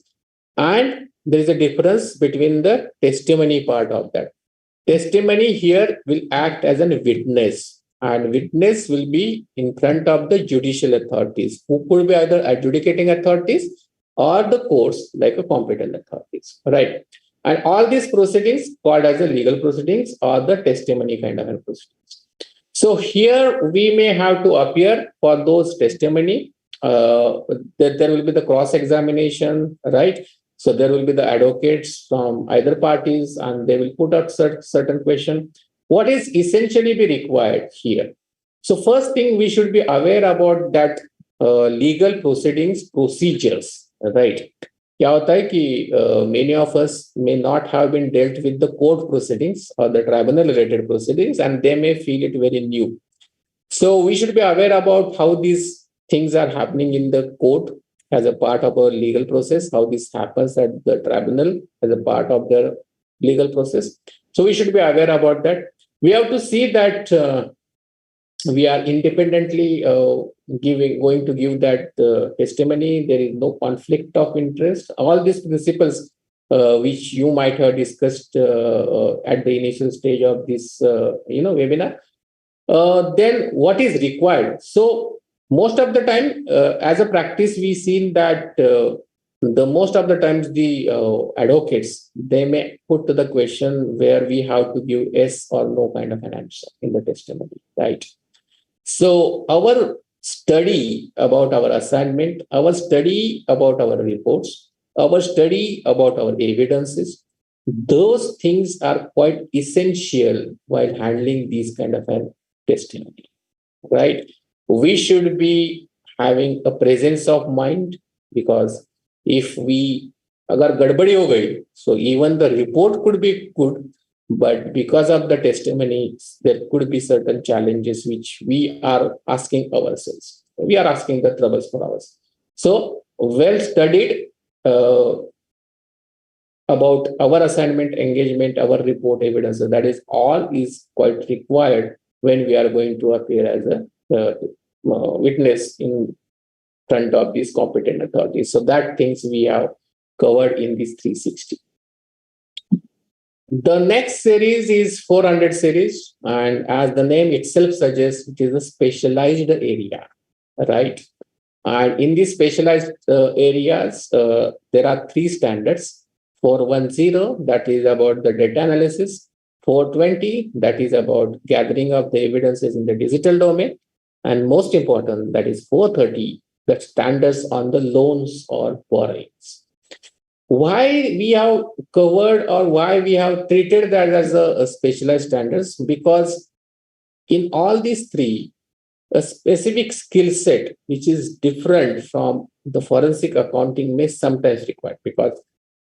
S4: and there is a difference between the testimony part of that. Testimony here will act as a witness, and witness will be in front of the judicial authorities, who could be either adjudicating authorities or the courts, like a competent authorities, right? And all these proceedings called as the legal proceedings or the testimony kind of proceedings. So here we may have to appear for those testimony. There will be the cross-examination, right? So there will be the advocates from either parties, and they will put up certain question. What is essentially be required here? So first thing, we should be aware about that legal proceedings procedures, right? क्या होता है कि many of us may not have been dealt with the court proceedings or the tribunal related proceedings, and they may feel it very new. So we should be aware about how these things are happening in the court as a part of our legal process, how this happens at the tribunal as a part of the legal process. So we should be aware about that. We have to see that we are independently going to give that testimony. There is no conflict of interest. All these principles, which you might have discussed at the initial stage of this, webinar. Then what is required? So most of the time, as a practice, we've seen that the most of the times the advocates, they may put to the question where we have to give yes or no kind of an answer in the testimony, right? So our study about our assignment, our study about our reports, our study about our evidences, those things are quite essential while handling these kind of a testimony, right? We should be having a presence of mind, because if we agar gadbadi ho gayi, so even the report could be good, but because of the testimonies, there could be certain challenges which we are asking ourselves. We are asking the troubles for ourselves. So well studied about our assignment, engagement, our report, evidence. So that is all is quite required when we are going to appear as a witness in front of these competent authorities. So that things we have covered in this 360. The next series is 400 series, and as the name itself suggests, it is a specialized area, right? And in these specialized areas, there are 3 standards. 410, that is about the data analysis. 420, that is about gathering of the evidences in the digital domain. And most important, that is 430, that standards on the loans or borrowings. Why we have covered or why we have treated that as a specialized standards? Because in all these 3, a specific skill set which is different from the forensic accounting may sometimes required. Because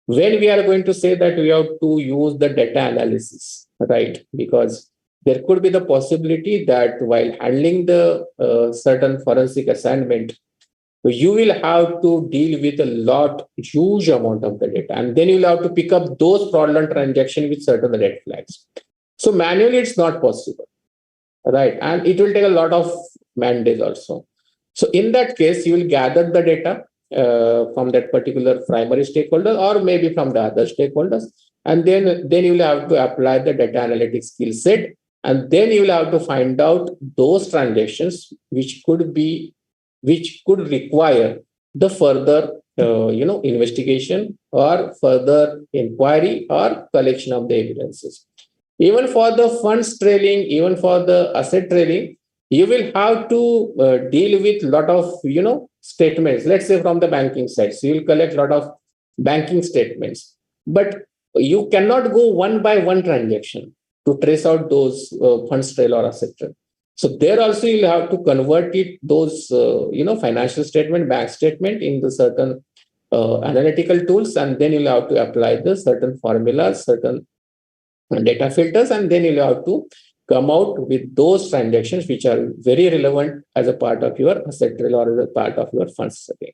S4: when we are going to say that we have to use the data analysis, right? Because there could be the possibility that while handling the certain forensic assignment, you will have to deal with a huge amount of the data. And then you'll have to pick up those fraudulent transactions with certain red flags. So manually, it's not possible, right? And it will take a lot of man days also. So in that case, you will gather the data from that particular primary stakeholder or maybe from the other stakeholders. And then you will have to apply the data analytics skill set. And then you will have to find out those transactions which could require the further investigation or further inquiry or collection of the evidences. Even for the funds trailing, even for the asset trailing, you will have to deal with a lot of statements. Let's say from the banking side, so you'll collect a lot of banking statements, but you cannot go one by one transaction to trace out those funds trail or asset trail. So there also you'll have to convert those financial statement, bank statement into certain analytical tools, and then you'll have to apply the certain formulas, certain data filters, and then you'll have to come out with those transactions which are very relevant as a part of your asset trail or as a part of your funds trailing.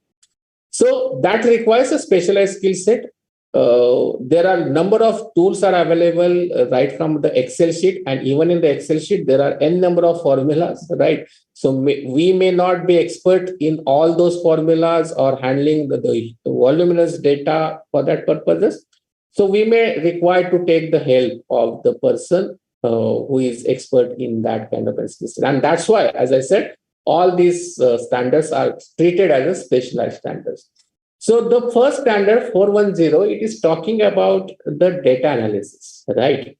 S4: So that requires a specialized skill set. There are a number of tools are available right from the Excel sheet, and even in the Excel sheet there are n number of formulas, right? So we may not be expert in all those formulas or handling the voluminous data for that purposes. So we may require to take the help of the person who is expert in that kind of a system. And that's why, as I said, all these standards are treated as a specialized standards. So the first standard 410, it is talking about the data analysis, right?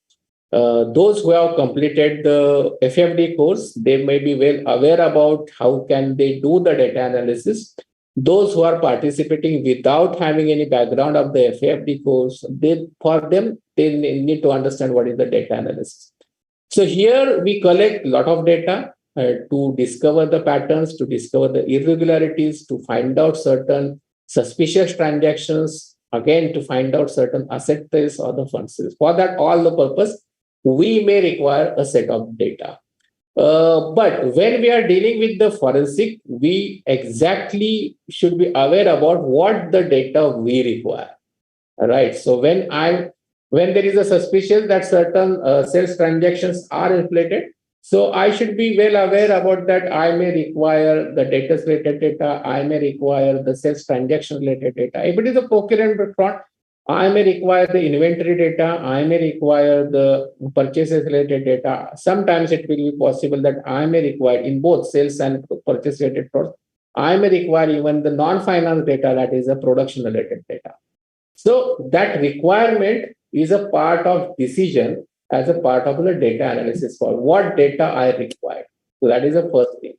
S4: Those who have completed the FFD course, they may be well aware about how can they do the data analysis. Those who are participating without having any background of the FFD course, they need to understand what is the data analysis. So here we collect a lot of data to discover the patterns, to discover the irregularities, to find out certain suspicious transactions, again, to find out certain asset trails or the fund trails. For that, all the purpose, we may require a set of data. But when we are dealing with the forensic, we exactly should be aware about what the data we require. All right. So when there is a suspicion that certain sales transactions are inflated, so I should be well aware about that. I may require the data related data. I may require the sales transaction related data. If it is a procurement fraud, I may require the inventory data. I may require the purchases related data. Sometimes it will be possible that I may require in both sales and purchase related fraud. I may require even the non-finance data, that is a production related data. So that requirement is a part of decision as a part of the data analysis for what data I require. So that is the first thing.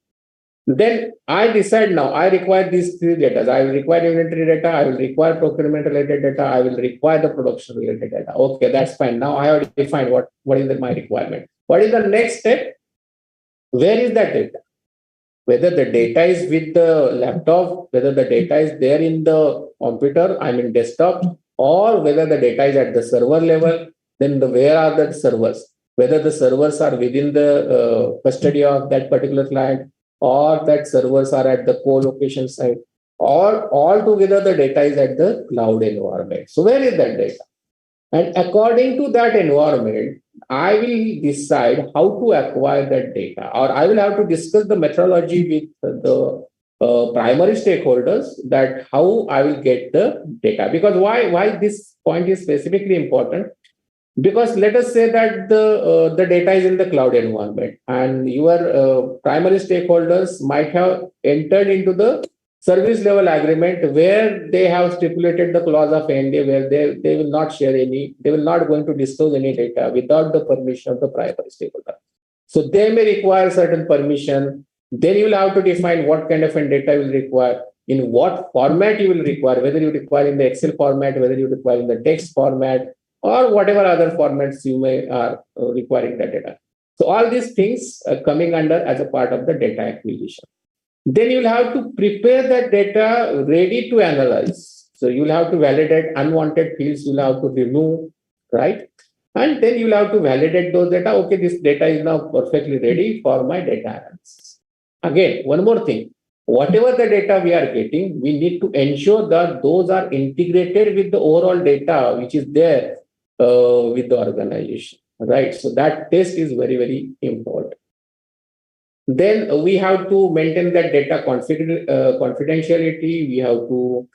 S4: Then I decide now, I require these three data. I will require inventory data, I will require procurement related data, I will require the production related data. Okay, that's fine. Now I have defined what is my requirement. What is the next step? Where is that data? Whether the data is with the laptop, whether the data is there in the computer, desktop, or whether the data is at the server level, then where are the servers? Whether the servers are within the custody of that particular client, or that servers are at the co-location site, or altogether the data is at the cloud environment. So where is that data? And according to that environment, I will decide how to acquire that data, or I will have to discuss the methodology with the primary stakeholders that how I will get the data. Because why this point is specifically important? Because let us say that the data is in the cloud environment, and your primary stakeholders might have entered into the service level agreement where they have stipulated the clause of NDA where they will not share any, they will not going to disclose any data without the permission of the primary stakeholder. So they may require certain permission. Then you will have to define what kind of data you will require, in what format you will require, whether you require in the Excel format, whether you require in the text format, or whatever other formats you may are requiring that data. So all these things are coming under as a part of the data acquisition. Then you'll have to prepare that data ready to analyze. So you'll have to validate unwanted fields, you'll have to remove, right? And then you'll have to validate those data. Okay, this data is now perfectly ready for my data analysis. Again, one more thing. Whatever the data we are getting, we need to ensure that those are integrated with the overall data which is there with the organization, right? So that test is very, very important. Then we have to maintain that data confidentiality. We have to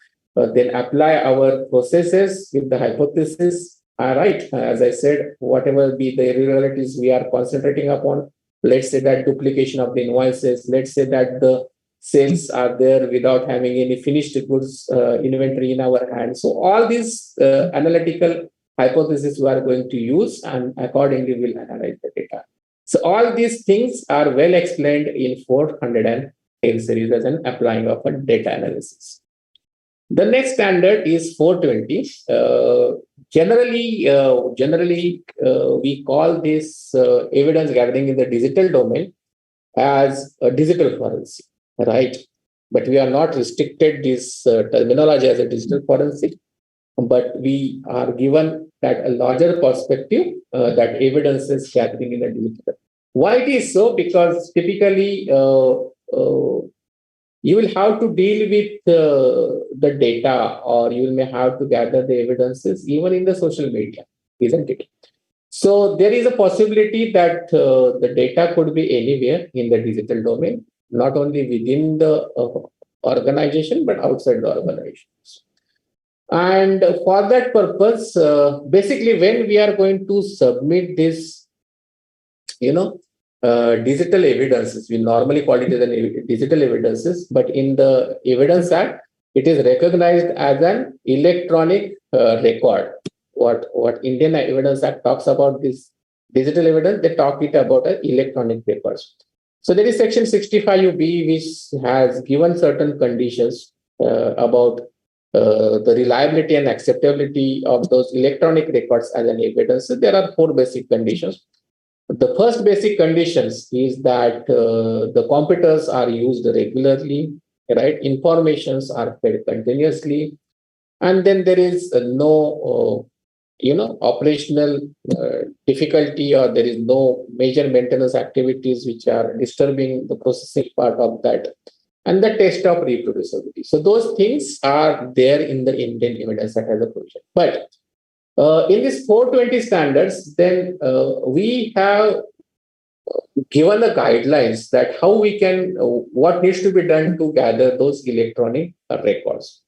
S4: then apply our processes with the hypothesis. right. As I said, whatever be the irregularities we are concentrating upon, let's say that duplication of the invoices, let's say that the sales are there without having any finished goods inventory in our hand. So all these analytical hypotheses we are going to use, and accordingly we'll analyze the data. So all these things are well explained in 410 series as an applying of a data analysis. The next standard is 420. Generally, we call this evidence gathering in the digital domain as a digital forensic, right? But we are not restricted this terminology as a digital forensic, but we are given that a larger perspective that evidence is gathering in the digital. Why it is so? Because typically you will have to deal with the data, or you may have to gather the evidences even in the social media, isn't it? So there is a possibility that the data could be anywhere in the digital domain, not only within the organization, but outside the organizations. And for that purpose, basically, when we are going to submit this, digital evidences, we normally call it as digital evidences, but in the Evidence Act, it is recognized as an electronic record. What Indian Evidence Act talks about this digital evidence, they talk it about an electronic records. So there is section 65UB, which has given certain conditions about the reliability and acceptability of those electronic records as an evidence. So there are 4 basic conditions. The first basic conditions is that the computers are used regularly, right? Informations are fed continuously, and then there is no operational difficulty, or there is no major maintenance activities which are disturbing the processing part of that, and the test of reproducibility. So those things are there in the Indian Evidence Act as a provision. But in this 420 standards, then we have given the guidelines that how we can, what needs to be done to gather those electronic records.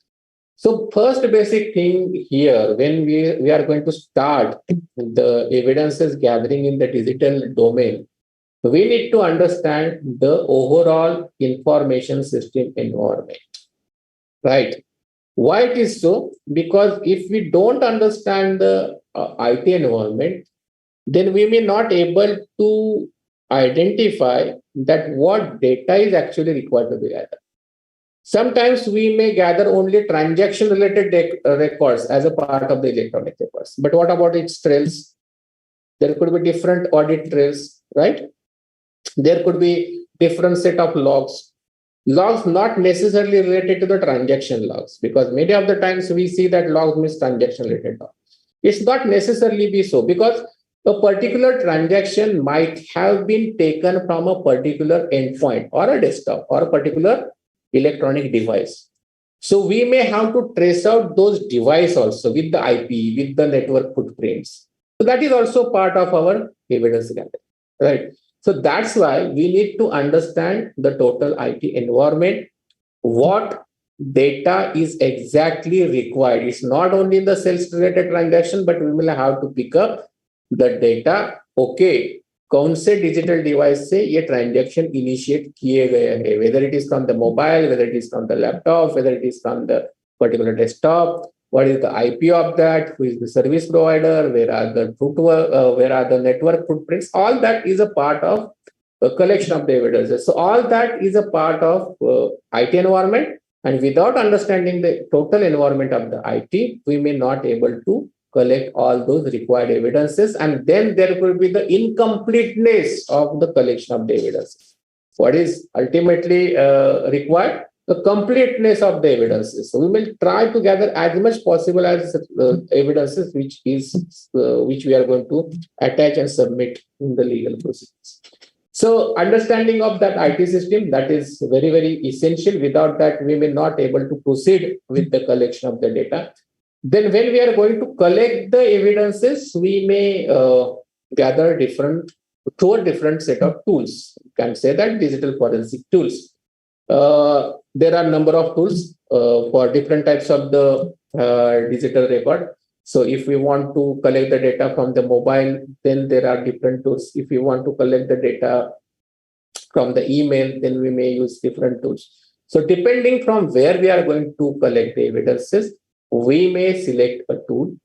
S4: So first basic thing here, when we are going to start the evidences gathering in the digital domain, we need to understand the overall information system environment, right? Why it is so? Because if we don't understand the IT environment, then we may not able to identify that what data is actually required to be gathered. Sometimes we may gather only transaction-related records as a part of the electronic records. But what about its trails? There could be different audit trails, right? There could be different set of logs. Logs not necessarily related to the transaction logs, because many of the times we see that logs means transaction related logs. It's not necessarily be so, because a particular transaction might have been taken from a particular endpoint or a desktop or a particular electronic device. So we may have to trace out those devices also with the IP, with the network footprints. So that is also part of our evidence gathering, right? So that's why we need to understand the total IT environment, what data is exactly required. It's not only in the sales related transaction, but we will have to pick up the data. Okay, कौन से digital device से ये transaction initiate किए गए हैं, whether it is from the mobile, whether it is from the laptop, whether it is from the particular desktop. What is the IP of that? Who is the service provider? Where are the network footprints? All that is a part of a collection of the evidences. So all that is a part of IT environment. And without understanding the total environment of the IT, we may not able to collect all those required evidences. And then there will be the incompleteness of the collection of the evidences. What is ultimately required? The completeness of the evidences. So we will try to gather as much possible as evidences which we are going to attach and submit in the legal proceedings. So understanding of that IT system, that is very, very essential. Without that, we may not able to proceed with the collection of the data. Then when we are going to collect the evidences, we may gather through a different set of tools. You can say that digital forensic tools. There are a number of tools for different types of the digital record. So if we want to collect the data from the mobile, then there are different tools. If we want to collect the data from the email, then we may use different tools. So depending from where we are going to collect the evidences, we may select a tool.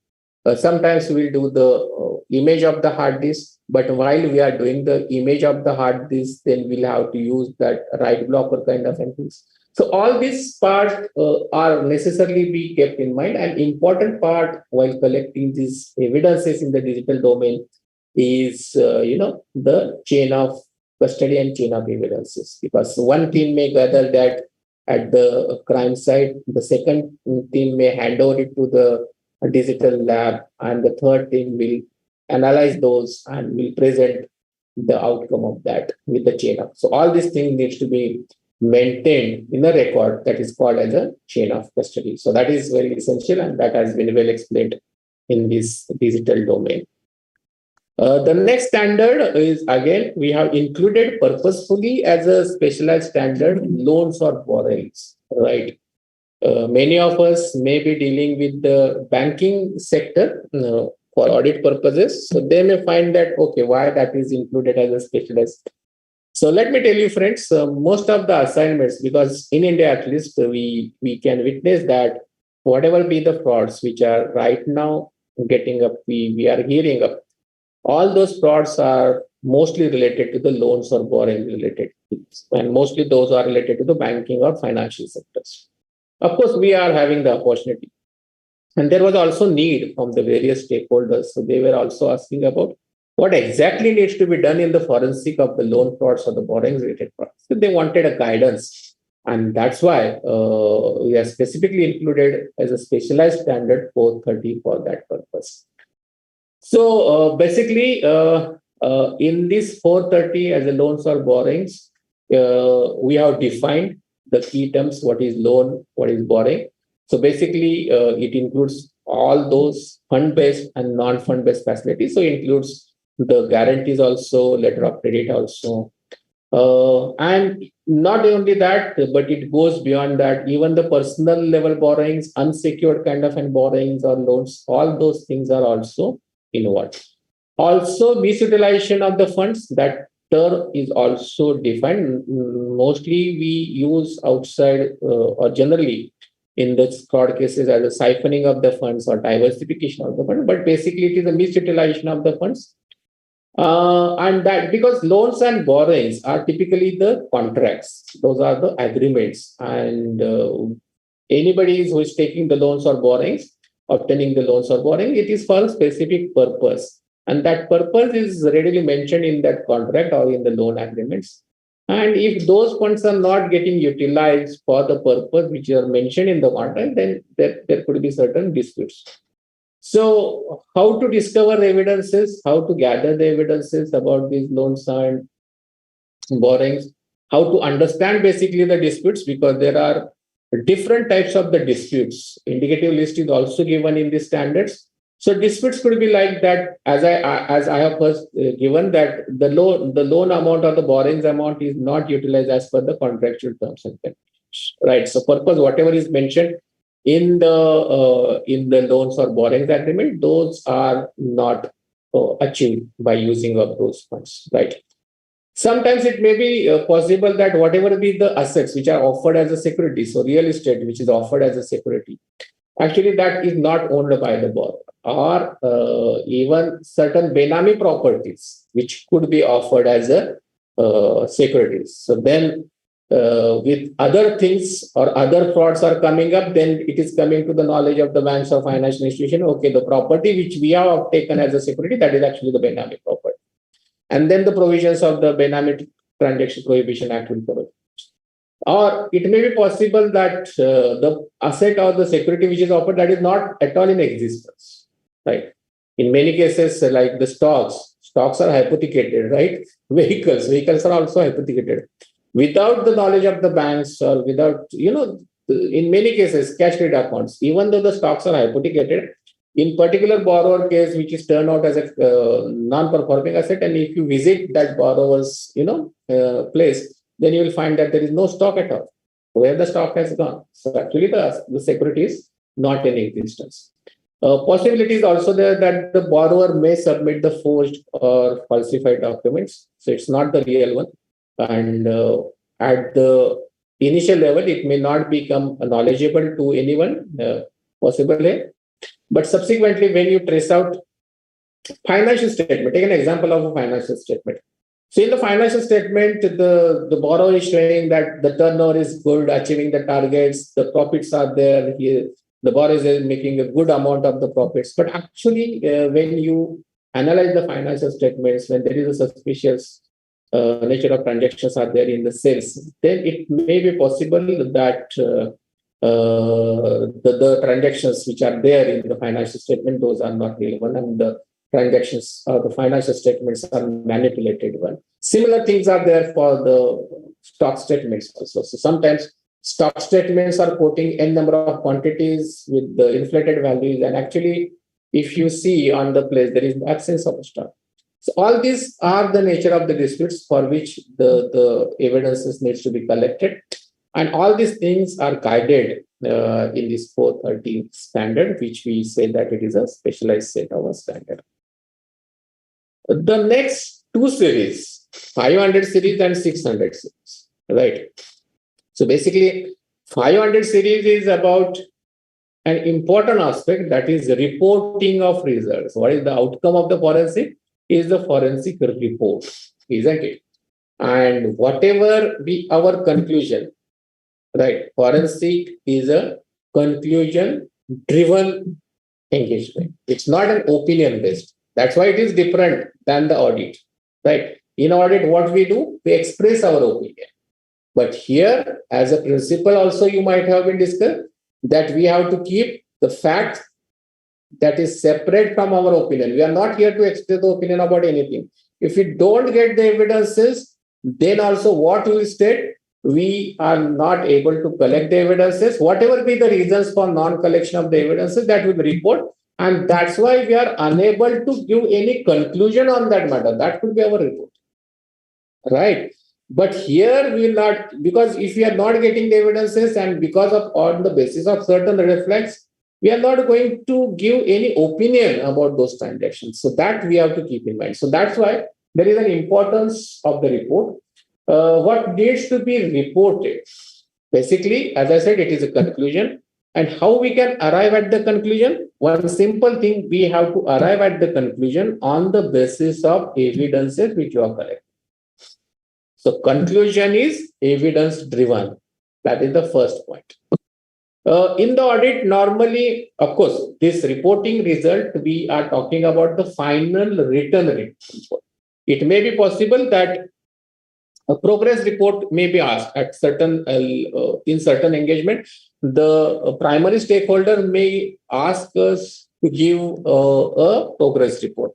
S4: Sometimes we'll do the image of the hard disk, but while we are doing the image of the hard disk, then we'll have to use that write blocker kind of things. So all these parts are necessarily be kept in mind. An important part while collecting these evidences in the digital domain is, the chain of custody and chain of evidences, because one team may gather that at the crime site, the second team may hand over it to the digital lab, and the third team will analyze those and will present the outcome of that with the chain of. So all these things needs to be maintained in a record that is called as a chain of custody. So that is very essential, and that has been well explained in this digital domain. The next standard is, again, we have included purposefully as a specialized standard loans or borrowings, right? Many of us may be dealing with the banking sector for audit purposes. So they may find that, okay, why that is included as a specialized. So let me tell you, friends, most of the assignments, because in India at least, we can witness that whatever be the frauds which are right now getting up, we are hearing up, all those frauds are mostly related to the loans or borrowing related things. And mostly those are related to the banking or financial sectors. Of course, we are having the opportunity. And there was also need from the various stakeholders. So they were also asking about what exactly needs to be done in the forensic of the loan frauds or the borrowing related frauds. So they wanted a guidance. And that's why we are specifically included as a specialized standard 430 for that purpose. So basically, in this 430 as a loans or borrowings, we have defined the key terms, what is loan, what is borrowing. So basically, it includes all those fund-based and non-fund-based facilities. So it includes the guarantees also, letter of credit also. And not only that, but it goes beyond that. Even the personal level borrowings, unsecured kind of borrowings or loans, all those things are also involved. Also, misutilization of the funds, that term is also defined. Mostly we use outside or generally in the fraud cases as a siphoning of the funds or diversification of the fund, but basically it is a misutilization of the funds. And that because loans and borrowings are typically the contracts, those are the agreements, and anybody who is taking the loans or borrowings, obtaining the loans or borrowing, it is for a specific purpose. And that purpose is readily mentioned in that contract or in the loan agreements. And if those funds are not getting utilized for the purpose which are mentioned in the contract, then there could be certain disputes. So how to discover the evidences, how to gather the evidences about these loans and borrowings, how to understand basically the disputes, because there are different types of the disputes. Indicative list is also given in the standards. So disputes could be like that, as I have first given that the loan amount or the borrowings amount is not utilized as per the contractual terms and conditions, right? So purpose, whatever is mentioned in the loans or borrowings agreement, those are not achieved by using of those funds, right? Sometimes it may be possible that whatever be the assets which are offered as a security, so real estate which is offered as a security, actually that is not owned by the borrower, or even certain Benami properties which could be offered as a securities. So then with other things or other frauds are coming up, then it is coming to the knowledge of the banks or financial institution, okay, the property which we have taken as a security, that is actually the Benami property. And then the provisions of the Benami Transaction Prohibition Act will cover. Or it may be possible that the asset or the security which is offered, that is not at all in existence, right? In many cases, like the stocks are hypothecated, right? Vehicles are also hypothecated. Without the knowledge of the banks or without, in many cases, cash credit accounts, even though the stocks are hypothecated, in particular borrower case, which is turned out as a non-performing asset, and if you visit that borrower's, place, then you will find that there is no stock at all. Where the stock has gone. So actually the security is not in existence. Possibility is also there that the borrower may submit the forged or falsified documents. So it's not the real one. And at the initial level, it may not become knowledgeable to anyone, possibly. But subsequently, when you trace out financial statement, take an example of a financial statement. So in the financial statement, the borrower is showing that the turnover is good, achieving the targets, the profits are there. The borrower is making a good amount of the profits. But actually, when you analyze the financial statements, when there is a suspicious nature of transactions are there in the sales, then it may be possible that the transactions which are there in the financial statement, those are not real one, and the transactions, the financial statements are manipulated one. Similar things are there for the stock statements also. So sometimes stock statements are quoting n number of quantities with the inflated values, and actually, if you see on the place, there is absence of stock. So all these are the nature of the disputes for which the evidences needs to be collected. And all these things are guided in this 430 standard, which we say that it is a specialized set of a standard. The next two series, 500 series and 600 series, right? So basically, 500 series is about an important aspect, that is the reporting of results. What is the outcome of the forensic? Is the forensic report, isn't it? And whatever be our conclusion, right? Forensic is a conclusion-driven engagement. It's not an opinion-based. That's why it is different than the audit, right? In audit, what we do, we express our opinion. But here, as a principle, also you might have been discussed that we have to keep the fact that is separate from our opinion. We are not here to express the opinion about anything. If we don't get the evidences, then also what we will state, we are not able to collect the evidences. Whatever be the reasons for non-collection of the evidences, that will be report. And that's why we are unable to give any conclusion on that matter. That could be our report. Right? But here we will not, because if we are not getting the evidences and because of on the basis of certain reflex, we are not going to give any opinion about those transactions. So that we have to keep in mind. So that's why there is an importance of the report. What needs to be reported? Basically, as I said, it is a conclusion. And how we can arrive at the conclusion? One simple thing, we have to arrive at the conclusion on the basis of evidences which you are collecting. So conclusion is evidence driven. That is the first point. In the audit, normally, of course, this reporting result, we are talking about the final written report. It may be possible that a progress report may be asked at certain in certain engagement. The primary stakeholder may ask us to give a progress report.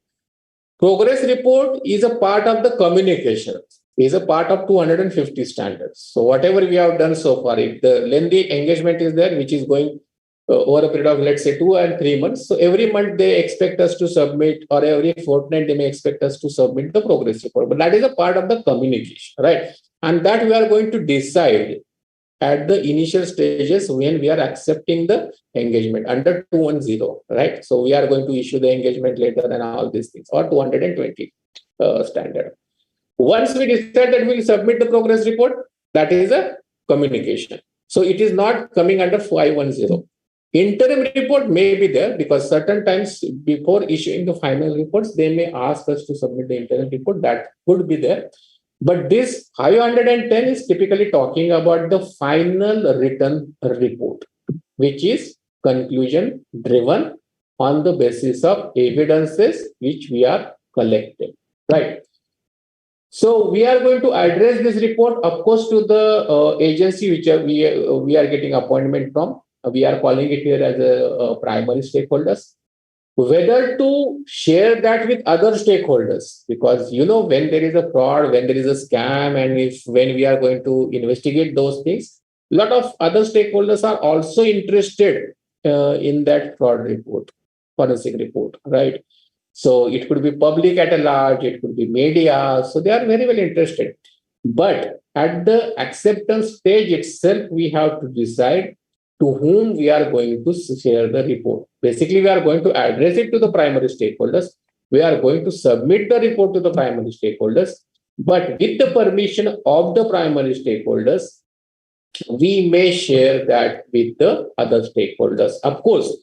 S4: Progress report is a part of the communication, is a part of 250 standards. So whatever we have done so far, if the lengthy engagement is there, which is going over a period of, let's say, 2 and 3 months. So every month they expect us to submit, or every fortnight they may expect us to submit the progress report. But that is a part of the communication, right? And that we are going to decide at the initial stages when we are accepting the engagement under 210, right? So we are going to issue the engagement letter and all these things, or 220 standard. Once we decide that we will submit the progress report, that is a communication. So it is not coming under 510. Interim report may be there because certain times before issuing the final reports, they may ask us to submit the interim report. That could be there. But this 510 is typically talking about the final written report, which is conclusion driven on the basis of evidences which we are collecting, right? So we are going to address this report, of course, to the agency which we are getting appointment from. We are calling it here as a primary stakeholders. Whether to share that with other stakeholders, because when there is a fraud, when there is a scam, and when we are going to investigate those things, a lot of other stakeholders are also interested in that fraud report, forensic report, right? So it could be public at large, it could be media. So they are very well interested. But at the acceptance stage itself, we have to decide to whom we are going to share the report. Basically, we are going to address it to the primary stakeholders. We are going to submit the report to the primary stakeholders, but with the permission of the primary stakeholders, we may share that with the other stakeholders. Of course,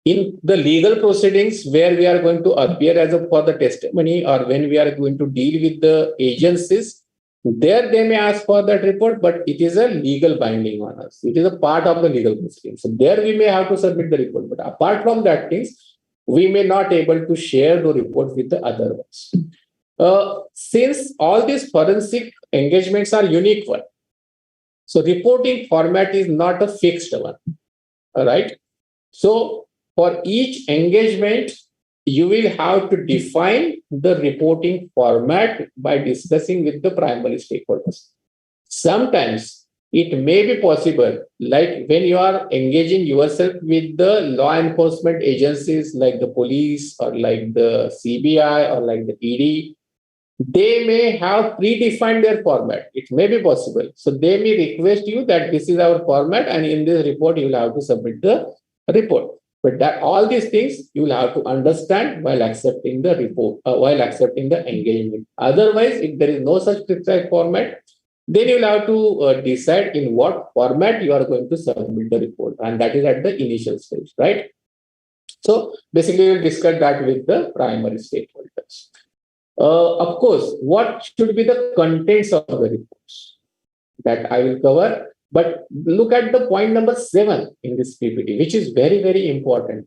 S4: in the legal proceedings where we are going to appear as for the testimony, or when we are going to deal with the agencies, there they may ask for that report, but it is a legal binding on us. It is a part of the legal proceedings. So there we may have to submit the report. But apart from that things, we may not able to share the report with the other ones. Since all these forensic engagements are unique one, so reporting format is not a fixed one. All right. So for each engagement, you will have to define the reporting format by discussing with the primary stakeholders. Sometimes it may be possible, like when you are engaging yourself with the law enforcement agencies like the police or like the CBI or like the ED, they may have predefined their format. It may be possible. So they may request you that this is our format, and in this report, you will have to submit the report. But that all these things you will have to understand while accepting the report, while accepting the engagement. Otherwise, if there is no such precise format, then you will have to decide in what format you are going to submit the report. And that is at the initial stage, right? So basically, we'll discuss that with the primary stakeholders. Of course, what should be the contents of the reports? That I will cover. But look at the point number 7 in this PPT, which is very, very important.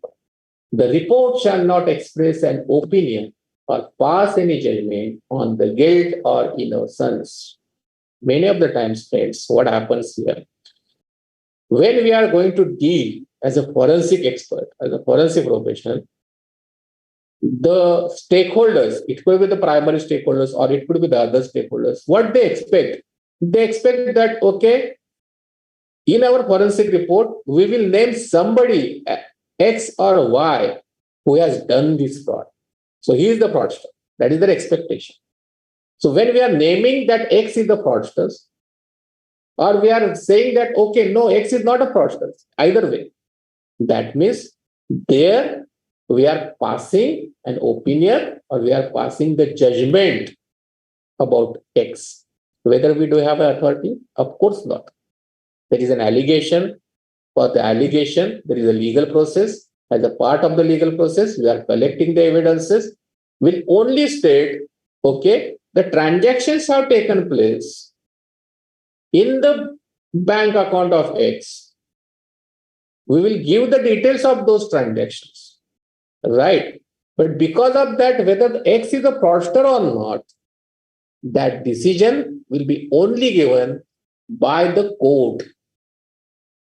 S4: The report shall not express an opinion or pass any judgment on the guilt or innocence. Many of the times, friends, what happens here? When we are going to deal as a forensic expert, as a forensic professional, the stakeholders, it could be the primary stakeholders or it could be the other stakeholders, what they expect? They expect that, okay, in our forensic report, we will name somebody X or Y who has done this fraud. So he is the fraudster. That is their expectation. So when we are naming that X is the fraudster, or we are saying that, okay, no, X is not a fraudster, either way, that means there we are passing an opinion or we are passing the judgment about X. Whether we do have an authority? Of course not. There is an allegation. For the allegation, there is a legal process. As a part of the legal process, we are collecting the evidences. We'll only state, okay, the transactions have taken place in the bank account of X. We will give the details of those transactions, right? But because of that, whether X is a fraudster or not, that decision will be only given by the court,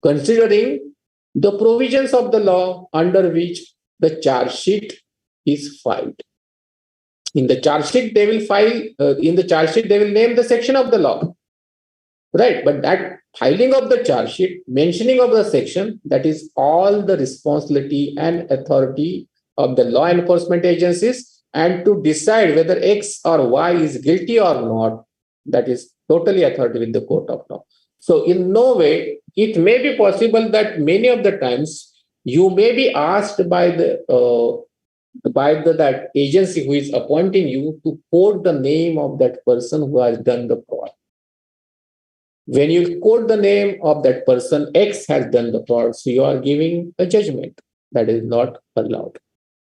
S4: considering the provisions of the law under which the charge sheet is filed. In the charge sheet, they will name the section of the law, right? But that filing of the charge sheet, mentioning of the section, that is all the responsibility and authority of the law enforcement agencies, and to decide whether X or Y is guilty or not, that is totally authority with the court of law. So in no way, it may be possible that many of the times you may be asked by that agency who is appointing you to quote the name of that person who has done the fraud. When you quote the name of that person, X has done the fraud, so you are giving a judgment. That is not allowed,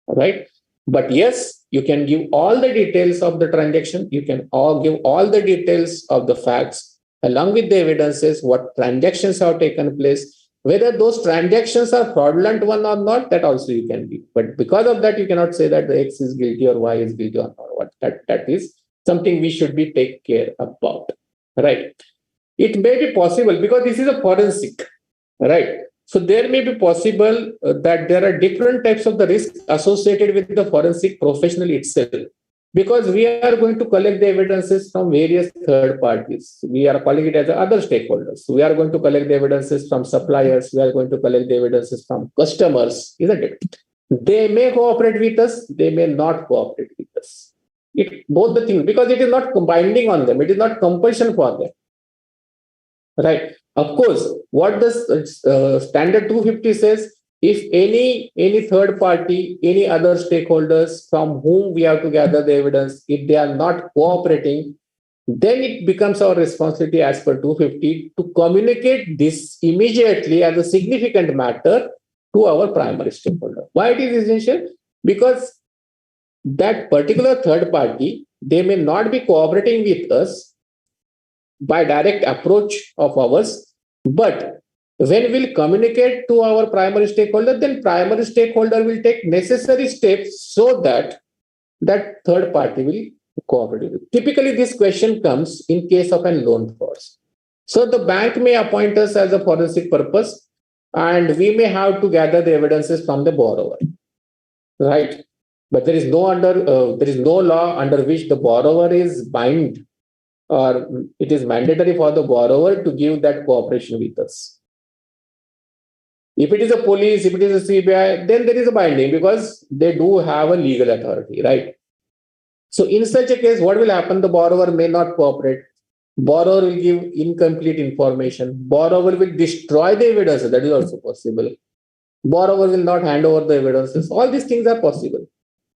S4: right? But yes, you can give all the details of the transaction. You can give all the details of the facts along with the evidences, what transactions have taken place, whether those transactions are fraudulent one or not, that also you can give. But because of that, you cannot say that the X is guilty or Y is guilty or not. What that is something we should be take care about, right? It may be possible because this is a forensic, right? So there may be possible that there are different types of the risks associated with the forensic professional itself, because we are going to collect the evidences from various third parties. We are calling it as other stakeholders. We are going to collect the evidences from suppliers. We are going to collect the evidences from customers, isn't it? They may cooperate with us. They may not cooperate with us. Both the things, because it is not binding on them. It is not compulsion for them. Right. Of course, what the standard 250 says, if any third party, any other stakeholders from whom we have to gather the evidence, if they are not cooperating, then it becomes our responsibility as per 250 to communicate this immediately as a significant matter to our primary stakeholder. Why it is essential? Because that particular third party, they may not be cooperating with us by direct approach of ours, but when we'll communicate to our primary stakeholder, then primary stakeholder will take necessary steps so that that third party will cooperate. Typically, this question comes in case of a loan fraud. So the bank may appoint us as a forensic purpose, and we may have to gather the evidences from the borrower, right? But there is no law under which the borrower is bound, or it is mandatory for the borrower to give that cooperation with us. If it is a police, if it is a CBI, then there is a binding because they do have a legal authority, right? So in such a case, what will happen? The borrower may not cooperate. Borrower will give incomplete information. Borrower will destroy the evidence. That is also possible. Borrower will not hand over the evidences. All these things are possible.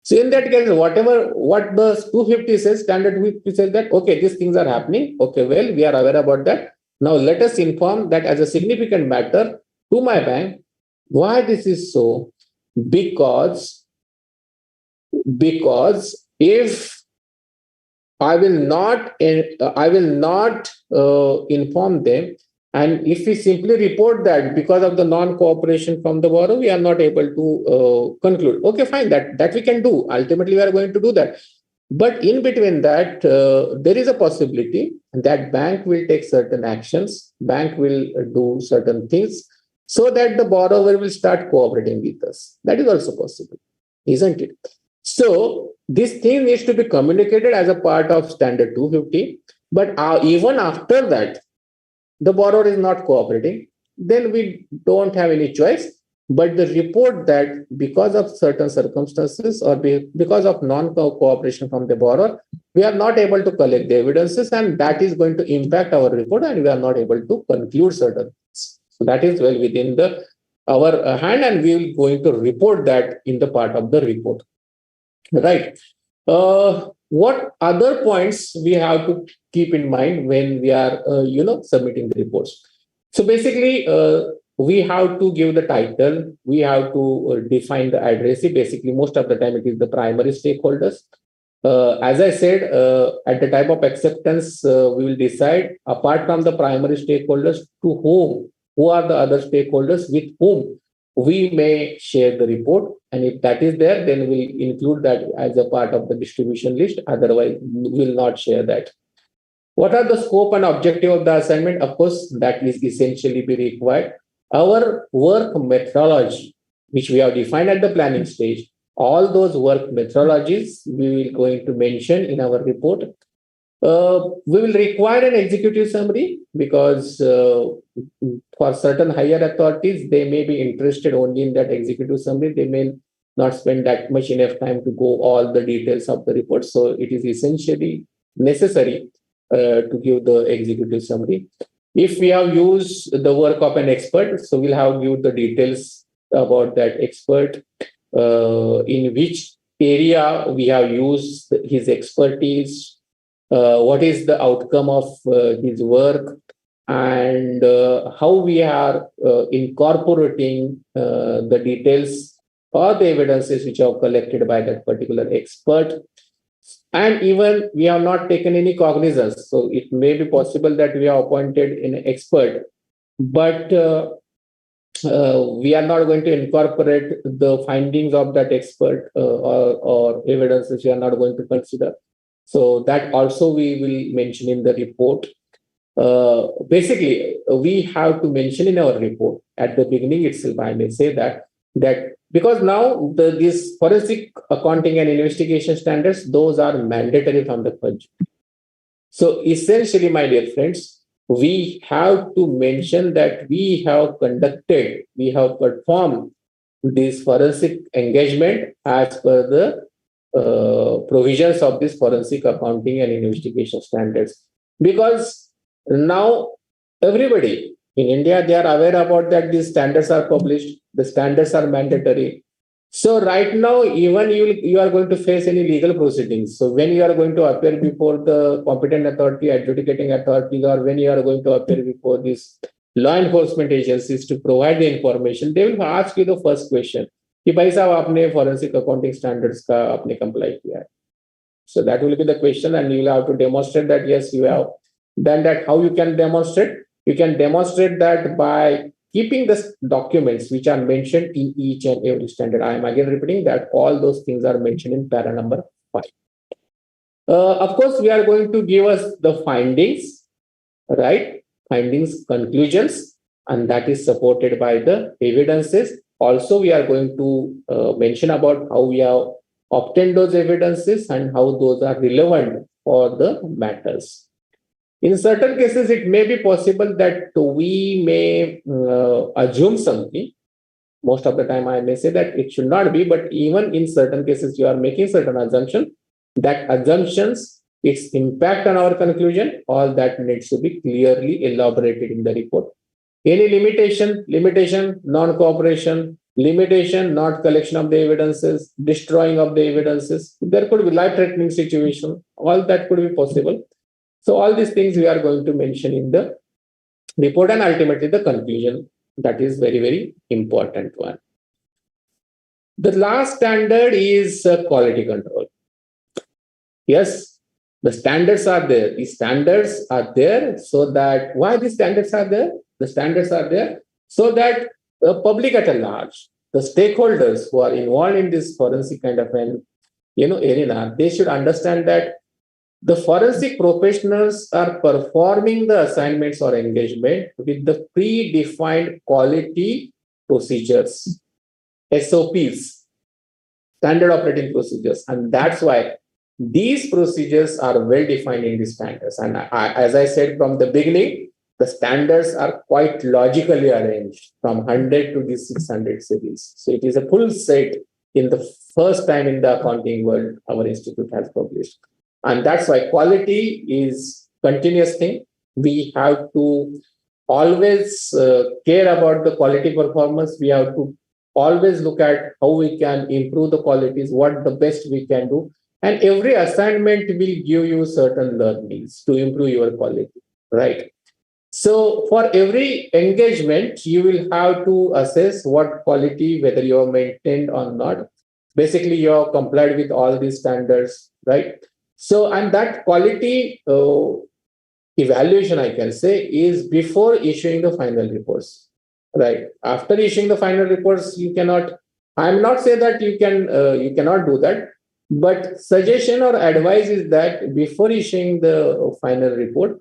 S4: So in that case, what the 250 says, standard 250 says that, okay, these things are happening. Okay, well, we are aware about that. Now let us inform that as a significant matter to my bank. Why this is so? Because if I will not inform them, and if we simply report that because of the non-cooperation from the borrower, we are not able to conclude. Okay, fine, that we can do. Ultimately, we are going to do that. But in between that, there is a possibility that bank will take certain actions, bank will do certain things so that the borrower will start cooperating with us. That is also possible, isn't it? So this thing needs to be communicated as a part of standard 250. But even after that, the borrower is not cooperating, then we don't have any choice but the report that because of certain circumstances or because of non-cooperation from the borrower, we are not able to collect the evidences, and that is going to impact our report, and we are not able to conclude certain things. So that is well within our hand, and we will going to report that in the part of the report. Right. What other points we have to keep in mind when we are, submitting the reports? So basically, we have to give the title. We have to define the addressee. Basically, most of the time it is the primary stakeholders. As I said, at the time of acceptance, we will decide apart from the primary stakeholders who are the other stakeholders with whom we may share the report, and if that is there, then we'll include that as a part of the distribution list. Otherwise, we will not share that. What are the scope and objective of the assignment? Of course, that is essentially be required. Our work methodology, which we have defined at the planning stage, all those work methodologies we will going to mention in our report. We will require an executive summary because for certain higher authorities, they may be interested only in that executive summary. They may not spend that much enough time to go all the details of the report. So it is essentially necessary to give the executive summary. If we have used the work of an expert, so we'll have give the details about that expert, in which area we have used his expertise, what is the outcome of his work, and how we are incorporating the details or the evidences which are collected by that particular expert. And even we have not taken any cognizance. So it may be possible that we have appointed an expert, but we are not going to incorporate the findings of that expert or evidence which we are not going to consider. So that also we will mention in the report. Basically, we have to mention in our report at the beginning itself, I may say that because now these forensic accounting and investigation standards, those are mandatory from the budget. So essentially, my dear friends, we have to mention that we have performed this forensic engagement as per the provisions of this forensic accounting and investigation standards. Because now everybody, In India, they are aware about that these standards are published, the standards are mandatory. So right now, even you are going to face any legal proceedings. So when you are going to appear before the competent authority, adjudicating authority, or when you are going to appear before these law enforcement agencies to provide the information, they will ask you the first question कि भाई साहब आपने forensic accounting standards का आपने comply किया है. So that will be the question, and you will have to demonstrate that yes, you have done that. How you can demonstrate? You can demonstrate that by keeping the documents which are mentioned in each and every standard. I am again repeating that all those things are mentioned in para number 5. Of course, we are going to give us the findings, right? Findings, conclusions, and that is supported by the evidences. Also, we are going to mention about how we have obtained those evidences and how those are relevant for the matters. In certain cases, it may be possible that we may assume something. Most of the time, I may say that it should not be, but even in certain cases, you are making certain assumption. That assumptions, its impact on our conclusion, all that needs to be clearly elaborated in the report. Any limitation, non-cooperation, limitation, not collection of the evidences, destroying of the evidences. There could be life-threatening situation. All that could be possible. So all these things we are going to mention in the report, and ultimately the conclusion. That is very, very important one. The last standard is quality control. Yes, the standards are there. These standards are there so that, why these standards are there? The standards are there so that the public at large, the stakeholders who are involved in this forensic kind of an arena, they should understand that the forensic professionals are performing the assignments or engagement with the predefined quality procedures, SOPs, standard operating procedures. And that's why these procedures are well defined in the standards. And as I said from the beginning, the standards are quite logically arranged from 100 to the 600 series. So it is a full set in the first time in the accounting world our institute has published. And that's why quality is continuous thing. We have to always care about the quality performance. We have to always look at how we can improve the qualities, what the best we can do. And every assignment will give you certain learnings to improve your quality, right? So for every engagement, you will have to assess what quality, whether you are maintained or not. Basically, you have complied with all these standards, right? So, and that quality evaluation, I can say, is before issuing the final reports, right? After issuing the final reports, you cannot, I'm not saying that you cannot do that, but suggestion or advice is that before issuing the final report,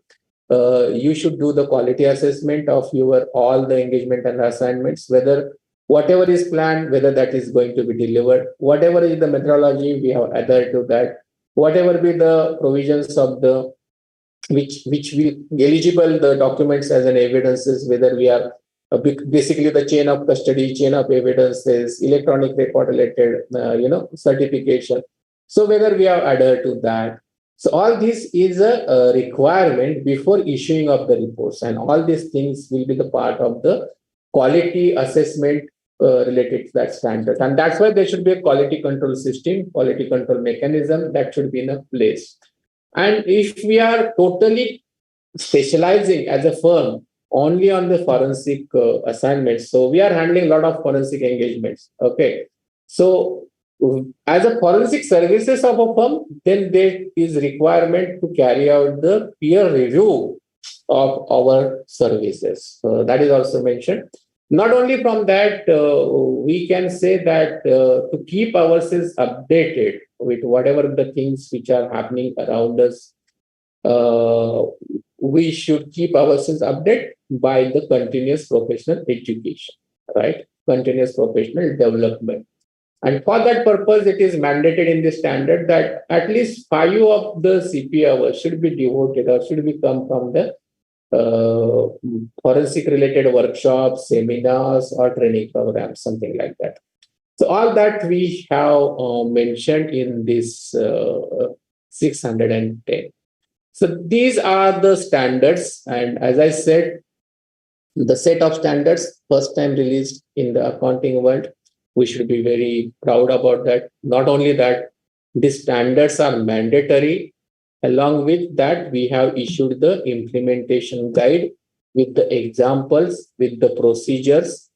S4: you should do the quality assessment of your all the engagement and assignments, whether whatever is planned, whether that is going to be delivered, whatever is the methodology we have adhered to that, whatever be the provisions of the which will eligible the documents as an evidences, whether we are basically the chain of custody, chain of evidences, electronic record related certification. So whether we have adhered to that. So all this is a requirement before issuing of the reports, and all these things will be the part of the quality assessment related to that standard. And that's why there should be a quality control system, quality control mechanism that should be in a place. And if we are totally specializing as a firm only on the forensic assignments, so we are handling a lot of forensic engagements. Okay. So as a forensic services of a firm, then there is requirement to carry out the peer review of our services. That is also mentioned. Not only from that, we can say that to keep ourselves updated with whatever the things which are happening around us, we should keep ourselves updated by the continuous professional education, right? Continuous professional development. And for that purpose, it is mandated in the standard that at least 5 of the CP hours should be devoted or should be come from the forensic related workshops, seminars, or training programs, something like that. So all that we have mentioned in this 610. So these are the standards. And as I said, the set of standards first time released in the accounting world. We should be very proud about that. Not only that, these standards are mandatory. Along with that, we have issued the implementation guide with the examples, with the procedures.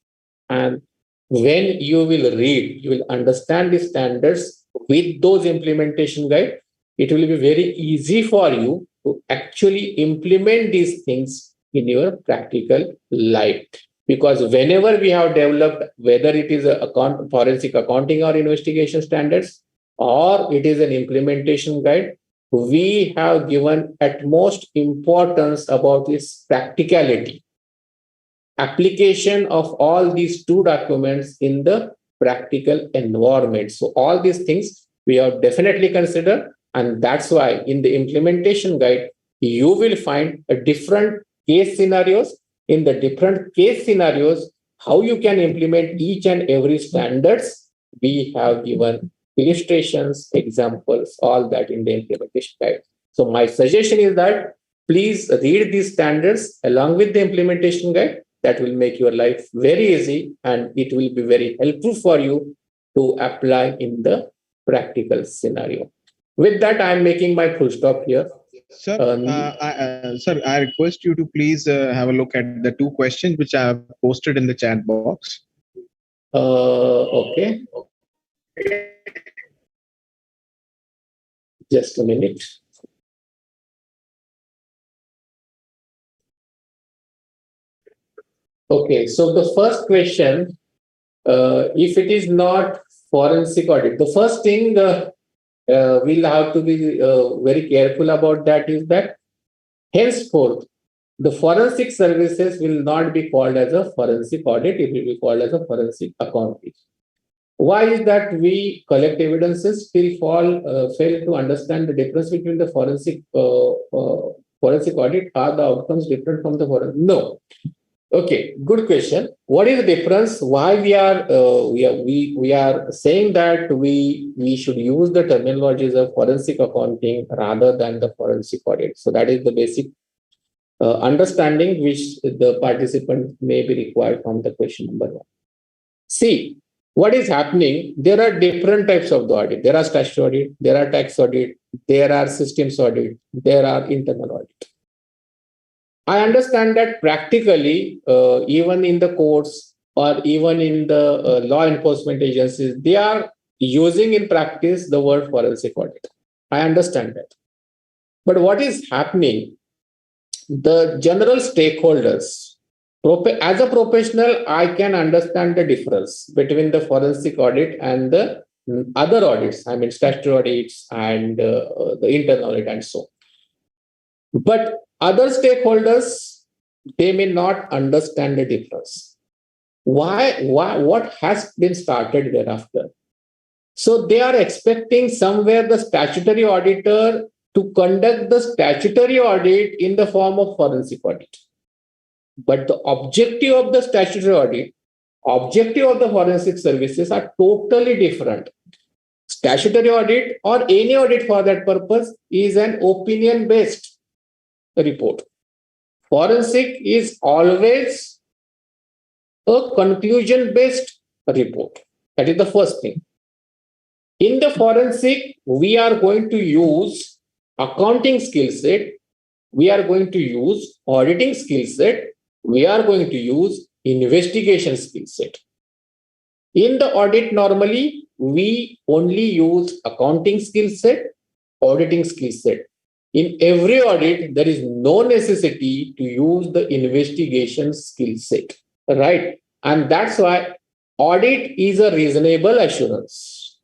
S4: And when you will read, you will understand the standards with those implementation guide. It will be very easy for you to actually implement these things in your practical life. Because whenever we have developed, whether it is a forensic accounting or investigation standards, or it is an implementation guide, we have given utmost importance about its practicality. Application of all these two documents in the practical environment. So all these things we have definitely considered, and that's why in the implementation guide, you will find a different case scenarios. In the different case scenarios, how you can implement each and every standards, we have given illustrations, examples, all that in the implementation guide. So my suggestion is that please read these standards along with the implementation guide. That will make your life very easy, and it will be very helpful for you to apply in the practical scenario. With that, I'm making my full stop here.
S1: Sir, I request you to please have a look at the two questions which I have posted in the chat box.
S4: Okay. Just a minute. Okay, so the first question, if it is not forensic audit, the first thing we'll have to be very careful about that is that henceforth, the forensic services will not be called as a forensic audit, it will be called as a forensic accounting. Why is that? We collect evidences, fail to understand the difference between the forensic audit. Are the outcomes different from the forensic? No. Okay, good question. What is the difference? Why we are saying that we should use the terminologies of forensic accounting rather than the forensic audit? So that is the basic understanding which the participant may be required from the question number 1. See, what is happening? There are different types of the audit. There are statutory audit, there are tax audit, there are systems audit, there are internal audit. I understand that practically, even in the courts or even in the law enforcement agencies, they are using in practice the word forensic audit. I understand that. But what is happening? The general stakeholders, as a professional, I can understand the difference between the forensic audit and the other audits. I mean, statutory audits and the internal audit and so on. But other stakeholders, they may not understand the difference. Why? What has been started thereafter? So they are expecting somewhere the statutory auditor to conduct the statutory audit in the form of forensic audit. But the objective of the statutory audit, objective of the forensic services are totally different. Statutory audit or any audit for that purpose is an opinion-based report. Forensic is always a conclusion-based report. That is the first thing. In the forensic, we are going to use accounting skill set, we are going to use auditing skill set, we are going to use investigation skill set. In the audit, normally, we only use accounting skill set, auditing skill set. In every audit, there is no necessity to use the investigation skill set, right? And that's why audit is a reasonable assurance,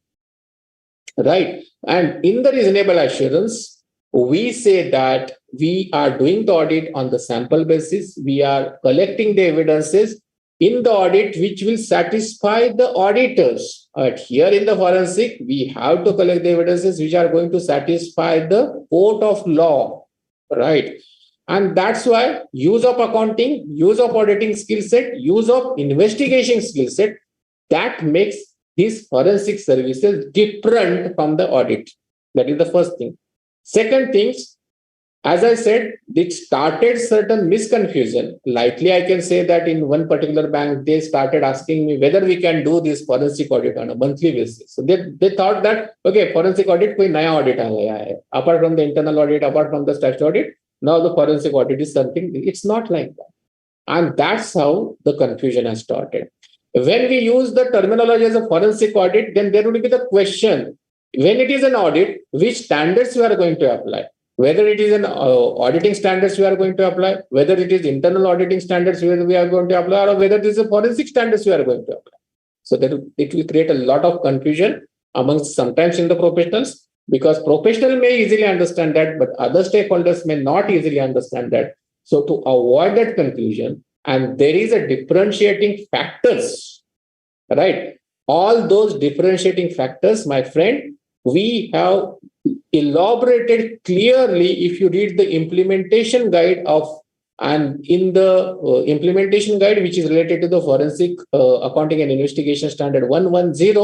S4: right? And in the reasonable assurance, we say that we are doing the audit on the sample basis. We are collecting the evidences in the audit which will satisfy the auditors. But here in the forensic, we have to collect the evidences which are going to satisfy the court of law, right? And that's why use of accounting, use of auditing skill set, use of investigation skill set, that makes these forensic services different from the audit. That is the first thing. Second thing, as I said, it started certain misconfusion. Lightly, I can say that in one particular bank, they started asking me whether we can do this forensic audit on a monthly basis. So they thought that, okay, forensic audit, koi naya audit aa gaya hai. Apart from the internal audit, apart from the statutory audit, now the forensic audit is something. It's not like that. And that's how the confusion has started. When we use the terminology as a forensic audit, then there will be the question, when it is an audit, which standards you are going to apply? Whether it is an auditing standards we are going to apply, whether it is internal auditing standards we are going to apply, or whether this is a forensic standards we are going to apply. So that it will create a lot of confusion amongst sometimes in the professionals, because professional may easily understand that, but other stakeholders may not easily understand that. So to avoid that confusion, and there is a differentiating factors, right? All those differentiating factors, my friend, we have elaborated clearly if you read the implementation guide of, and in the implementation guide which is related to the forensic accounting and investigation standard 110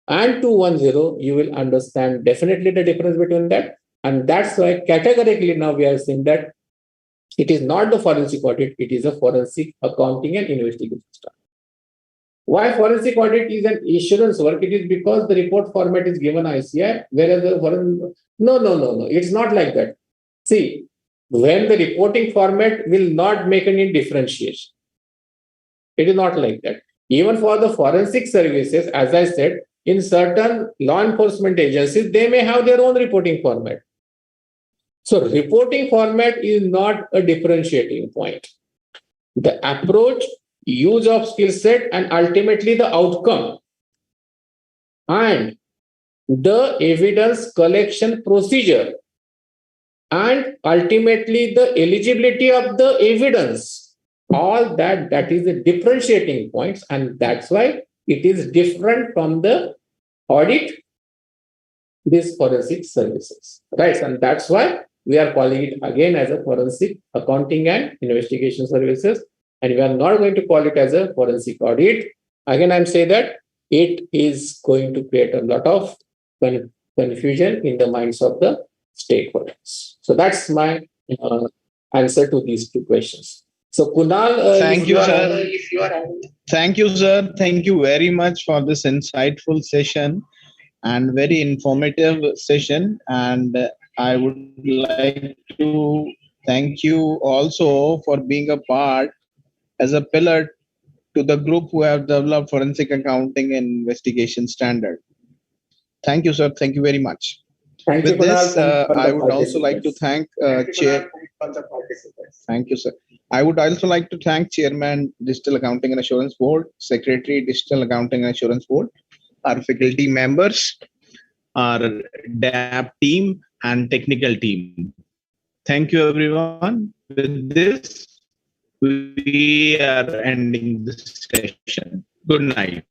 S4: and 210, you will understand definitely the difference between that. And that's why categorically now we are saying that it is not the forensic audit, it is a forensic accounting and investigation standard. Why forensic audit is an assurance work? It is because the report format is given ICI, whereas the no. It's not like that. See, when the reporting format will not make any differentiation. It is not like that. Even for the forensic services, as I said, in certain law enforcement agencies, they may have their own reporting format. So reporting format is not a differentiating point. The approach, use of skill set, and ultimately the outcome and the evidence collection procedure and ultimately the eligibility of the evidence, all that is the differentiating points, and that's why it is different from the audit, these forensic services, right? And that's why we are calling it again as a forensic accounting and investigation services. And we are not going to call it as a forensic audit. Again, I'm saying that it is going to create a lot of confusion in the minds of the stakeholders. So that's my answer to these two questions. So Kunal,
S1: thank you, sir. Thank you, sir. Thank you very much for this insightful session and very informative session. And I would like to thank you also for being a part as a pillar to the group who have developed forensic accounting and investigation standard. Thank you, sir. Thank you very much.
S4: Thank
S1: With
S4: you,
S1: this, I would also like to thank Chair. Thank you, sir. I would also like to thank Chairman, Digital Accounting and Assurance Board, Secretary, Digital Accounting and Assurance Board, our faculty members, our DAP team, and technical team. Thank you, everyone. With this, we are ending this session. Good night.